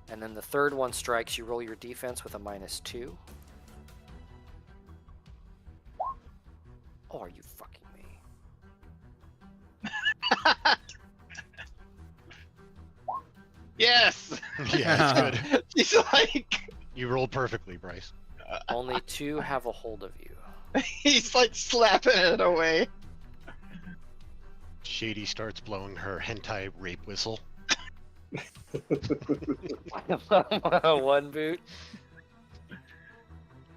And then the third one strikes, you roll your defense with a -2. Oh, are you fucking me? Yes. Yeah, it's good. He's like, You rolled perfectly, Bryce. Only 2 have a hold of you. he's like slapping it away. Shady starts blowing her hentai rape whistle. One boot.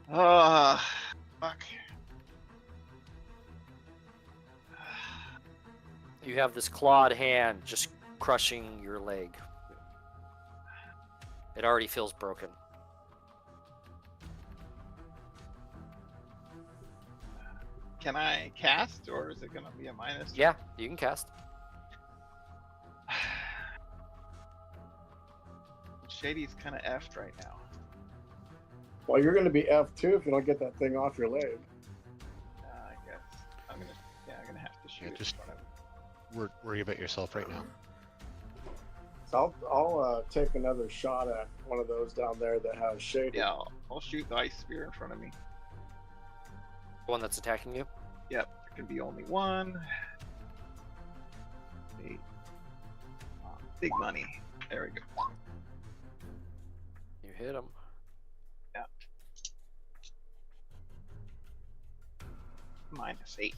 Fuck. You have this clawed hand just crushing your leg. It already feels broken. Can I cast, or is it gonna be a minus? Yeah, you can cast. Shady's kind of effed right now. Well, you're going to be F2 if you don't get that thing off your leg. I guess I'm gonna have to shoot. Yeah, it just- in front of him. Worry about yourself right now. So I'll take another shot at one of those down there that has shade. Yeah, I'll shoot the ice spear in front of me. The one that's attacking you. Yep, there can be only one. Eight. Big money. There we go. You hit him. Yeah. -8.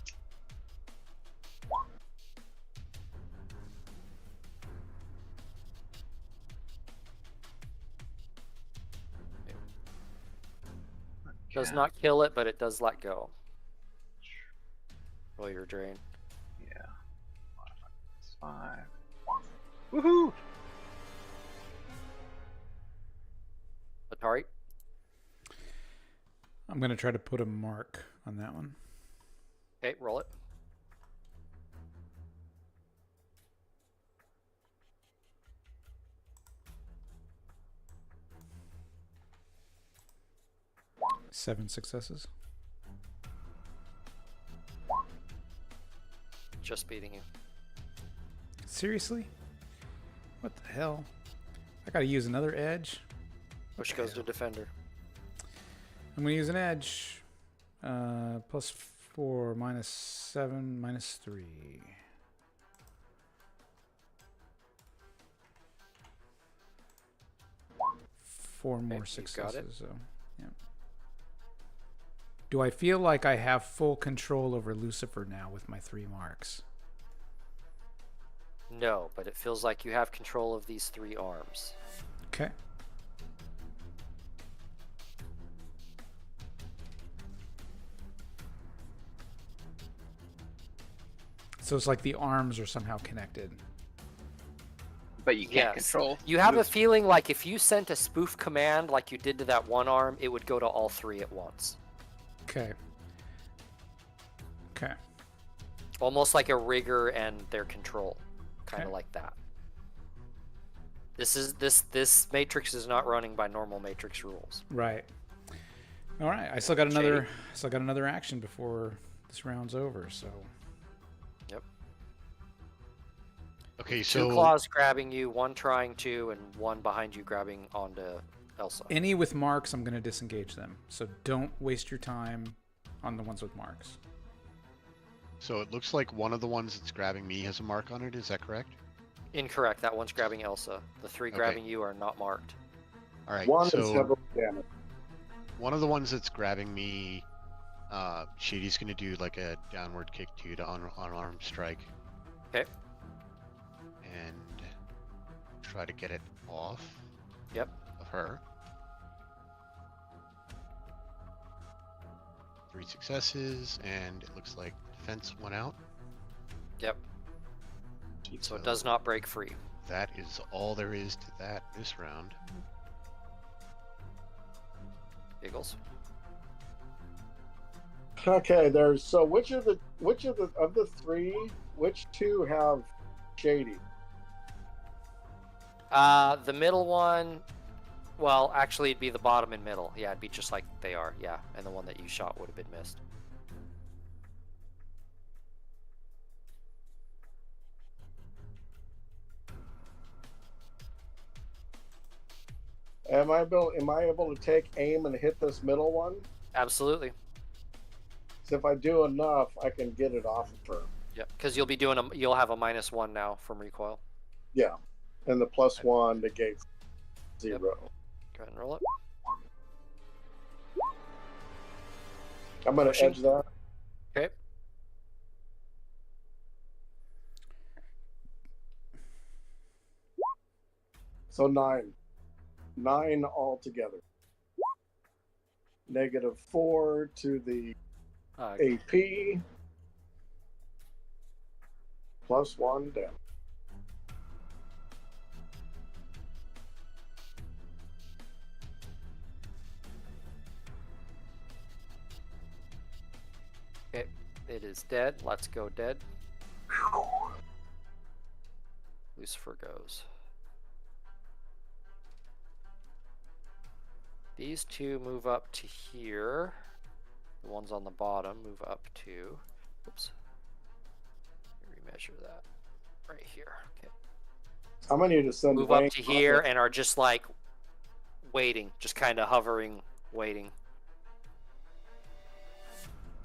Does not kill it, but it does let go. Roll your drain. Yeah. 5. Woohoo! Atari. I'm going to try to put a mark on that one. Okay, roll it. Seven successes. Just beating you. Seriously? What the hell? I gotta use another edge. Which goes to defender. I'm gonna use an edge. +4, -7, -3. Four more Okay, you got it. successes. So, yeah. Do I feel like I have full control over Lucifer now with my 3 marks? No, but it feels like you have control of these 3 arms. Okay. So it's like the arms are somehow connected. But you can't Yes. control. You have a feeling like if you sent a spoof command like you did to that one arm, it would go to all 3 at once. Okay. Okay. Almost like a rigger and their control. Kind of Okay. like that. This matrix is not running by normal matrix rules. Right. All right. I still got another action before this round's over. So Yep. Okay, 2 so claws grabbing you, 1 trying to, and 1 behind you grabbing onto Elsa. any with marks, I'm going to disengage them. So don't waste your time on the ones with marks. so it looks like one of the ones that's grabbing me has a mark on it. Is that correct? Incorrect. That one's grabbing Elsa. The 3 Okay. grabbing you are not marked. All right. One is so heavily damaged. one of the ones that's grabbing me Shady's gonna do like a downward kick to to unarmed strike. Okay. And try to get it off. Yep. Of her. 3 successes, and it looks like defense went out. Yep. So it does not break free. That is all there is to that this round. Giggles. Okay, there's so which of the three, which two have Shady? The middle one, well, actually it'd be the bottom and middle. Yeah, it'd be just like they are, yeah. And the one that you shot would have been missed. Am I able to take aim and hit this middle one? Absolutely. So if I do enough, I can get it off of her. Yep, because you'll have a -1 now from recoil. Yeah, and the +1 negates 0. Yep. Go ahead and roll it. I'm going to edge that. Okay. So 9. 9 altogether. -4 to the AP. +1 down. Okay, it is dead. Let's go dead. Lucifer goes. These two move up to here. The ones on the bottom move up to. Oops. Remeasure that. Right here. Okay. I'm gonna need to send. Move up to here and are just like waiting, just kind of hovering, waiting.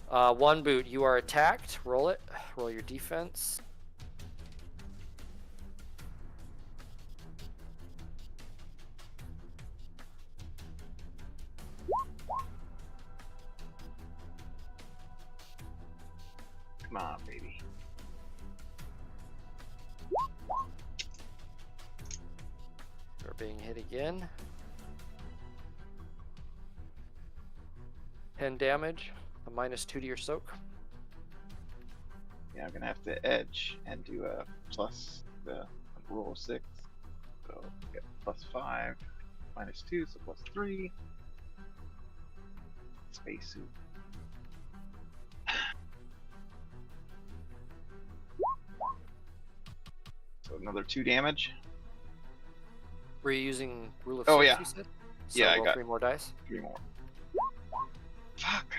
One boot. You are attacked. Roll it. Roll your defense. Come on, baby. You're being hit again. 10 damage. A -2 to your soak. Yeah, I'm gonna have to edge and do a plus the roll of 6. So get +5, -2, so +3. Spacesuit. So another 2 damage. Were you using rule of Oh, 6, yeah. you said? So Yeah, I roll got 3 more dice. 3 more. Fuck.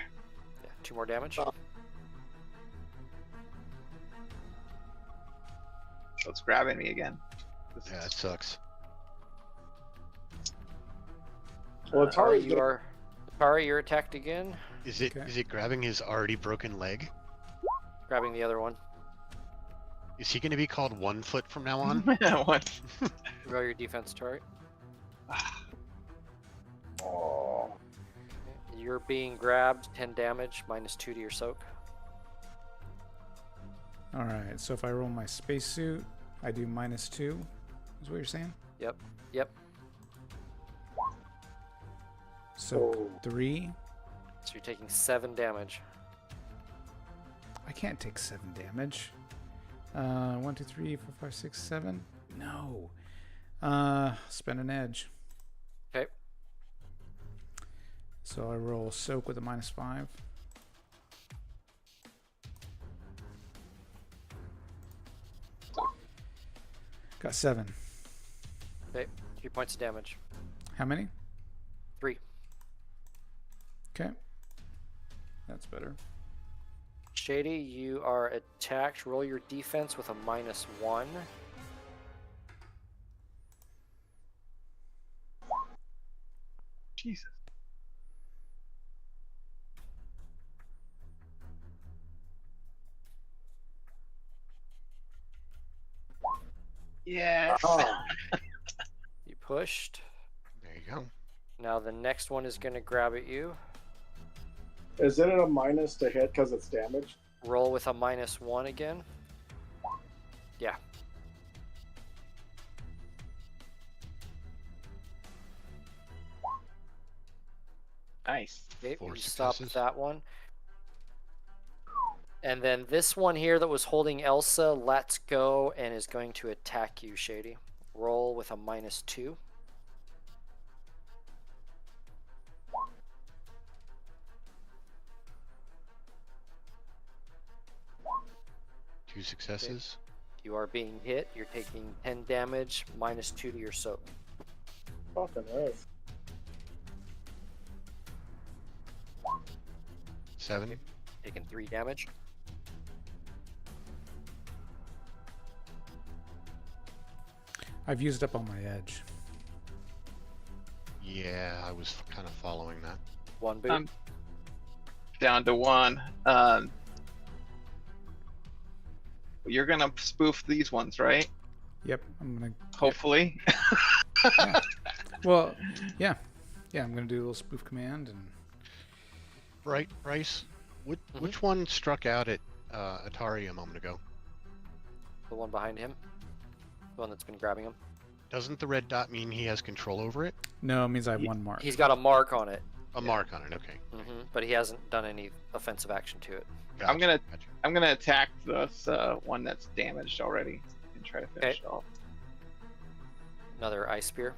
Yeah, 2 more damage. So it's grabbing me again. Yeah, it sucks. Well, it's Tari, hard. you're attacked again. Is it grabbing his already broken leg? Grabbing the other one. Is he going to be called One Foot from now on? What? Roll your defense, Tari. Oh. You're being grabbed. 10 damage. -2 to your soak. All right. So if I roll my spacesuit, I do -2. Is what you're saying? Yep. Yep. So 3. So you're taking 7 damage. I can't take 7 damage. 1, 2, 3, 4, 5, 6, 7. No. Spend an edge. Okay. So I roll soak with a -5. Got 7. Okay. 3 points of damage. How many? 3. Okay. That's better. Shady, you are attacked. Roll your defense with a -1. Jesus. Yes. Oh. You pushed. There you go. Now the next one is going to grab at you. Is it at a minus to hit because it's damaged? Roll with a -1 again. Yeah. Nice. Okay, 4 you stopped successes. that one. And then this one here that was holding Elsa lets go and is going to attack you, Shady. Roll with a -2. Two successes. You are being hit. You're taking 10 damage, -2 to your soak. Fucking earth. 7. Taking 3 damage. I've used up all my edge. Yeah, I was kind of following that. 1 boot. I'm down to 1. You're gonna spoof these ones, right? Yep, I'm gonna. Hopefully. Yeah. Well, yeah, I'm gonna do a little spoof command and. Right, Bryce. Which one struck out at Atari a moment ago? The one behind him. The one that's been grabbing him. Doesn't the red dot mean he has control over it? No, it means I have 1 mark. He's got a mark on it. A mark on it, okay. But he hasn't done any offensive action to it. I'm gonna Gotcha. I'm gonna attack this one that's damaged already and try to finish Okay. it off. Another ice spear.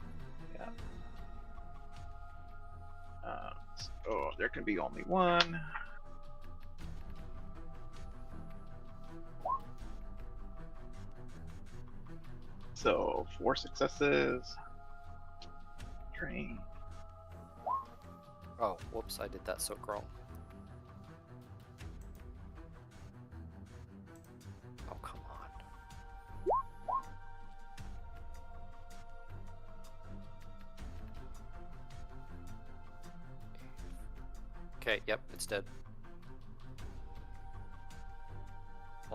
So there can be only 1. So 4 successes. Drain. Oh, whoops, I did that so wrong. Oh, come on. Okay, yep, it's dead.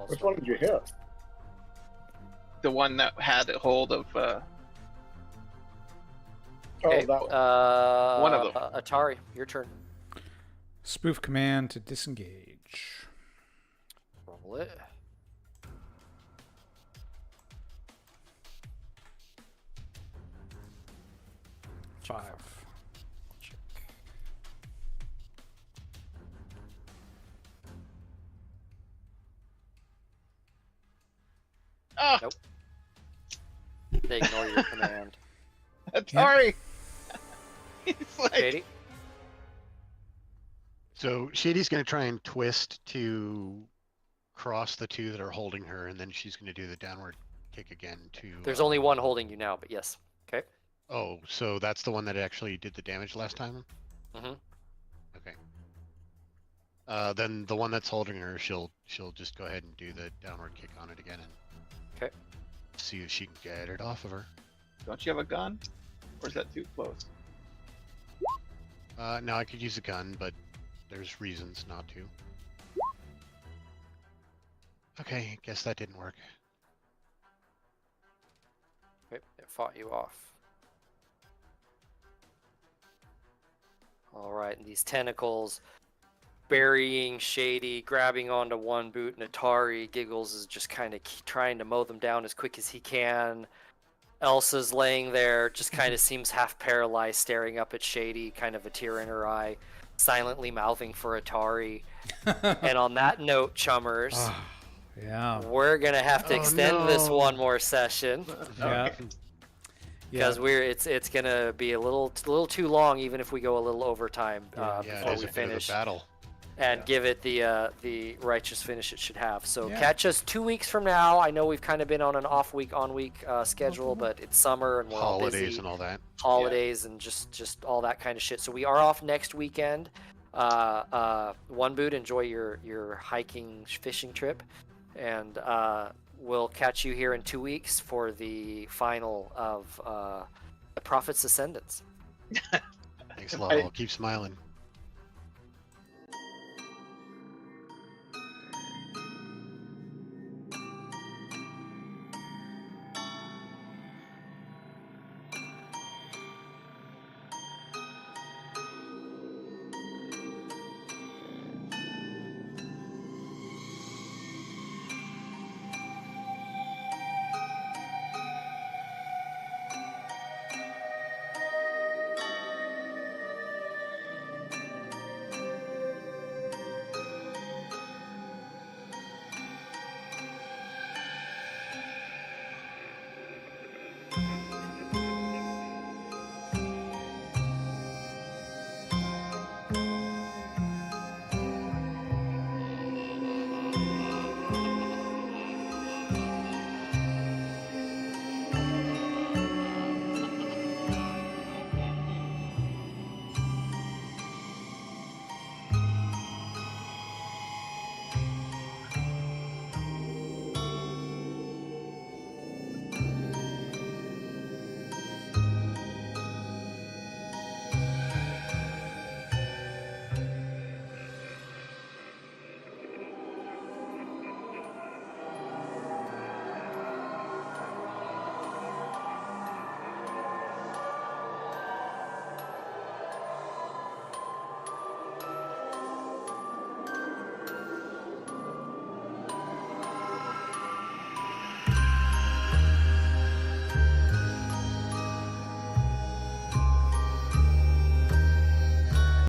Which one did you hit? The one that had a hold of Oh, Okay, that one. One of them. Atari, your turn. Spoof command to disengage. Roll it. Five. Check. Oh, Nope. They ignore your command. Atari. He's like, Shady? So Shady's going to try and twist to cross the 2 that are holding her, and then she's going to do the downward kick again to... There's only one holding you now, but yes. Okay. Oh, so that's the one that actually did the damage last time? Mm-hmm. Okay. Then the one that's holding her, she'll just go ahead and do the downward kick on it again and Okay. see if she can get it off of her. don't you have a gun? Or is that too close? Now I could use a gun, but there's reasons not to. Okay, guess that didn't work. Okay, it fought you off. Alright, and these tentacles burying Shady, grabbing onto 1 boot, and Atari Giggles is just kind of trying to mow them down as quick as he can. Elsa's laying there, just kind of seems half paralyzed, staring up at Shady, kind of a tear in her eye, silently mouthing for Atari. And on that note, chummers, Yeah. we're gonna have to Oh, extend this no. one more session Yeah. because it's gonna be a little too long, even if we go a little overtime Yeah, before it is we a bit of a finish battle. and give it the righteous finish it should have. So Yeah. catch us 2 weeks from now. I know we've kind of been on an off week on week schedule, but it's summer and we're all Holidays busy. and all that. Holidays and just all that kind of shit. So we are off next weekend. 1 boot, enjoy your hiking fishing trip, and we'll catch you here in 2 weeks for the final of the Prophets Ascendance. Thanks a lot. I'll keep smiling.